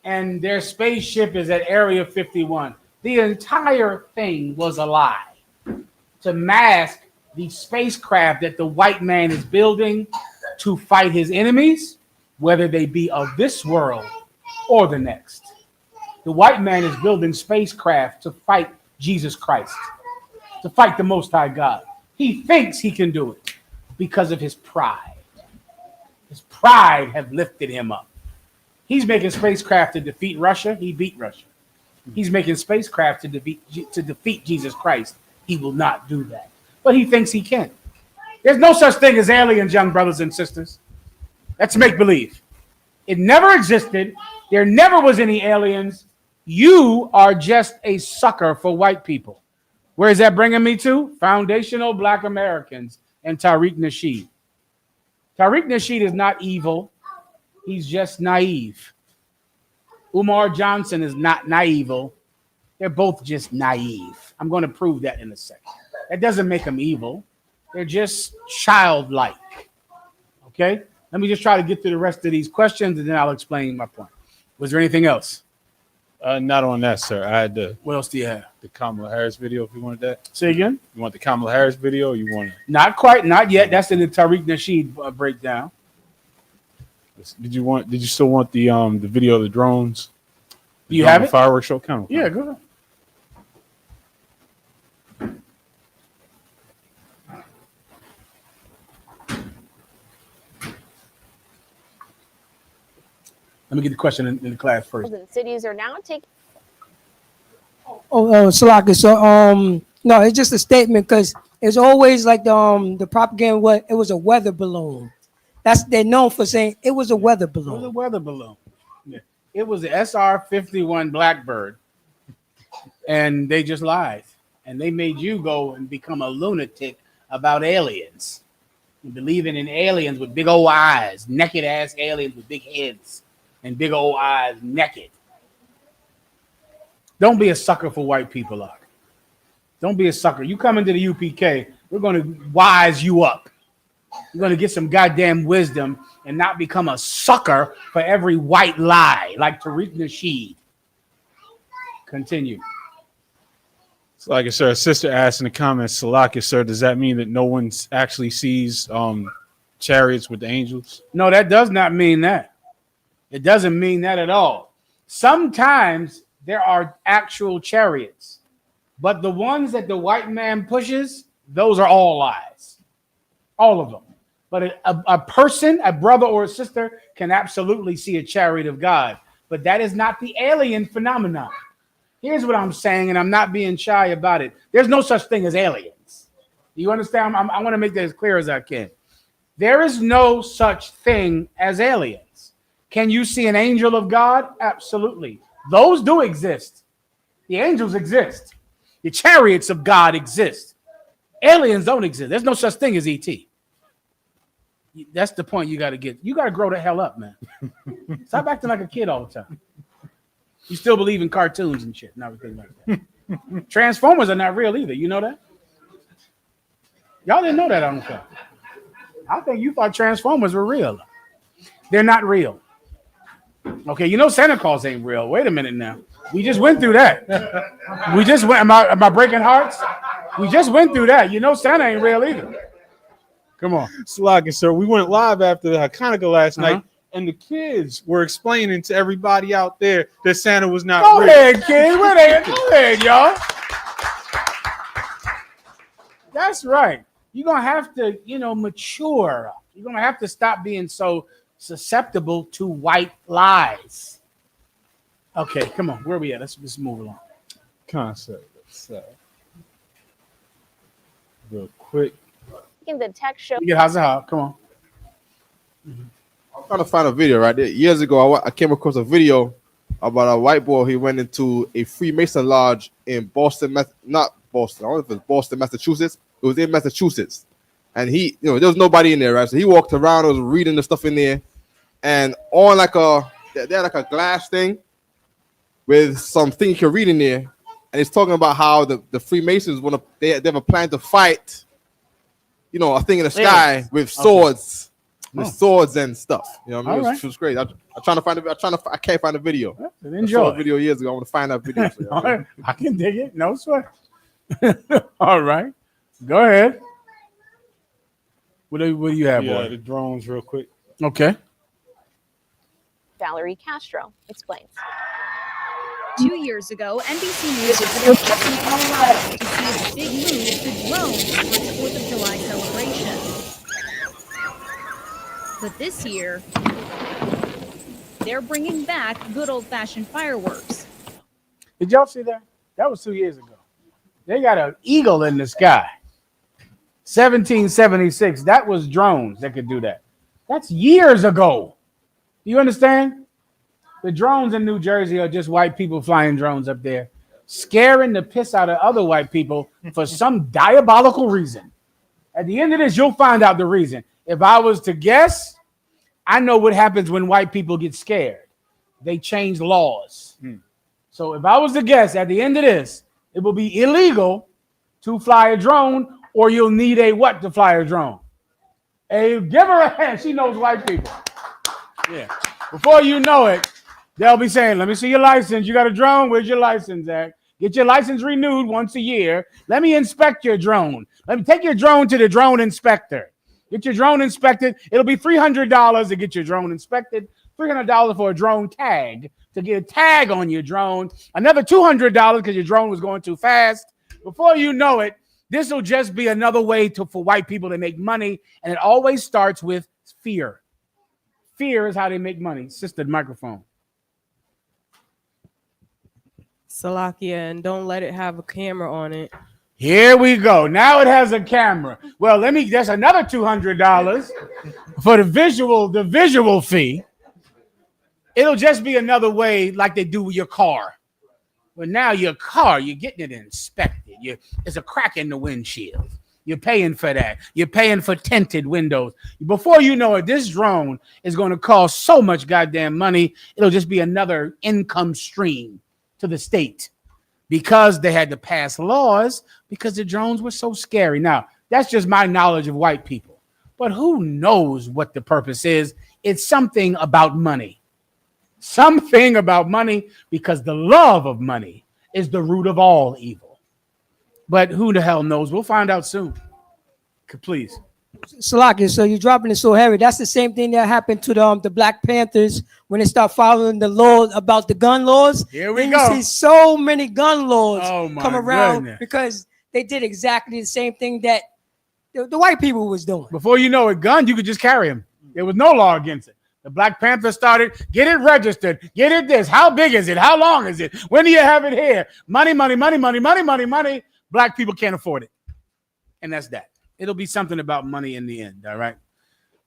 and their spaceship is at Area 51. The entire thing was a lie to mask the spacecraft that the white man is building to fight his enemies, whether they be of this world or the next. The white man is building spacecraft to fight Jesus Christ, to fight the Most High God. He thinks he can do it because of his pride. His pride have lifted him up. He's making spacecraft to defeat Russia. He beat Russia. He's making spacecraft to defeat Jesus Christ. He will not do that. But he thinks he can. There's no such thing as aliens, young brothers and sisters. That's make-believe. It never existed. There never was any aliens. You are just a sucker for white people. Where is that bringing me to? Foundational Black Americans and Tariq Nasheed. Tariq Nasheed is not evil. He's just naive. Umar Johnson is not naive. They're both just naive. I'm going to prove that in a second. That doesn't make them evil. They're just childlike. Okay? Let me just try to get through the rest of these questions, and then I'll explain my point. Was there anything else? Not on that, sir. I had the. What else do you have? The Kamala Harris video, if you wanted that. Say again? You want the Kamala Harris video, or you want it? Not quite, not yet. That's in the Tariq Nasheed breakdown. Did you still want the video of the drones? Do you have it? Fireworks show? Count. Yeah, go ahead. Let me get the question in the class first. And cities are now taking. Salaka. So, no, it's just a statement because it's always like the propaganda. What it was a weather balloon. That's they're known for saying it was a weather It was a balloon. weather balloon. Yeah. It was the SR-51 Blackbird, and they just lied, and they made you go and become a lunatic about aliens, and believing in aliens with big old eyes, naked ass aliens with big heads and big old eyes, naked. Don't be a sucker for white people, Art. Don't be a sucker. You come into the UPK, we're going to wise you up. You're going to get some goddamn wisdom and not become a sucker for every white lie like Tariq Nasheed. Continue. So like I said, a sister asked in the comments, Salakia, sir, does that mean that no one actually sees chariots with the angels? No, that does not mean that. It doesn't mean that at all. Sometimes there are actual chariots, but the ones that the white man pushes, those are all lies. All of them. But a person, a brother or a sister, can absolutely see a chariot of God. But that is not the alien phenomenon. Here's what I'm saying, and I'm not being shy about it. There's no such thing as aliens. You understand? I want to make that as clear as I can. There is no such thing as aliens. Can you see an angel of God? Absolutely. Those do exist. The angels exist. The chariots of God exist. Aliens don't exist. There's no such thing as ET. That's the point you got to get. You got to grow the hell up, man. Stop acting like a kid all the time. You still believe in cartoons and shit and everything like that. Transformers are not real either. You know that? Y'all didn't know that, I don't think. I think you thought Transformers were real. They're not real. Okay, you know Santa Claus ain't real. Wait a minute now. We just went through that. We just went. Am I breaking hearts? We just went through that. You know Santa ain't real either. Come on. Salakia, sir, we went live after Hanukkah last night, and the kids were explaining to everybody out there that Santa was not Go real. ahead, kids. Where they at? Go ahead, y'all. That's right. You're going to have to, mature. You're going to have to stop being so susceptible to white lies. Okay, come on. Where are we at? Let's move along. Concept. Real quick. The tech show. You get Hazahar. Come on. I'm trying to find a video right there. Years ago, I came across a video about a white boy. He went into a Freemason lodge in Boston, not Boston. I don't know if it's Boston, Massachusetts. It was in Massachusetts, and there was nobody in there, right? So he walked around, was reading the stuff in there, and on they had like a glass thing with something you can read in there, and it's talking about how the Freemasons they have a plan to fight. A thing in the sky with swords, swords and stuff. You know what I mean? It was great. I'm trying to find I can't find the video. Enjoy. I saw a video years ago. I want to find that video. So, All right. I can dig it. No sweat. All right. Go ahead. What do you have, boy? The drones real quick. Okay. Valerie Castro explains. 2 years ago, NBC News visited in Colorado to see a big move to drones for its 4th of July celebration. But this year, they're bringing back good old-fashioned fireworks. Did y'all see that? That was 2 years ago. They got an eagle in the sky. 1776. That was drones that could do that. That's years ago. Do you understand? The drones in New Jersey are just white people flying drones up there, scaring the piss out of other white people for some diabolical reason. At the end of this, you'll find out the reason. If I was to guess, I know what happens when white people get scared. They change laws. So if I was to guess, at the end of this, it will be illegal to fly a drone, or you'll need a what to fly a drone? Give her a hand. She knows white people. Yeah. Before you know it, they'll be saying, let me see your license. You got a drone? Where's your license at? Get your license renewed once a year. Let me inspect your drone. Let me take your drone to the drone inspector. Get your drone inspected. It'll be $300 to get your drone inspected. $300 for a drone tag, to get a tag on your drone. Another $200 because your drone was going too fast. Before you know it, this will just be another way for white people to make money. And it always starts with fear. Fear is how they make money. Sister, microphone. Salakia, and don't let it have a camera on it. Here we go. Now it has a camera. Well, that's another $200 for the visual fee. It'll just be another way like they do with your car. But now your car, you're getting it inspected. There's a crack in the windshield. You're paying for that. You're paying for tinted windows. Before you know it, this drone is going to cost so much goddamn money. It'll just be another income stream to the state because they had to pass laws because the drones were so scary. Now, that's just my knowledge of white people. But who knows what the purpose is? It's something about money. Something about money, because the love of money is the root of all evil. But who the hell knows? We'll find out soon. Please. Salakia, so you're dropping it so heavy. That's the same thing that happened to the Black Panthers when they start following the laws about the gun laws. Here we then go. You see so many gun laws come around goodness. because they did exactly the same thing that the white people was doing. Before you know it, guns, you could just carry them. There was no law against it. The Black Panther started, get it registered, get it this. How big is it? How long is it? When do you have it here? Money, money, money, money, money, money, money. Black people can't afford it. And that's that. It'll be something about money in the end, all right?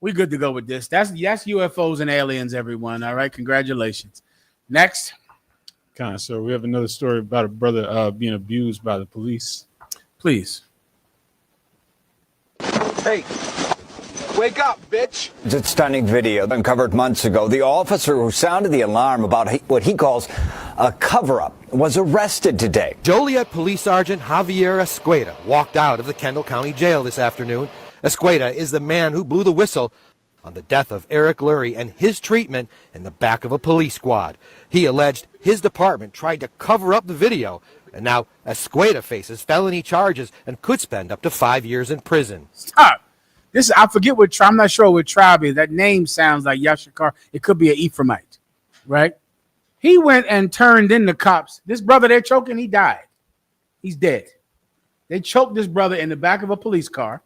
We're good to go with this. That's UFOs and aliens, everyone, all right? Congratulations. Next. So we have another story about a brother being abused by the police. Please. Hey, wake up, bitch. It's a stunning video uncovered months ago. The officer who sounded the alarm about what he calls a cover-up was arrested today. Joliet Police Sergeant Javier Escueda walked out of the Kendall County Jail this afternoon. Escueda is the man who blew the whistle on the death of Eric Lurie and his treatment in the back of a police squad. He alleged his department tried to cover up the video, and now Escueda faces felony charges and could spend up to 5 years in prison. Stop. I forget what tribe. I'm not sure what tribe is. That name sounds like Yashikar. It could be an Ephraimite, right? He went and turned in the cops. This brother they're choking, he died. He's dead. They choked this brother in the back of a police car.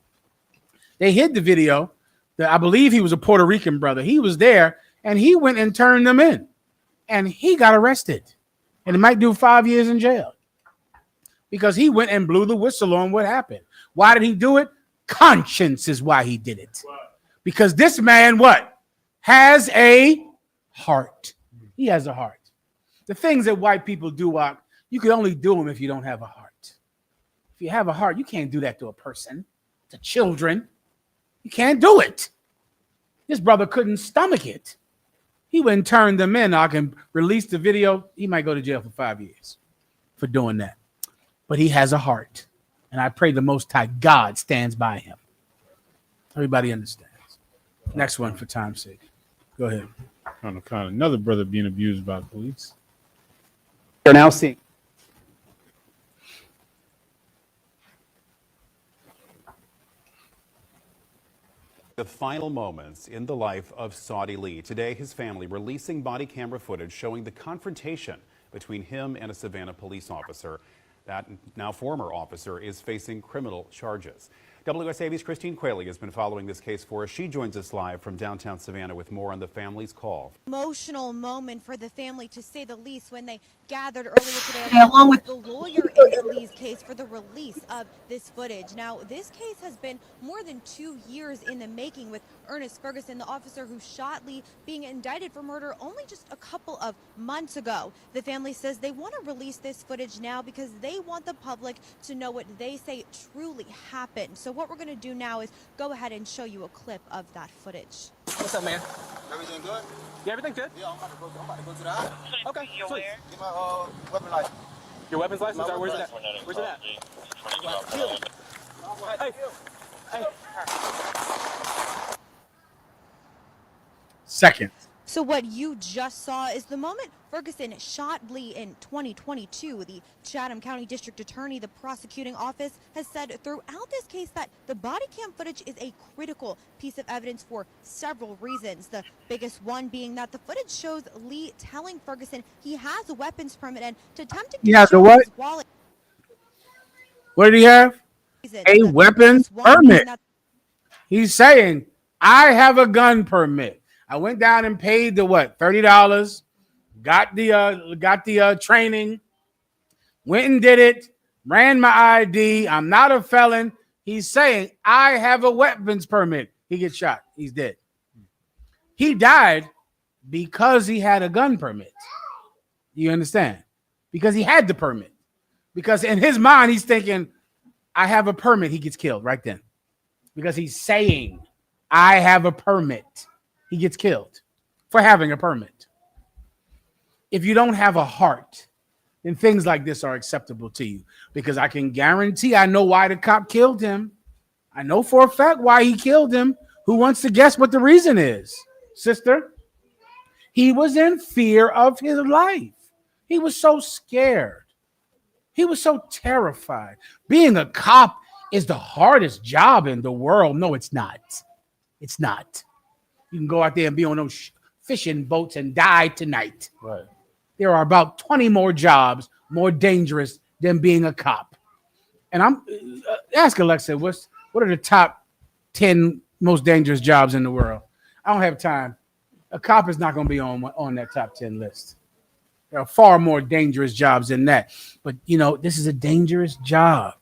They hid the video. I believe he was a Puerto Rican brother. He was there, and he went and turned them in. And he got arrested. And he might do 5 years in jail. Because he went and blew the whistle on what happened. Why did he do it? Conscience is why he did it. Because this man, what? Has a heart. He has a heart. The things that white people do, you can only do them if you don't have a heart. If you have a heart, you can't do that to a person, to children. You can't do it. This brother couldn't stomach it. He went and turned them in. I can release the video. He might go to jail for 5 years for doing that. But he has a heart. And I pray the Most High God stands by him. Everybody understands. Next one for time's sake. Go ahead. Another brother being abused by the police. You're now seeing. The final moments in the life of Saudi Lee. Today, his family releasing body camera footage showing the confrontation between him and a Savannah police officer. That now former officer is facing criminal charges. WSAV's Christine Quayle has been following this case for us. She joins us live from downtown Savannah with more on the family's call. Emotional moment for the family, to say the least, when they gathered earlier today along with the lawyer in Lee's case for the release of this footage. Now, this case has been more than 2 years in the making, with Ernest Ferguson, the officer who shot Lee, being indicted for murder only just a couple of months ago. The family says they want to release this footage now because they want the public to know what they say truly happened. So what we're going to do now is go ahead and show you a clip of that footage. What's up, man? Everything good? Yeah, everything good. Yeah, I'm about to go to the house. Okay, sweet. Get my weapon license. Your weapons license? Where's it at? Where's it at? Hey. Second. So what you just saw is the moment Ferguson shot Lee in 2022. The Chatham County District Attorney, the prosecuting office, has said throughout this case that the body cam footage is a critical piece of evidence for several reasons. The biggest one being that the footage shows Lee telling Ferguson he has a weapons permit and to attempt to He has a what? his wallet. What did he have? A weapons permit. He's saying, I have a gun permit. I went down and paid the what? $30. Got the training, Went and did it, ran my ID. I'm not a felon. He's saying, I have a weapons permit. He gets shot. He's dead. He died because he had a gun permit. You understand? Because he had the permit. Because in his mind, he's thinking, I have a permit. He gets killed right then. Because he's saying, I have a permit. He gets killed for having a permit. If you don't have a heart, then things like this are acceptable to you. Because I can guarantee I know why the cop killed him. I know for a fact why he killed him. Who wants to guess what the reason is, sister? He was in fear of his life. He was so scared. He was so terrified. Being a cop is the hardest job in the world. No, it's not. It's not. You can go out there and be on those fishing boats and die tonight. Right. There are about 20 more jobs more dangerous than being a cop. And I'm ask Alexa, what are the top 10 most dangerous jobs in the world? I don't have time. A cop is not going to be on that top 10 list. There are far more dangerous jobs than that. But, you know, this is a dangerous job.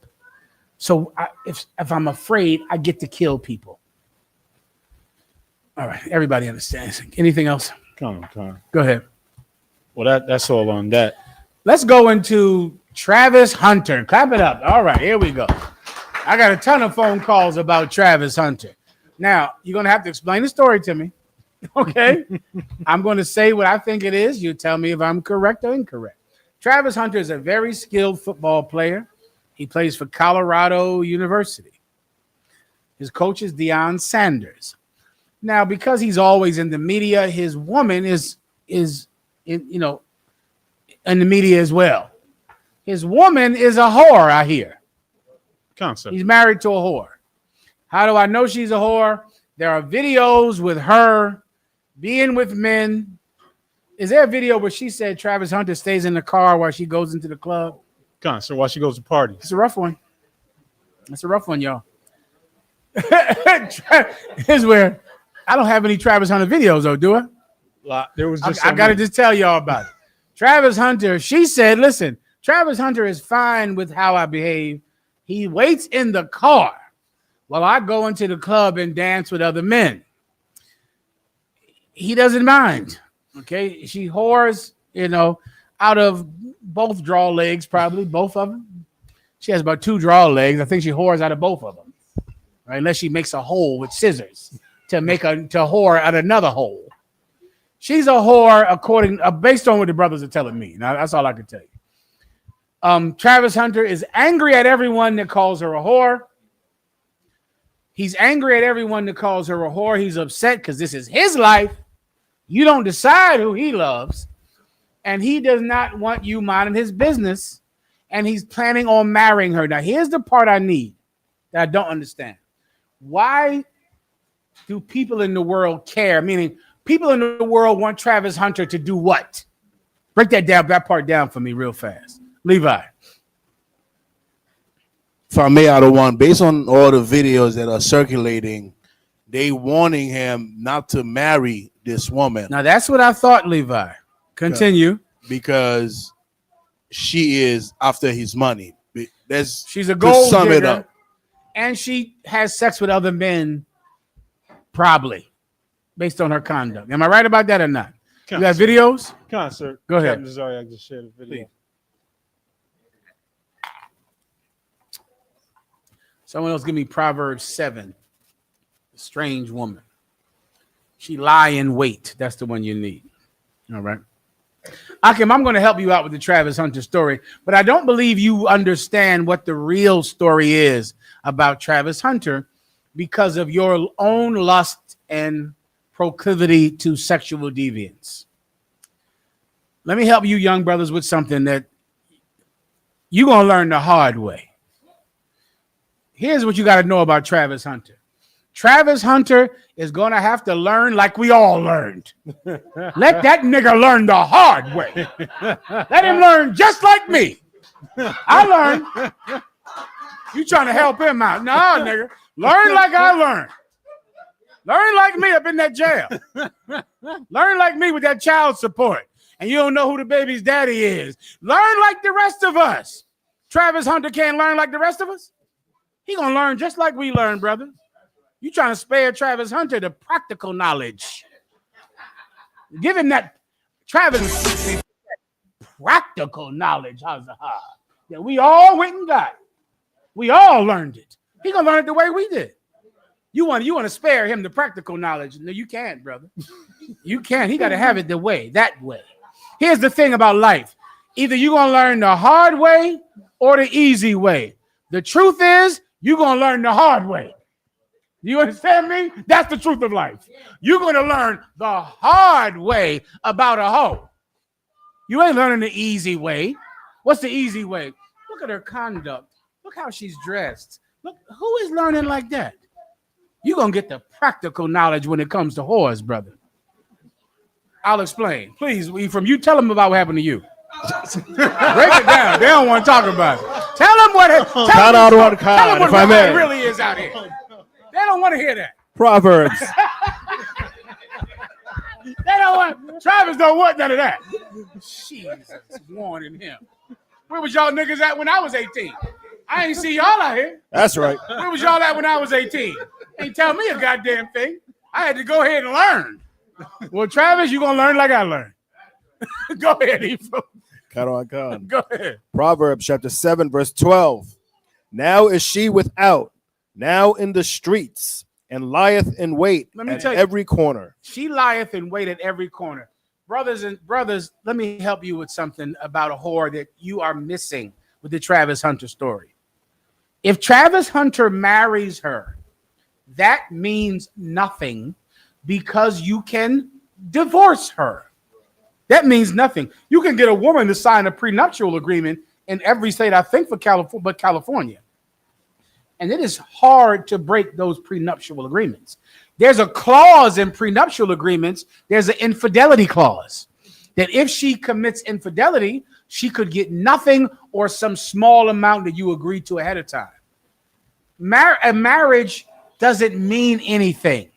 So if I'm afraid, I get to kill people. All right. Everybody understands. Anything else? Come on. Go ahead. Well, that's all on that. Let's go into Travis Hunter. Clap it up. All right. Here we go. I got a ton of phone calls about Travis Hunter. Now, you're going to have to explain the story to me. Okay? I'm going to say what I think it is. You tell me if I'm correct or incorrect. Travis Hunter is a very skilled football player. He plays for Colorado University. His coach is Deion Sanders. Now, because he's always in the media, his woman is in the media as well. His woman is a whore, I hear. Concept. He's married to a whore. How do I know she's a whore? There are videos with her being with men. Is there a video where she said Travis Hunter stays in the car while she goes into the club? Concert while she goes to parties. It's a rough one. It's a rough one, y'all. Here's where I don't have any Travis Hunter videos, though, do I? There was just I got to just tell y'all about it. Travis Hunter, she said, listen, Travis Hunter is fine with how I behave. He waits in the car while I go into the club and dance with other men. He doesn't mind. Okay. She whores, out of both draw legs, probably both of them. She has about 2 draw legs. I think she whores out of both of them. Right? Unless she makes a hole with scissors to whore out another hole. She's a whore based on what the brothers are telling me. Now, that's all I can tell you. Travis Hunter is angry at everyone that calls her a whore. He's angry at everyone that calls her a whore. He's upset because this is his life. You don't decide who he loves. And he does not want you minding his business. And he's planning on marrying her. Now, here's the part I need that I don't understand. Why do people in the world care? Meaning, people in the world want Travis Hunter to do what? Break that part down for me real fast. Levi. If I may, out of one, based on all the videos that are circulating, they warning him not to marry this woman. Now, that's what I thought, Levi. Continue. Because she is after his money. She's a gold sum digger, it up. and she has sex with other men, probably, based on her conduct. Am I right about that or not? You got videos? Concert. Go ahead. Captain Zariak just shared a video. Someone else give me Proverbs 7. A strange woman. She lie in wait. That's the one you need. All right. Akim, I'm going to help you out with the Travis Hunter story, but I don't believe you understand what the real story is about Travis Hunter because of your own lust and proclivity to sexual deviance. Let me help you young brothers with something that you're going to learn the hard way. Here's what you got to know about Travis Hunter. Travis Hunter is going to have to learn like we all learned. Let that nigga learn the hard way. Let him learn just like me. I learned. You trying to help him out. No, nigga. Learn like I learned. Learn like me up in that jail. Learn like me with that child support. and you don't know who the baby's daddy is. Learn like the rest of us. Travis Hunter can't learn like the rest of us. He gonna learn just like we learn, brother. You trying to spare Travis Hunter the practical knowledge. Give him that Travis practical knowledge, that we all went and got. We all learned it. He gonna learn it the way we did. You want to spare him the practical knowledge. No, you can't, brother. You can't. He got to have it that way. Here's the thing about life. Either you're going to learn the hard way or the easy way. The truth is, you're going to learn the hard way. You understand me? That's the truth of life. You're going to learn the hard way about a hoe. You ain't learning the easy way. What's the easy way? Look at her conduct. Look how she's dressed. Look, who is learning like that? You're going to get the practical knowledge when it comes to whores, brother. I'll explain. Please, Ephraim, you tell them about what happened to you. Break it down. They don't want to talk about it. Tell them what it really is out here. They don't want to hear that. Proverbs. They don't want. Travis don't want none of that. Jesus, warning him. Where was y'all niggas at when I was 18? I ain't see y'all out here. That's right. Where was y'all at when I was 18? Ain't tell me a goddamn thing. I had to go ahead and learn. Well, Travis, you're going to learn like I learned. Go ahead, Ephraim. Go ahead. Proverbs chapter 7, verse 12. Now is she without, now in the streets, and lieth in wait at every corner. She lieth in wait at every corner. Brothers, let me help you with something about a whore that you are missing with the Travis Hunter story. If Travis Hunter marries her, that means nothing because you can divorce her. That means nothing. You can get a woman to sign a prenuptial agreement in every state, I think, but California. And it is hard to break those prenuptial agreements. There's a clause in prenuptial agreements. There's an infidelity clause that if she commits infidelity, she could get nothing or some small amount that you agreed to ahead of time. A marriage doesn't mean anything.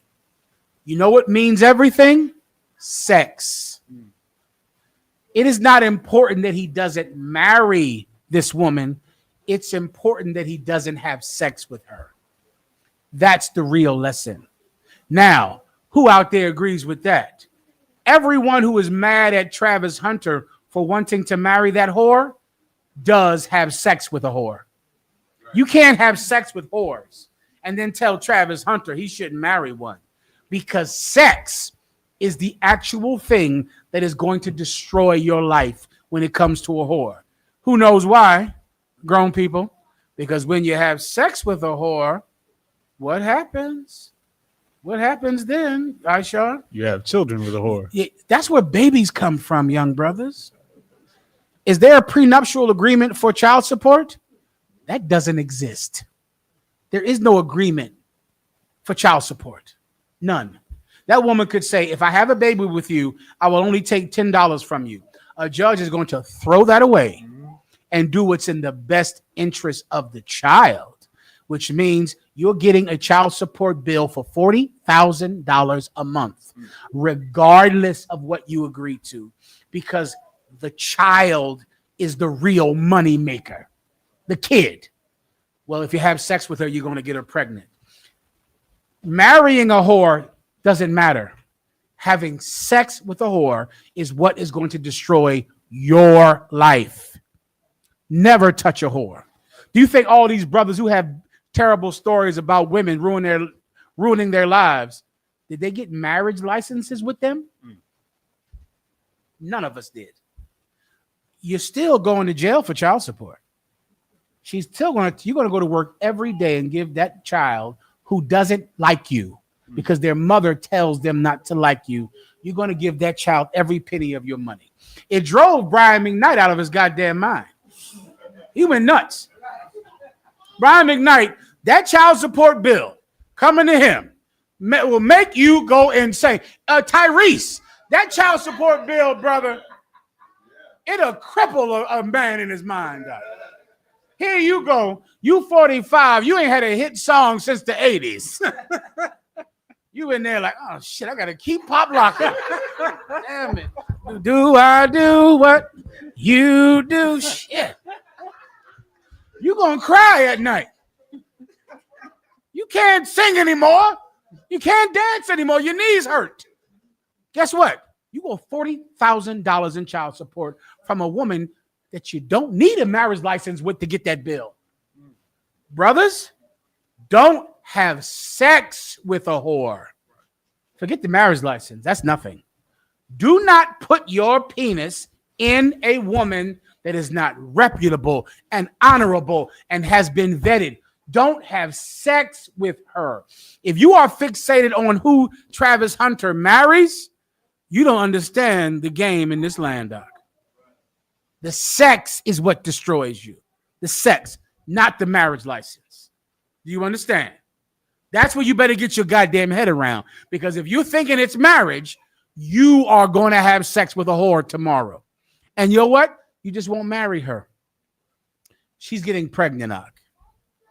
You know what means everything? Sex. It is not important that he doesn't marry this woman. It's important that he doesn't have sex with her. That's the real lesson. Now, who out there agrees with that? Everyone who is mad at Travis Hunter for wanting to marry that whore does have sex with a whore. You can't have sex with whores and then tell Travis Hunter he shouldn't marry one, because sex is the actual thing that is going to destroy your life when it comes to a whore. Who knows why? Grown people. Because when you have sex with a whore, what happens? What happens then, Aisha? You have children with a whore. Yeah, that's where babies come from, young brothers. Is there a prenuptial agreement for child support? That doesn't exist. There is no agreement for child support. None. That woman could say, if I have a baby with you, I will only take $10 from you. A judge is going to throw that away and do what's in the best interest of the child, which means you're getting a child support bill for $40,000 a month, regardless of what you agree to, because the child is the real money maker. The kid. Well, if you have sex with her, you're going to get her pregnant. Marrying a whore doesn't matter. Having sex with a whore is what is going to destroy your life. Never touch a whore. Do you think all these brothers who have terrible stories about women ruining their lives, did they get marriage licenses with them? None of us did. You're still going to jail for child support. You're going to go to work every day and give that child who doesn't like you because their mother tells them not to like you, you're going to give that child every penny of your money. It drove Brian McKnight out of his goddamn mind. He went nuts. Brian McKnight, that child support bill coming to him will make you go insane. Tyrese, that child support bill, brother, it'll cripple a man in his mind. Here you go. You 45. You ain't had a hit song since the 80s. You in there like, oh, shit, I got to keep pop locking. Damn it. Do I do what you do? Shit. You gonna cry at night. You can't sing anymore. You can't dance anymore. Your knees hurt. Guess what? You go $40,000 in child support from a woman that you don't need a marriage license with to get that bill. Brothers, don't have sex with a whore. Forget the marriage license. That's nothing. Do not put your penis in a woman that is not reputable and honorable and has been vetted. Don't have sex with her. If you are fixated on who Travis Hunter marries, you don't understand the game in this land, Doc. The sex is what destroys you. The sex, not the marriage license. Do you understand? That's where you better get your goddamn head around. Because if you're thinking it's marriage, you are going to have sex with a whore tomorrow. And you know what? You just won't marry her. She's getting pregnant, Doc.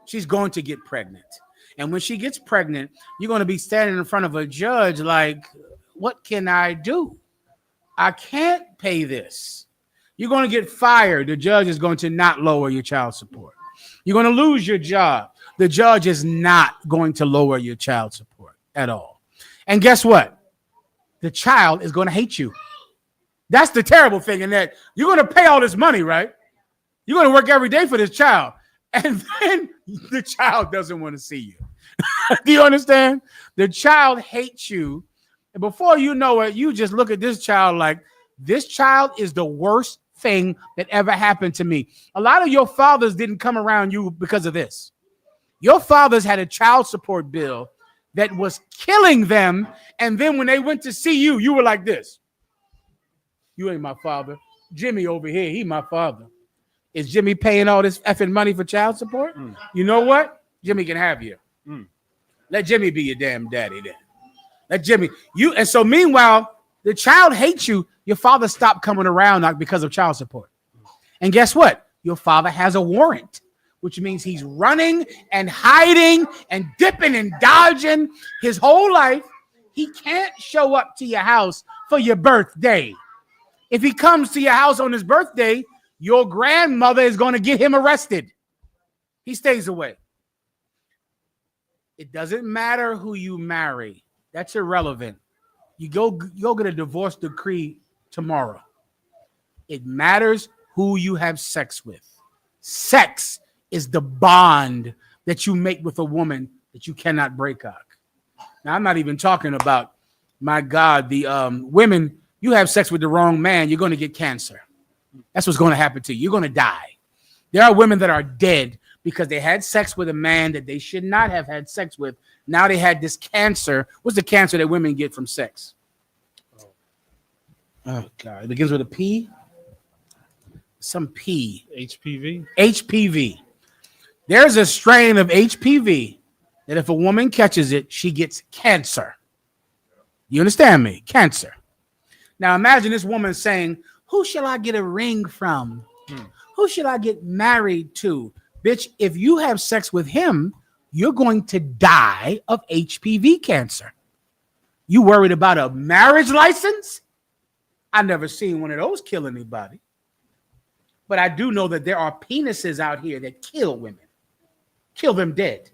She's going to get pregnant. And when she gets pregnant, you're going to be standing in front of a judge like, what can I do? I can't pay this. You're going to get fired. The judge is going to not lower your child support. You're going to lose your job. The judge is not going to lower your child support at all. And guess what? The child is going to hate you. That's the terrible thing, in that you're going to pay all this money, right? You're going to work every day for this child. And then the child doesn't want to see you. Do you understand? The child hates you. And before you know it, you just look at this child like, this child is the worst thing that ever happened to me. A lot of your fathers didn't come around you because of this. Your fathers had a child support bill that was killing them. And then when they went to see you, you were like this. You ain't my father. Jimmy over here, he my father. Is Jimmy paying all this effing money for child support? You know what? Jimmy can have you. Let Jimmy be your damn daddy then. Let Jimmy, you, and so meanwhile, the child hates you. Your father stopped coming around not because of child support. And guess what? Your father has a warrant, which means he's running and hiding and dipping and dodging his whole life. He can't show up to your house for your birthday. If he comes to your house on his birthday, your grandmother is going to get him arrested. He stays away. It doesn't matter who you marry. That's irrelevant. You go get a divorce decree tomorrow. It matters who you have sex with. Sex is the bond that you make with a woman that you cannot break up. Now, I'm not even talking about, my God, the women, you have sex with the wrong man, you're going to get cancer. That's what's going to happen to you. You're going to die. There are women that are dead because they had sex with a man that they should not have had sex with. Now they had this cancer. What's the cancer that women get from sex? Oh, God. It begins with a P. Some P. HPV? HPV. There's a strain of HPV that if a woman catches it, she gets cancer. You understand me? Cancer. Now imagine this woman saying, who shall I get a ring from? Who should I get married to? Bitch, if you have sex with him, you're going to die of HPV cancer. You worried about a marriage license? I've never seen one of those kill anybody. But I do know that there are penises out here that kill women. Kill them dead.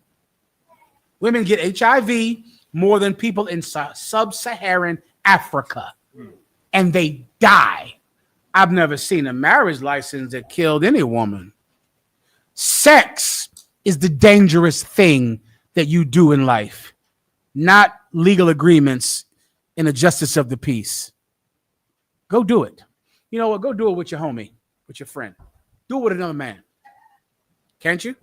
Women get HIV more than people in sub-Saharan Africa. And they die. I've never seen a marriage license that killed any woman. Sex is the dangerous thing that you do in life, not legal agreements in the justice of the peace. Go do it. You know what? Go do it with your homie, with your friend. Do it with another man. Can't you?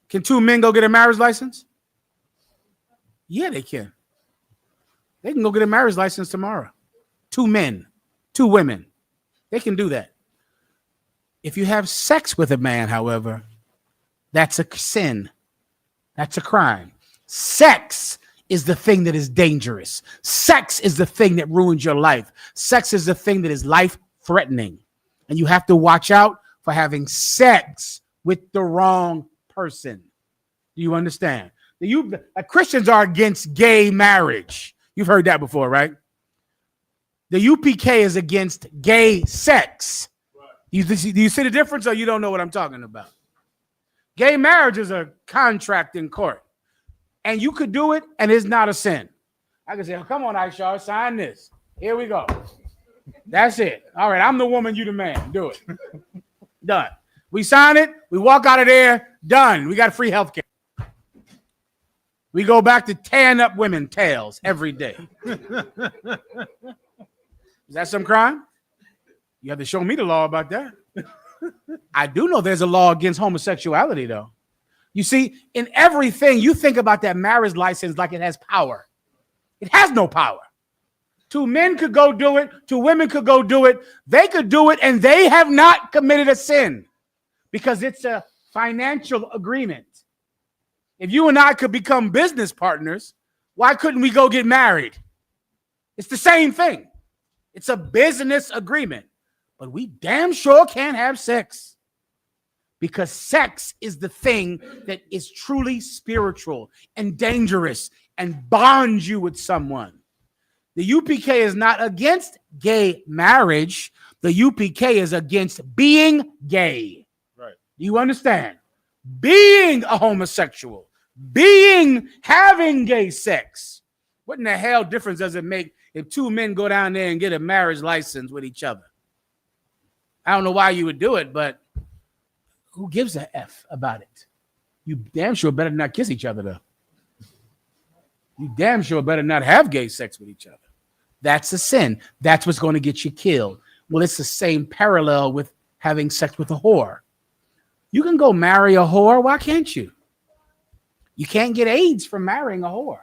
Can two men go get a marriage license? Yeah, they can. They can go get a marriage license tomorrow. Two men, two women. They can do that. If you have sex with a man, however, that's a sin. That's a crime. Sex is the thing that is dangerous. Sex is the thing that ruins your life. Sex is the thing that is life-threatening. And you have to watch out for having sex with the wrong person. Do you understand? Christians are against gay marriage. You've heard that before, right? The UPK is against gay sex. Do you see the difference, or you don't know what I'm talking about? Gay marriage is a contract in court, and you could do it, and it's not a sin. I can say, oh, come on, Aisha, sign this. Here we go. That's it. All right, I'm the woman, you the man. Do it. Done. We sign it. We walk out of there. Done. We got free health care. We go back to tearing up women tails every day. Is that some crime? You have to show me the law about that. I do know there's a law against homosexuality, though. You see, in everything, you think about that marriage license like it has power. It has no power. Two men could go do it. Two women could go do it. They could do it, and they have not committed a sin because it's a financial agreement. If you and I could become business partners, why couldn't we go get married? It's the same thing. It's a business agreement, but we damn sure can't have sex because sex is the thing that is truly spiritual and dangerous and bonds you with someone. The UPK is not against gay marriage. The UPK is against being gay. Right. You understand? Being a homosexual, having gay sex. What in the hell difference does it make if two men go down there and get a marriage license with each other? I don't know why you would do it, but who gives a F about it? You damn sure better not kiss each other, though. You damn sure better not have gay sex with each other. That's a sin. That's what's going to get you killed. Well, it's the same parallel with having sex with a whore. You can go marry a whore. Why can't you? You can't get AIDS from marrying a whore.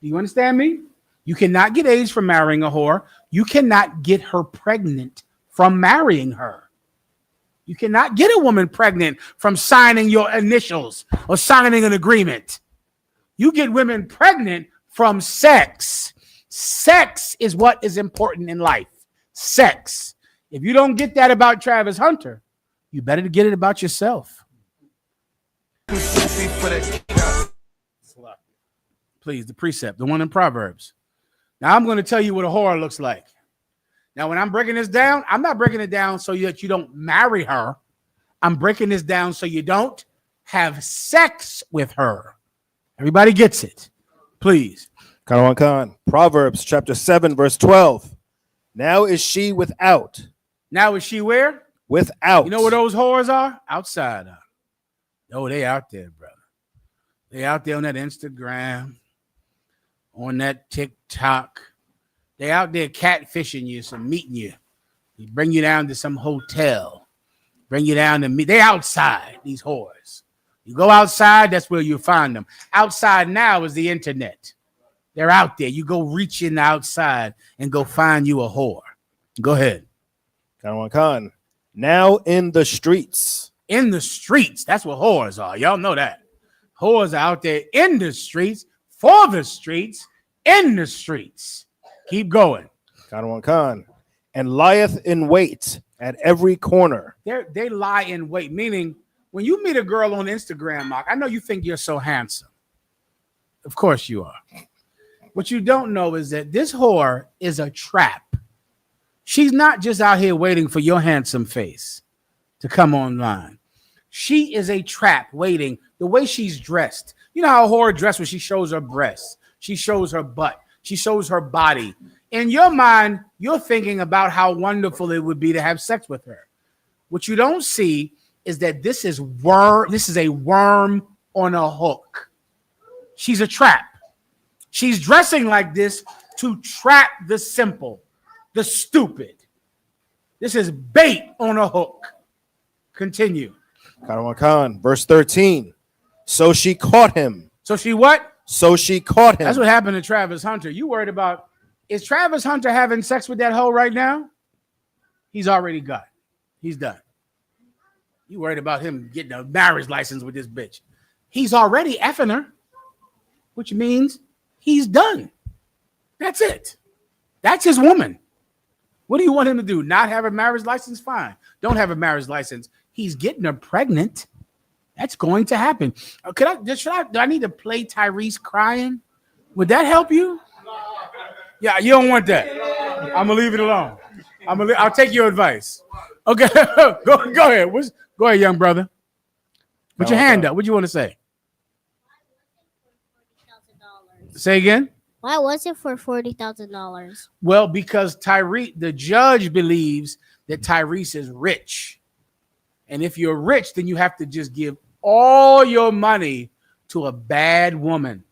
Do you understand me? You cannot get AIDS from marrying a whore. You cannot get her pregnant from marrying her. You cannot get a woman pregnant from signing your initials or signing an agreement. You get women pregnant from sex. Sex is what is important in life. Sex. If you don't get that about Travis Hunter, you better get it about yourself. Please, the precept, the one in Proverbs. Now I'm going to tell you what a whore looks like. Now, when I'm breaking this down, I'm not breaking it down so that you don't marry her. I'm breaking this down so you don't have sex with her. Everybody gets it. Please. Khan. Proverbs chapter 7, verse 12. Now is she without. Now is she where? Without. You know where those whores are? Outside. Oh, they out there, brother. They out there on that Instagram, on that TikTok. They out there catfishing you, some meeting you. They bring you down to some hotel. Bring you down to meet. They outside, these whores. You go outside, that's where you'll find them. Outside now is the internet. They're out there. You go reach in outside and go find you a whore. Go ahead. Khan. Now in the streets. In the streets. That's what whores are. Y'all know that. Whores are out there in the streets, for the streets, in the streets. Keep going. Khan. And lieth in wait at every corner. They lie in wait, meaning when you meet a girl on Instagram, Mark, I know you think you're so handsome. Of course you are. What you don't know is that this whore is a trap. She's not just out here waiting for your handsome face to come online. She is a trap waiting. The way she's dressed. You know how a whore dressed when she shows her breasts. She shows her butt. She shows her body. In your mind, you're thinking about how wonderful it would be to have sex with her. What you don't see is that this is a worm on a hook. She's a trap. She's dressing like this to trap the simple, the stupid. This is bait on a hook. Continue. Khan. Verse 13. So she caught him. So she what? So she caught him. That's what happened to Travis Hunter. You worried about, is Travis Hunter having sex with that hoe right now? He's already got it. He's done. You worried about him getting a marriage license with this bitch. He's already effing her, which means he's done. That's it. That's his woman. What do you want him to do? Not have a marriage license? Fine. Don't have a marriage license. He's getting her pregnant. That's going to happen. Do I need to play Tyrese crying? Would that help you? Yeah, you don't want that. I'm gonna leave it alone. I'll take your advice. Okay, go ahead. Go ahead, young brother. Put your hand up. What you want to say? Say again. Why was it for $40,000? Well, because Tariq, the judge believes that Tyrese is rich. And if you're rich, then you have to just give all your money to a bad woman.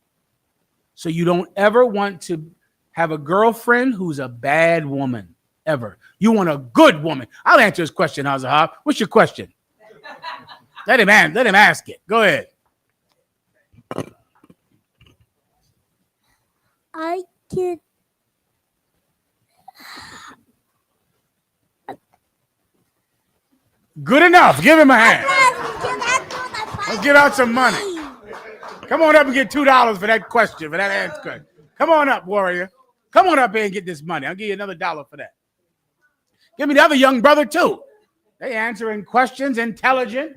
So you don't ever want to have a girlfriend who's a bad woman, ever. You want a good woman. I'll answer his question, Azahab. What's your question? Let him ask it. Go ahead. I can. Good enough. Give him a hand. Let's get out some money. Come on up and get $2 for that question, for that answer. Come on up, warrior. Come on up here and get this money. I'll give you another $1 for that. Give me the other young brother, too. They answering questions, intelligent.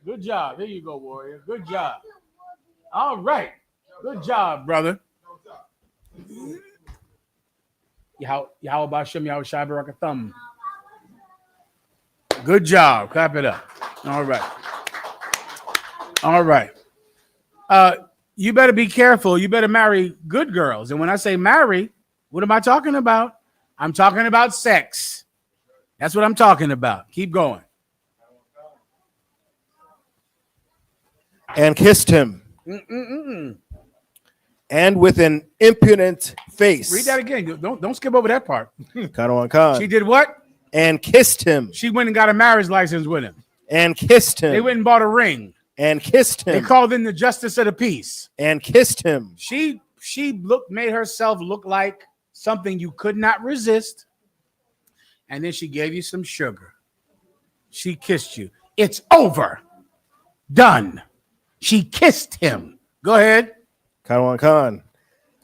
Good job. Here you go, warrior. Good job. All right. Good job, brother. Yahweh Shem Yahweh Shai Barak Thumb. Good job. Clap it up. All right. All right. You better be careful. You better marry good girls. And when I say marry, what am I talking about? I'm talking about sex. That's what I'm talking about. Keep going. And kissed him. And with an impudent face. Read that again. Don't skip over that part. Khan. She did what? And kissed him. She went and got a marriage license with him. And kissed him. They went and bought a ring. And kissed him. They called in the justice of the peace. And kissed him. She made herself look like something you could not resist. And then she gave you some sugar. She kissed you. It's over. Done. She kissed him. Go ahead. Khan.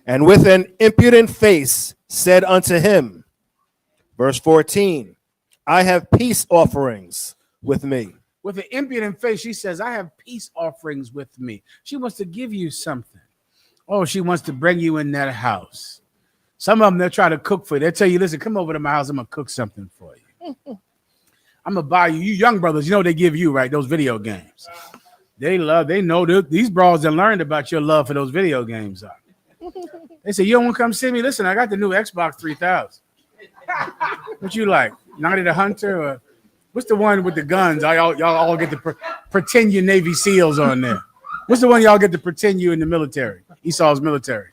And with an impudent face said unto him, verse 14, I have peace offerings with me. With an impudent face, she says, I have peace offerings with me. She wants to give you something. Oh, she wants to bring you in that house. Some of them, they'll try to cook for you. They'll tell you, listen, come over to my house. I'm going to cook something for you. I'm going to buy you. You young brothers, you know they give you, right? Those video games. They know these bras that learned about your love for those video games. They say, you don't want to come see me? Listen, I got the new Xbox 3000. What you like? Night of the Hunter? Or what's the one with the guns? Y'all all get to pretend you're Navy SEALs on there. What's the one y'all get to pretend you in the military? Esau's military.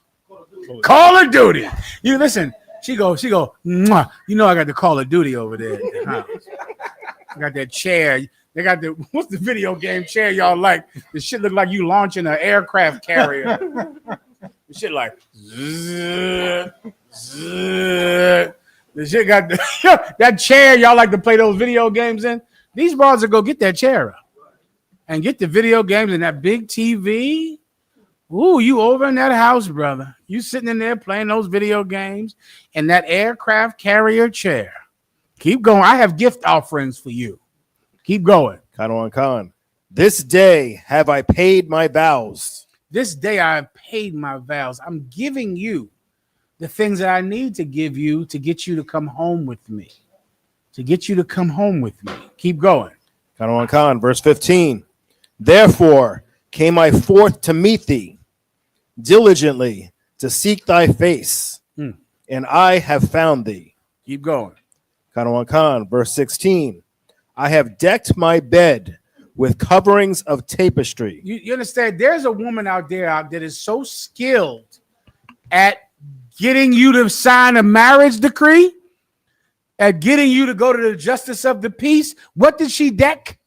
Call of Duty. You listen. She go. Mwah. You know I got the Call of Duty over there. I got that chair. They got what's the video game chair y'all like? The shit look like you launching an aircraft carrier. The shit like zzz, zzz. The shit got that chair y'all like to play those video games in. These bros will go get that chair up and get the video games and that big TV. Ooh, you over in that house, brother. You sitting in there playing those video games in that aircraft carrier chair. Keep going. I have gift offerings for you. Keep going. Khan. This day have I paid my vows. This day I have paid my vows. I'm giving you the things that I need to give you to get you to come home with me. To get you to come home with me. Keep going. Khan. Verse 15. Therefore came I forth to meet thee diligently to seek thy face, and I have found thee. Keep going. Khan. Verse 16. I have decked my bed with coverings of tapestry. You understand? There's a woman out there that is so skilled at getting you to sign a marriage decree, at getting you to go to the justice of the peace. What did she deck?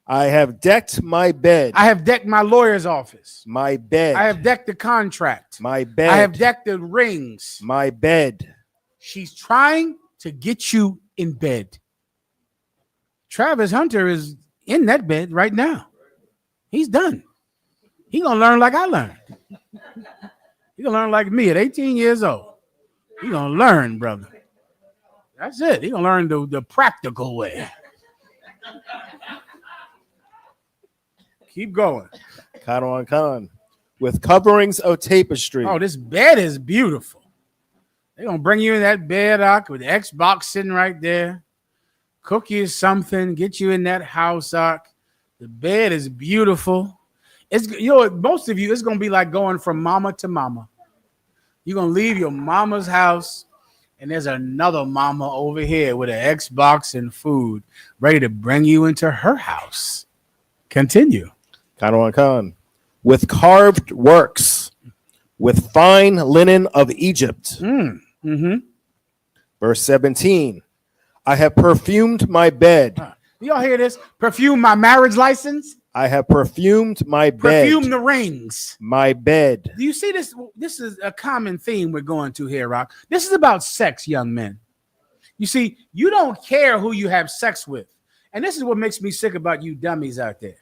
I have decked my bed. I have decked my lawyer's office. My bed. I have decked the contract. My bed. I have decked the rings. My bed. She's trying to get you in bed. Travis Hunter is in that bed right now. He's done. He's going to learn like I learned. He's going to learn like me at 18 years old. He's going to learn, brother. That's it. He's going to learn the practical way. Keep going. Khan. With coverings of tapestry. Oh, this bed is beautiful. They're gonna bring you in that bed, Ak, with the Xbox sitting right there. Cook you something, get you in that house, Ak. The bed is beautiful. It's most of you, it's gonna be like going from mama to mama. You're gonna leave your mama's house, and there's another mama over here with an Xbox and food, ready to bring you into her house. Continue. Khan. With carved works, with fine linen of Egypt. Verse 17. I have perfumed my bed. Y'all hear this? Perfume my marriage license. I have perfumed my bed. Perfume the rings. My bed. Do you see this? This is a common theme we're going to here, Rock. This is about sex, young men. You see, you don't care who you have sex with. And this is what makes me sick about you dummies out there.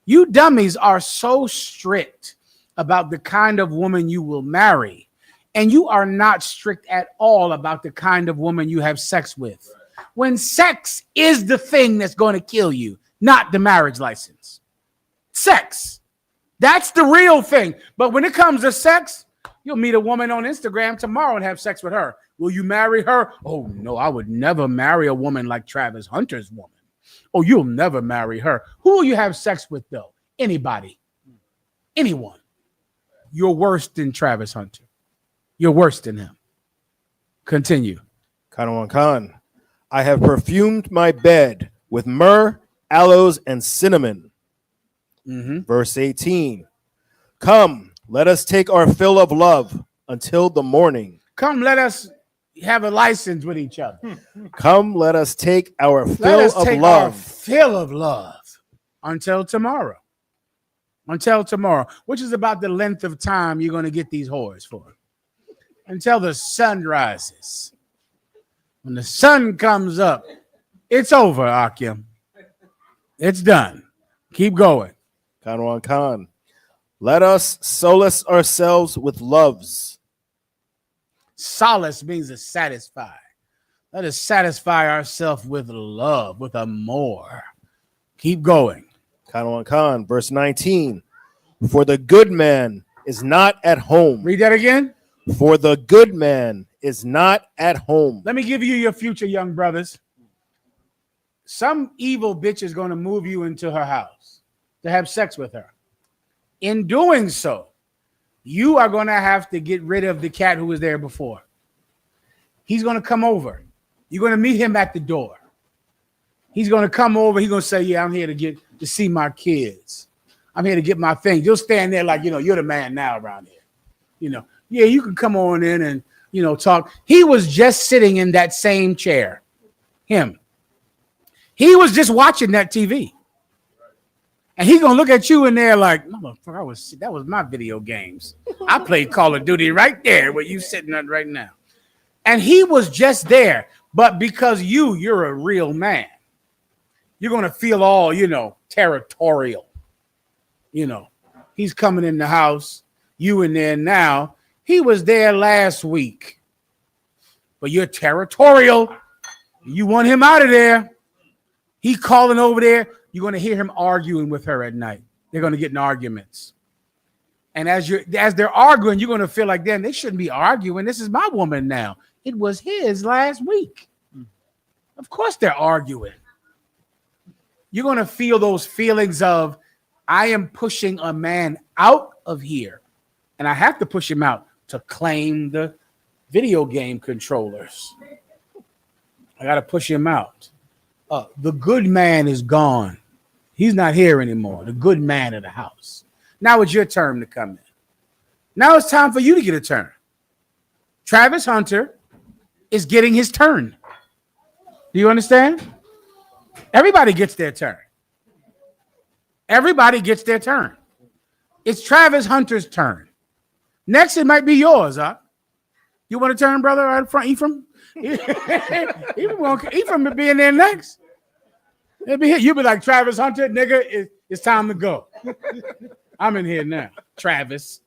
You dummies are so strict about the kind of woman you will marry. And you are not strict at all about the kind of woman you have sex with. When sex is the thing that's going to kill you, not the marriage license. Sex. That's the real thing. But when it comes to sex, you'll meet a woman on Instagram tomorrow and have sex with her. Will you marry her? Oh, no, I would never marry a woman like Travis Hunter's woman. Oh, you'll never marry her. Who will you have sex with, though? Anybody. Anyone. You're worse than Travis Hunter. You're worse than him. Continue. Khan. I have perfumed my bed with myrrh, aloes, and cinnamon. Verse 18. Come, let us take our fill of love until the morning. Come, let us have a license with each other. Come, let us take our Let fill us of take love. our fill of love until tomorrow. Until tomorrow, which is about the length of time you're going to get these whores for. Until the sun rises. When the sun comes up, it's over, Akim. It's done. Keep going. Khan. Let us solace ourselves with loves. Solace means to satisfy. Let us satisfy ourselves with love, with more. Keep going. Khan. Verse 19. For the good man is not at home. Read that again. For the good man is not at home. Let me give you your future, young brothers. Some evil bitch is going to move you into her house to have sex with her. In doing so, you are going to have to get rid of the cat who was there before. He's going to come over. You're going to meet him at the door. He's going to come over. He's going to say, yeah, I'm here to see my kids. I'm here to get my things. You'll stand there like, you're the man now around here. Yeah, you can come on in and, talk. He was just sitting in that same chair. Him. He was just watching that TV. And he's going to look at you in there like, motherfucker, that was my video games. I played Call of Duty right there where you sitting at right now. And he was just there. But because you're a real man, you're going to feel all, territorial. He's coming in the house, you in there now. He was there last week. But you're territorial. You want him out of there. He calling over there. You're going to hear him arguing with her at night. They're going to get in arguments. And as they're arguing, you're going to feel like, damn, they shouldn't be arguing. This is my woman now. It was his last week. Of course they're arguing. You're going to feel those feelings of, I am pushing a man out of here. And I have to push him out to claim the video game controllers. I got to push him out. The good man is gone. He's not here anymore. The good man of the house. Now it's your turn to come in. Now it's time for you to get a turn. Travis Hunter is getting his turn. Do you understand? Everybody gets their turn. Everybody gets their turn. It's Travis Hunter's turn. Next, it might be yours, huh? You want a turn, brother, right in front, Ephraim? Ephraim being there next. You'll be like, Travis Hunter, nigga, it's time to go. I'm in here now, Travis.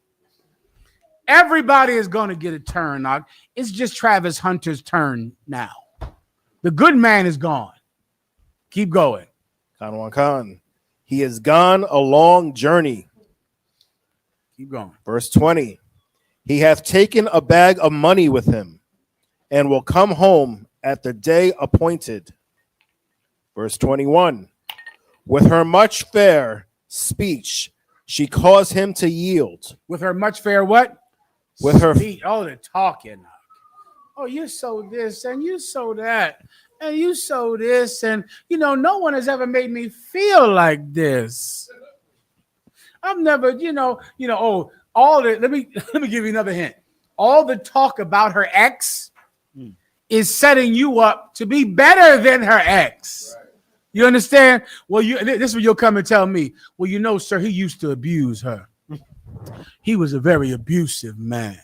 Everybody is going to get a turn. It's just Travis Hunter's turn now. The good man is gone. Keep going. Khan. He has gone a long journey. Keep going. Verse 20. He hath taken a bag of money with him. and will come home at the day appointed. Verse 21. With her much fair speech, she caused him to yield. With her much fair what? With her speech. Oh, the talking. Oh, you sold this and you sold that and you sold this, and no one has ever made me feel like this. I've never, oh, all the let me give you another hint. All the talk about her ex is setting you up to be better than her ex. Right. You understand? Well, this is where you'll come and tell me, well, sir, he used to abuse her. He was a very abusive man.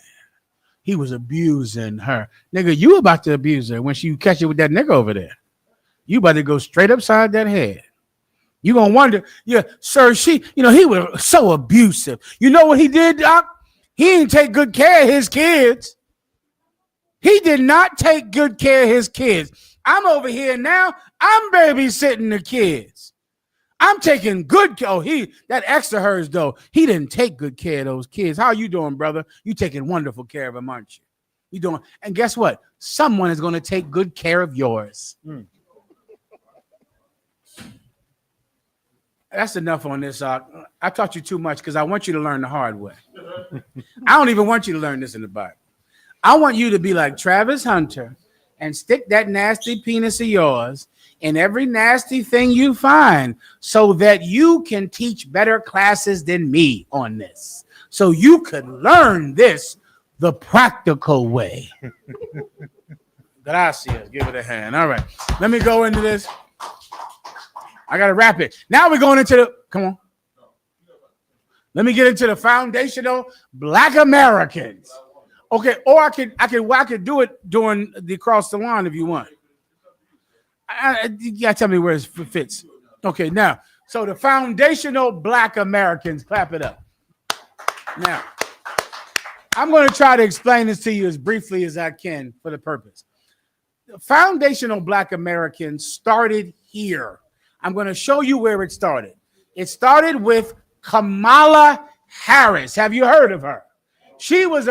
He was abusing her. Nigga, you about to abuse her when she catch you with that nigga over there. You about to go straight upside that head. You gonna wonder, yeah, sir, he was so abusive. You know what he did, Doc? He didn't take good care of his kids. He did not take good care of his kids. I'm over here now. I'm babysitting the kids. I'm taking good care. Oh, that ex of hers, though, he didn't take good care of those kids. How you doing, brother? You taking wonderful care of them, aren't you? You doing? And guess what? Someone is going to take good care of yours. That's enough on this. I taught you too much because I want you to learn the hard way. I don't even want you to learn this in the Bible. I want you to be like Travis Hunter and stick that nasty penis of yours in every nasty thing you find so that you can teach better classes than me on this. So you could learn this the practical way. Gracias. Give it a hand. All right. Let me go into this. I got to wrap it. Now we're going into come on. Let me get into the foundational Black Americans. Okay, or I could do it during the Across the Line if you want. You gotta tell me where it fits. Okay, now, so the foundational Black Americans, clap it up. Now, I'm going to try to explain this to you as briefly as I can for the purpose. The foundational Black Americans started here. I'm going to show you where it started. It started with Kamala Harris. Have you heard of her? She was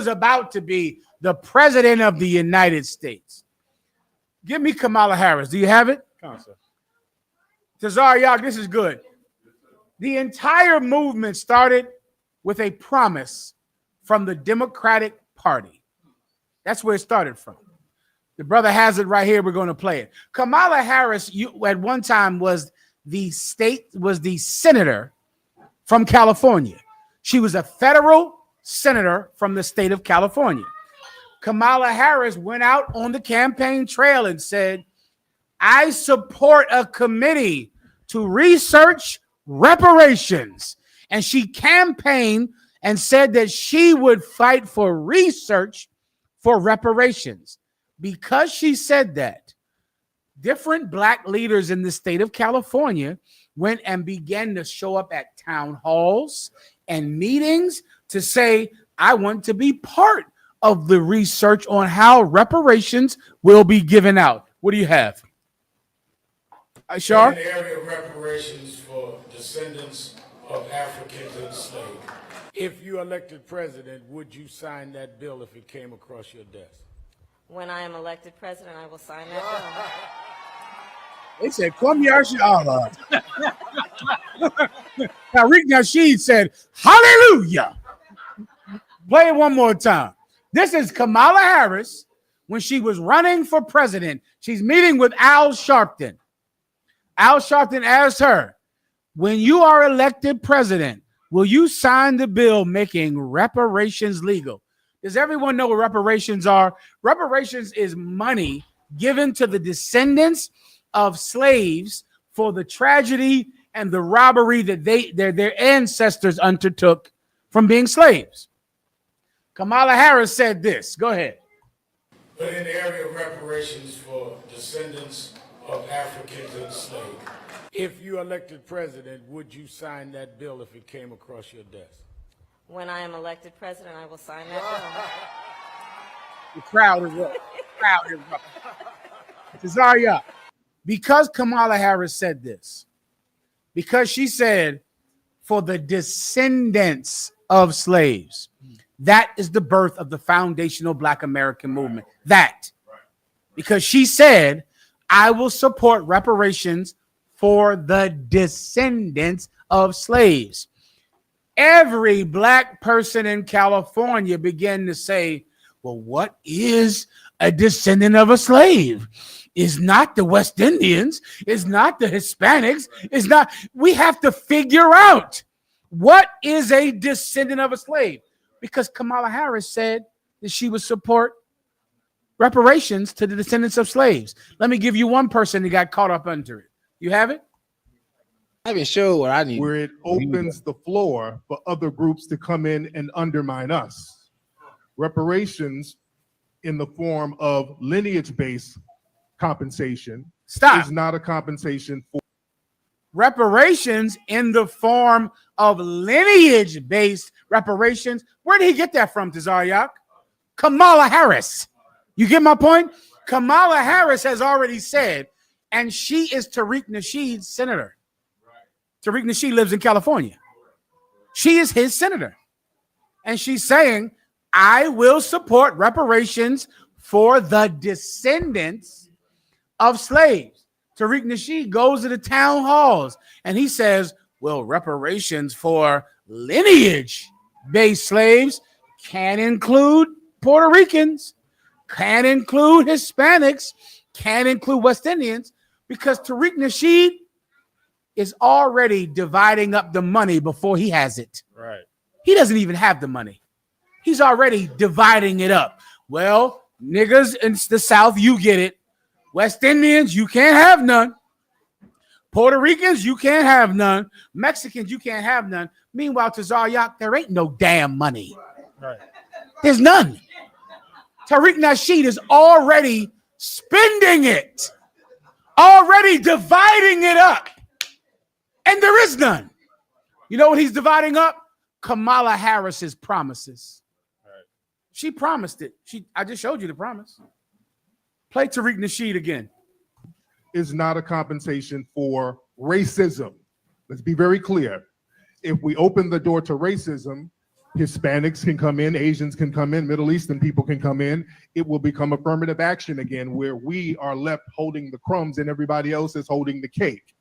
about to be the president of the United States. Give me Kamala Harris. Do you have it? Tazariak, this is good. The entire movement started with a promise from the Democratic Party. That's where it started from. The brother has it right here. We're going to play it. Kamala Harris, at one time was the senator from California. She was a federal senator from the state of California. Kamala Harris went out on the campaign trail and said, I support a committee to research reparations. And she campaigned and said that she would fight for research for reparations. Because she said that, different Black leaders in the state of California went and began to show up at town halls and meetings to say, I want to be part of the research on how reparations will be given out. What do you have? Shar? In the area of reparations for descendants of Africans enslaved. If you elected president, would you sign that bill if it came across your desk? When I am elected president, I will sign that bill. They said, come here, Allah. Tariq Nasheed said, hallelujah. Play it one more time. This is Kamala Harris when she was running for president. She's meeting with Al Sharpton. Al Sharpton asked her, when you are elected president, will you sign the bill making reparations legal? Does everyone know what reparations are? Reparations is money given to the descendants of slaves for the tragedy and the robbery that their ancestors undertook from being slaves. Kamala Harris said this. Go ahead. But in the area of reparations for descendants of Africans enslaved. If you elected president, would you sign that bill if it came across your desk? When I am elected president, I will sign that bill. The crowd is up. Cesaria, because Kamala Harris said this, because she said for the descendants of slaves, That is the birth of the foundational Black American movement. That. Because she said, I will support reparations for the descendants of slaves. Every Black person in California began to say, well, what is a descendant of a slave? It's not the West Indians. It's not the Hispanics. It's not. We have to figure out what is a descendant of a slave. Because Kamala Harris said that she would support reparations to the descendants of slaves. Let me give you one person that got caught up under it. You have it? I haven't showed what I need. Where it opens the floor for other groups to come in and undermine us. Reparations in the form of lineage-based compensation is not a compensation for reparations in the form of lineage-based reparations. Where did he get that from, Tazaryak? Kamala Harris. You get my point? Kamala Harris has already said, and she is Tariq Nasheed's senator. Tariq Nasheed lives in California. She is his senator. And she's saying, I will support reparations for the descendants of slaves. Tariq Nasheed goes to the town halls and he says, well, reparations for lineage-based slaves can include Puerto Ricans, can include Hispanics, can include West Indians, because Tariq Nasheed is already dividing up the money before he has it. Right. He doesn't even have the money. He's already dividing it up. Well, niggas in the South, you get it. West Indians, you can't have none. Puerto Ricans, you can't have none. Mexicans, you can't have none. Meanwhile, to Zaryak, there ain't no damn money. Right. There's none. Tariq Nasheed is already spending it, already dividing it up. And there is none. You know what he's dividing up? Kamala Harris's promises. Right. She promised it. I just showed you the promise. Play Tariq Nasheed again. Is not a compensation for racism. Let's be very clear. If we open the door to racism, Hispanics can come in, Asians can come in, Middle Eastern people can come in. It will become affirmative action again, where we are left holding the crumbs and everybody else is holding the cake.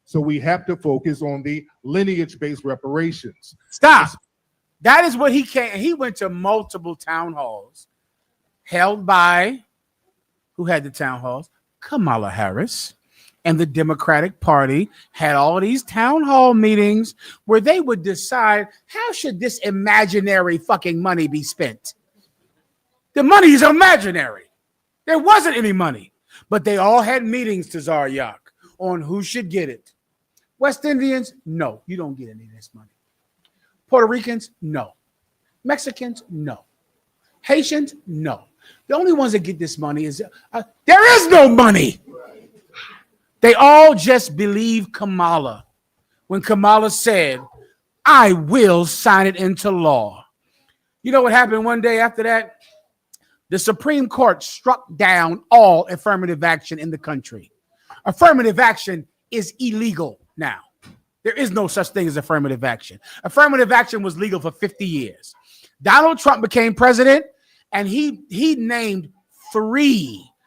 So we have to focus on the lineage-based reparations. Stop. That is what he came. He went to multiple town halls held by, who had the town halls? Kamala Harris. And the Democratic Party had all these town hall meetings where they would decide, how should this imaginary fucking money be spent? The money is imaginary. There wasn't any money. But they all had meetings, to Zaryak, on who should get it. West Indians, no, you don't get any of this money. Puerto Ricans, no. Mexicans, no. Haitians, no. The only ones that get this money is, there is no money. They all just believe Kamala. When Kamala said, I will sign it into law. You know what happened one day after that? The Supreme Court struck down all affirmative action in the country. Affirmative action is illegal now. There is no such thing as affirmative action. Affirmative action was legal for 50 years. Donald Trump became president, and he named four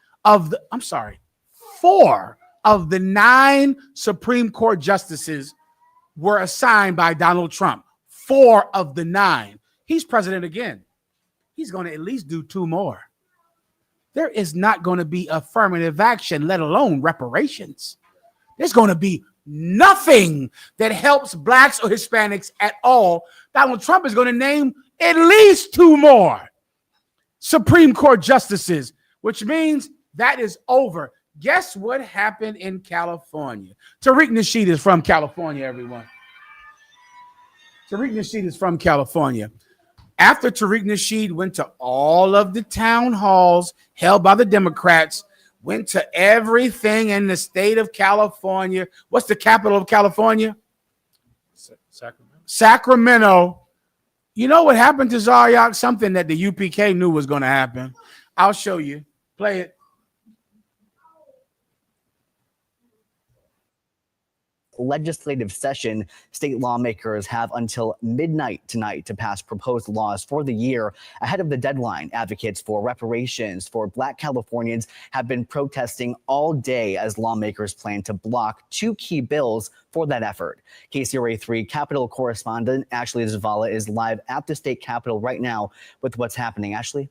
of the 9 Supreme Court justices were assigned by Donald Trump. 4 of the 9. He's president again. He's going to at least do 2 more. There is not going to be affirmative action, let alone reparations. There's going to be nothing that helps blacks or Hispanics at all. Donald Trump is going to name at least 2 more Supreme Court justices, which means that is over. Guess what happened in California? Tariq Nasheed is from California, everyone. Tariq Nasheed is from California. After Tariq Nasheed went to all of the town halls held by the Democrats, went to everything in the state of California. What's the capital of California? Sacramento. You know what happened to Zaryak? Something that the UPK knew was going to happen. I'll show you. Play it. legislative session. State lawmakers have until midnight tonight to pass proposed laws for the year ahead of the deadline. Advocates for reparations for Black Californians have been protesting all day as lawmakers plan to block two key bills for that effort. KCRA 3 Capitol correspondent Ashley Zavala is live at the state capitol right now with what's happening. Ashley?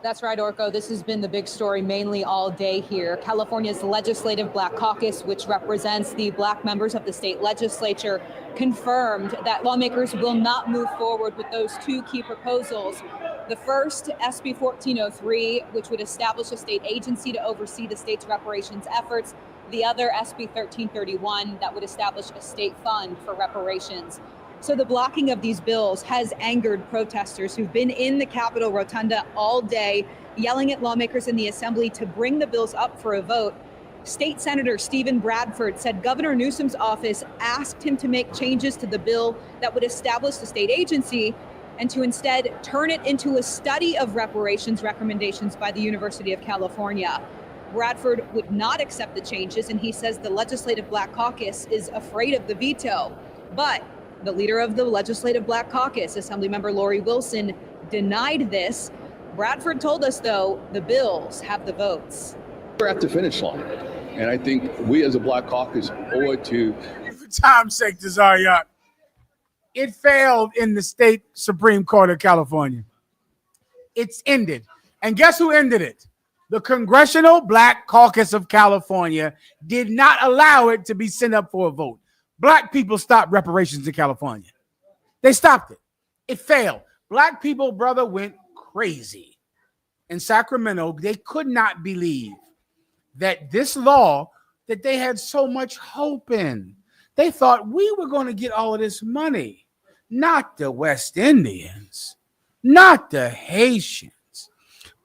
That's right, Orko. This has been the big story mainly all day here. California's Legislative Black Caucus, which represents the Black members of the state legislature, confirmed that lawmakers will not move forward with those two key proposals. The first, SB 1403, which would establish a state agency to oversee the state's reparations efforts. The other, SB 1331, that would establish a state fund for reparations. So the blocking of these bills has angered protesters who've been in the Capitol Rotunda all day, yelling at lawmakers in the assembly to bring the bills up for a vote. State Senator Stephen Bradford said Governor Newsom's office asked him to make changes to the bill that would establish the state agency and to instead turn it into a study of reparations recommendations by the University of California. Bradford would not accept the changes, and he says the Legislative Black Caucus is afraid of the veto. But the leader of the Legislative Black Caucus, Assemblymember Lori Wilson, denied this. Bradford told us, though, the bills have the votes. We're at the finish line, and I think we as a Black Caucus owe it to... For time's sake, Tazariak, it failed in the state Supreme Court of California. It's ended. And guess who ended it? The Congressional Black Caucus of California did not allow it to be sent up for a vote. Black people stopped reparations in California. They stopped it. It failed. Black people, brother, went crazy. In Sacramento, they could not believe that this law that they had so much hope in, they thought we were going to get all of this money, not the West Indians, not the Haitians,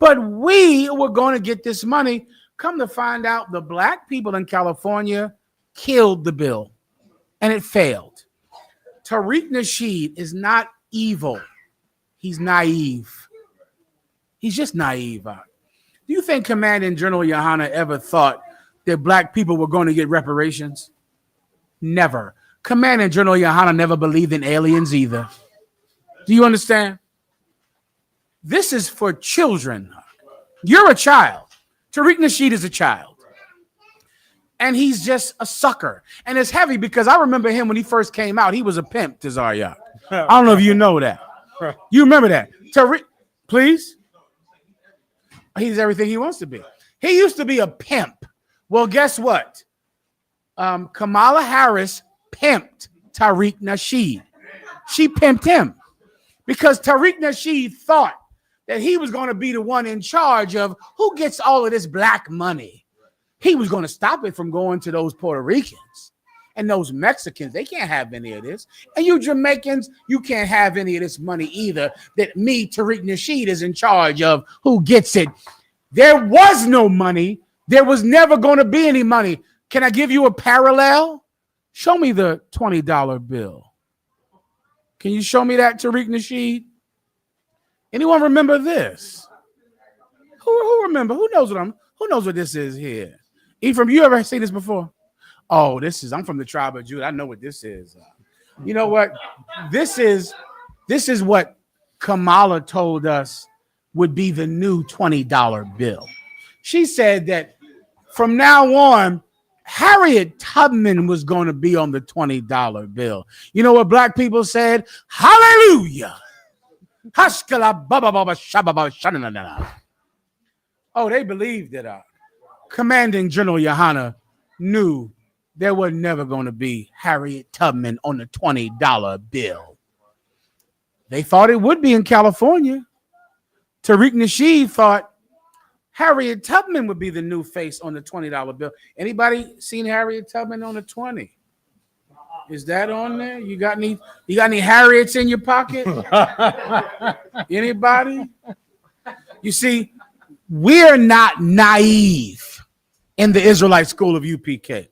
but we were going to get this money. Come to find out, the black people in California killed the bill. And it failed. Tariq Nasheed is not evil. He's naive. He's just naive. Do you think Commanding General Yohana ever thought that black people were going to get reparations? Never. Commanding General Yohana never believed in aliens either. Do you understand? This is for children. You're a child. Tariq Nasheed is a child. And he's just a sucker. And it's heavy because I remember him when he first came out. He was a pimp, Tazariak. I don't know if you know that. You remember that. Tariq, please? He's everything he wants to be. He used to be a pimp. Well, guess what? Kamala Harris pimped Tariq Nasheed. She pimped him because Tariq Nasheed thought that he was going to be the one in charge of who gets all of this black money. He was going to stop it from going to those Puerto Ricans and those Mexicans. They can't have any of this. And you Jamaicans, you can't have any of this money either that me, Tariq Nasheed, is in charge of who gets it. There was no money. There was never going to be any money. Can I give you a parallel? Show me the $20 bill. Can you show me that, Tariq Nasheed? Anyone remember this? Who remember? Who knows what this is here? Ephraim, you ever seen this before? Oh, I'm from the tribe of Judah. I know what this is. You know what? This is what Kamala told us would be the new $20 bill. She said that from now on, Harriet Tubman was going to be on the $20 bill. You know what black people said? Hallelujah. Oh, they believed that Commanding General Yohana knew there was never going to be Harriet Tubman on the $20 bill. They thought it would be in California. Tariq Nasheed thought Harriet Tubman would be the new face on the $20 bill. Anybody seen Harriet Tubman on the 20? Is that on there? You got any Harriets in your pocket? Anybody? You see, we're not naive in the Israelite school of UPK.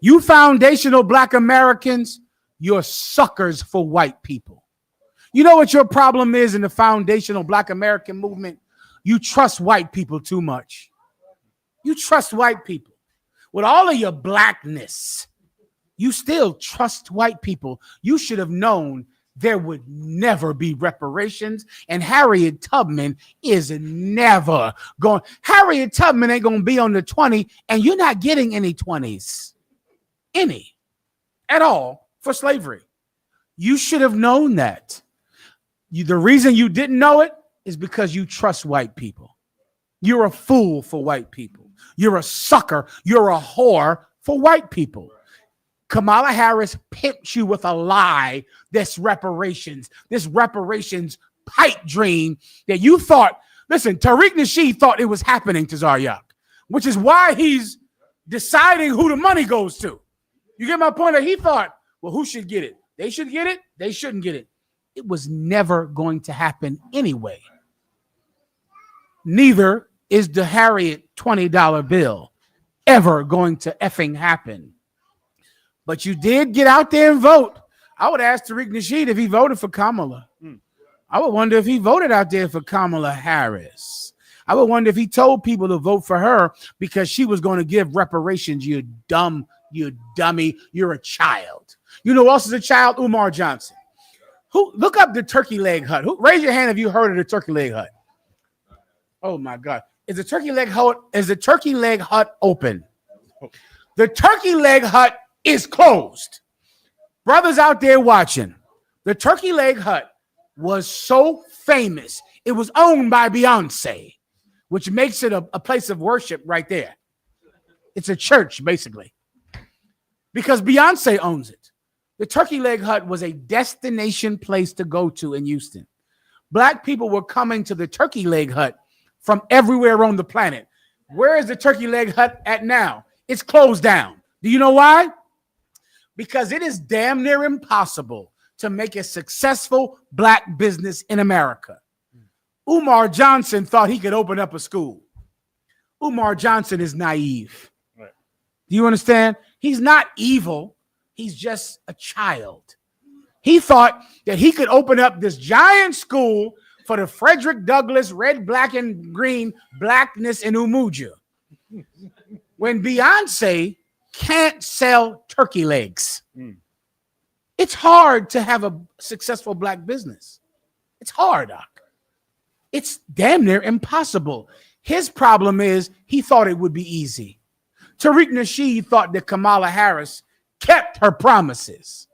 You foundational black Americans, you're suckers for white people. You know what your problem is in the foundational black American movement? You trust white people too much. You trust white people. with all of your blackness, you still trust white people. You should have known there would never be reparations, and Harriet Tubman is never going. Harriet Tubman ain't going to be on the 20, and you're not getting any 20s, any at all for slavery. You should have known that. The reason you didn't know it is because you trust white people. You're a fool for white people. You're a sucker. You're a whore for white people. Kamala Harris pimped you with a lie. This reparations pipe dream that you thought. Listen, Tariq Nasheed thought it was happening to Zaryak, which is why he's deciding who the money goes to. You get my point? That he thought, well, who should get it? They should get it. They shouldn't get it. It was never going to happen anyway. Neither is the Harriet $20 bill ever going to effing happen. But you did get out there and vote. I would ask Tariq Nasheed if he voted for Kamala. I would wonder if he voted out there for Kamala Harris. I would wonder if he told people to vote for her because she was going to give reparations. You dummy, you're a child. You know who else is a child? Umar Johnson. Who? Look up the turkey leg hut. Raise your hand if you heard of the turkey leg hut. Oh my God. Is the turkey leg hut open? The turkey leg hut is closed. Brothers out there watching, the turkey leg hut was so famous. It was owned by Beyonce, which makes it a place of worship right there. It's a church, basically, because Beyonce owns it. The turkey leg hut was a destination place to go to in Houston. Black people were coming to the turkey leg hut from everywhere on the planet. Where is the turkey leg hut at now? It's closed down. Do you know why? Because it is damn near impossible to make a successful black business in America. Umar Johnson thought he could open up a school. Umar Johnson is naive. Right. Do you understand? He's not evil. He's just a child. He thought that he could open up this giant school for the Frederick Douglass red, black, and green blackness in Umoja. When Beyonce can't sell turkey legs. It's hard to have a successful black business. It's hard, Doc. It's damn near impossible. His problem is he thought it would be easy. Tariq Nasheed thought that Kamala Harris kept her promises.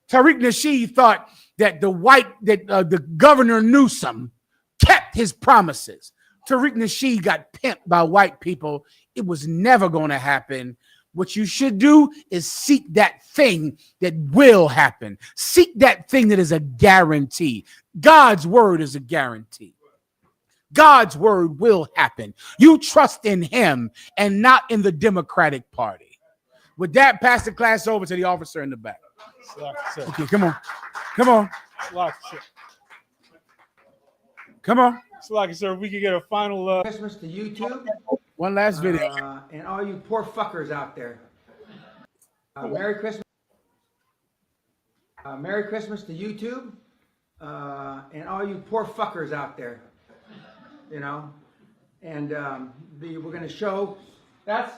Tariq Nasheed thought that the Governor Newsom kept his promises. Tariq Nasheed got pimped by white people. It was never going to happen. What you should do is seek that thing that will happen. Seek that thing that is a guarantee. God's word is a guarantee. God's word will happen. You trust in him and not in the Democratic Party. With that, pass the class over to the officer in the back. Okay, come on. Come on. Come on. Slaki, sir, if we could get a final Christmas to YouTube. One last video. And all you poor fuckers out there. Merry Christmas. Merry Christmas to YouTube. And all you poor fuckers out there. You know. And we're going to show. That's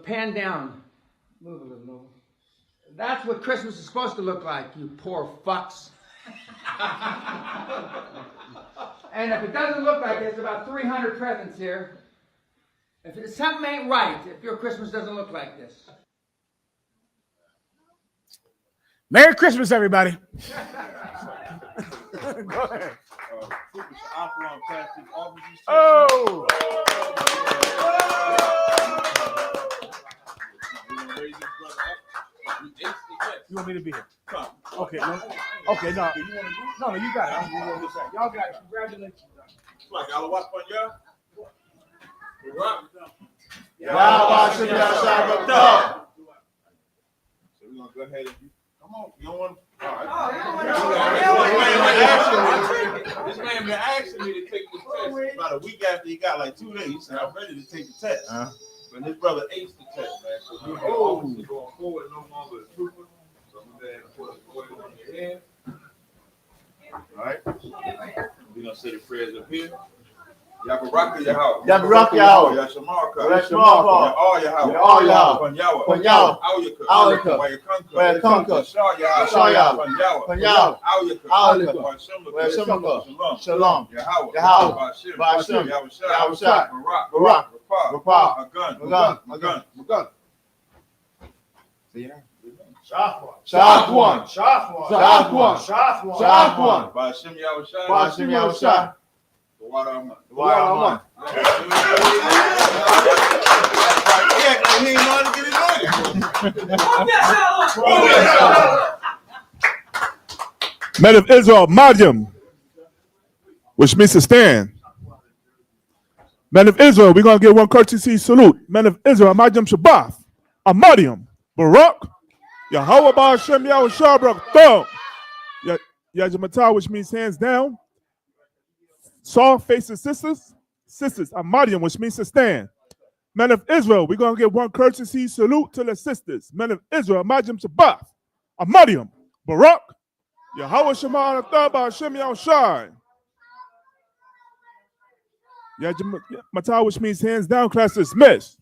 pan down. Move a little, move. That's what Christmas is supposed to look like, you poor fucks. And if it doesn't look like it, there's about 300 presents here. If something ain't right, if your Christmas doesn't look like this. Merry Christmas, everybody. Go ahead. Oh! You want me to be here? Okay, no. Okay, no. No, you got it. Y'all got it. Congratulations. Like, I'll watch on y'all. So we're gonna go ahead and come on. You don't want. All right. This man been asking me to take this test about a week after he got like 2 days, and I'm ready to take the test. But this brother aced the test, man. So we're going forward no longer as trooper. So I'm going to put oil on your head. All right. We're gonna say the prayers up here. Yabaraka Yahweh. Yabaraka Yahweh. Yashamarka. Yashamarka. All Yahweh. All Yahweh. Pan Yahweh. Pan Yahweh. Auyaka. Wayakanka. Shah Yahweh. Shah Yahweh. Pan Yahweh. Pan Yahweh. Auyaka. Washemaka. Shalom. Yahweh. Yahweh. Bashim. Bashim. Yahweh. Yahweh. Barak. Rapah. Magun. Shahwan. Bashim Yahweh. Bashim Yahweh. The water of mine. The water of mine. He ain't know how to get it on. Men of Israel, Madyam, which means to stand. Men of Israel, we're going to give one courtesy salute. Men of Israel, Madyam Shabbat, Amadyam, Barak, Yahweh Ba'ashem Yahweh Shabrak, Thumb. Yajamata, which means hands down. Saw faces sisters, Amadyam, which means to stand. Men of Israel, we're going to give one courtesy salute to the sisters. Men of Israel, Madyam Shabbat, Amadyam, Barak, Yahweh Shema Thumb Ba'ashem Yahweh Shai. Mata, which means hands down, class dismissed.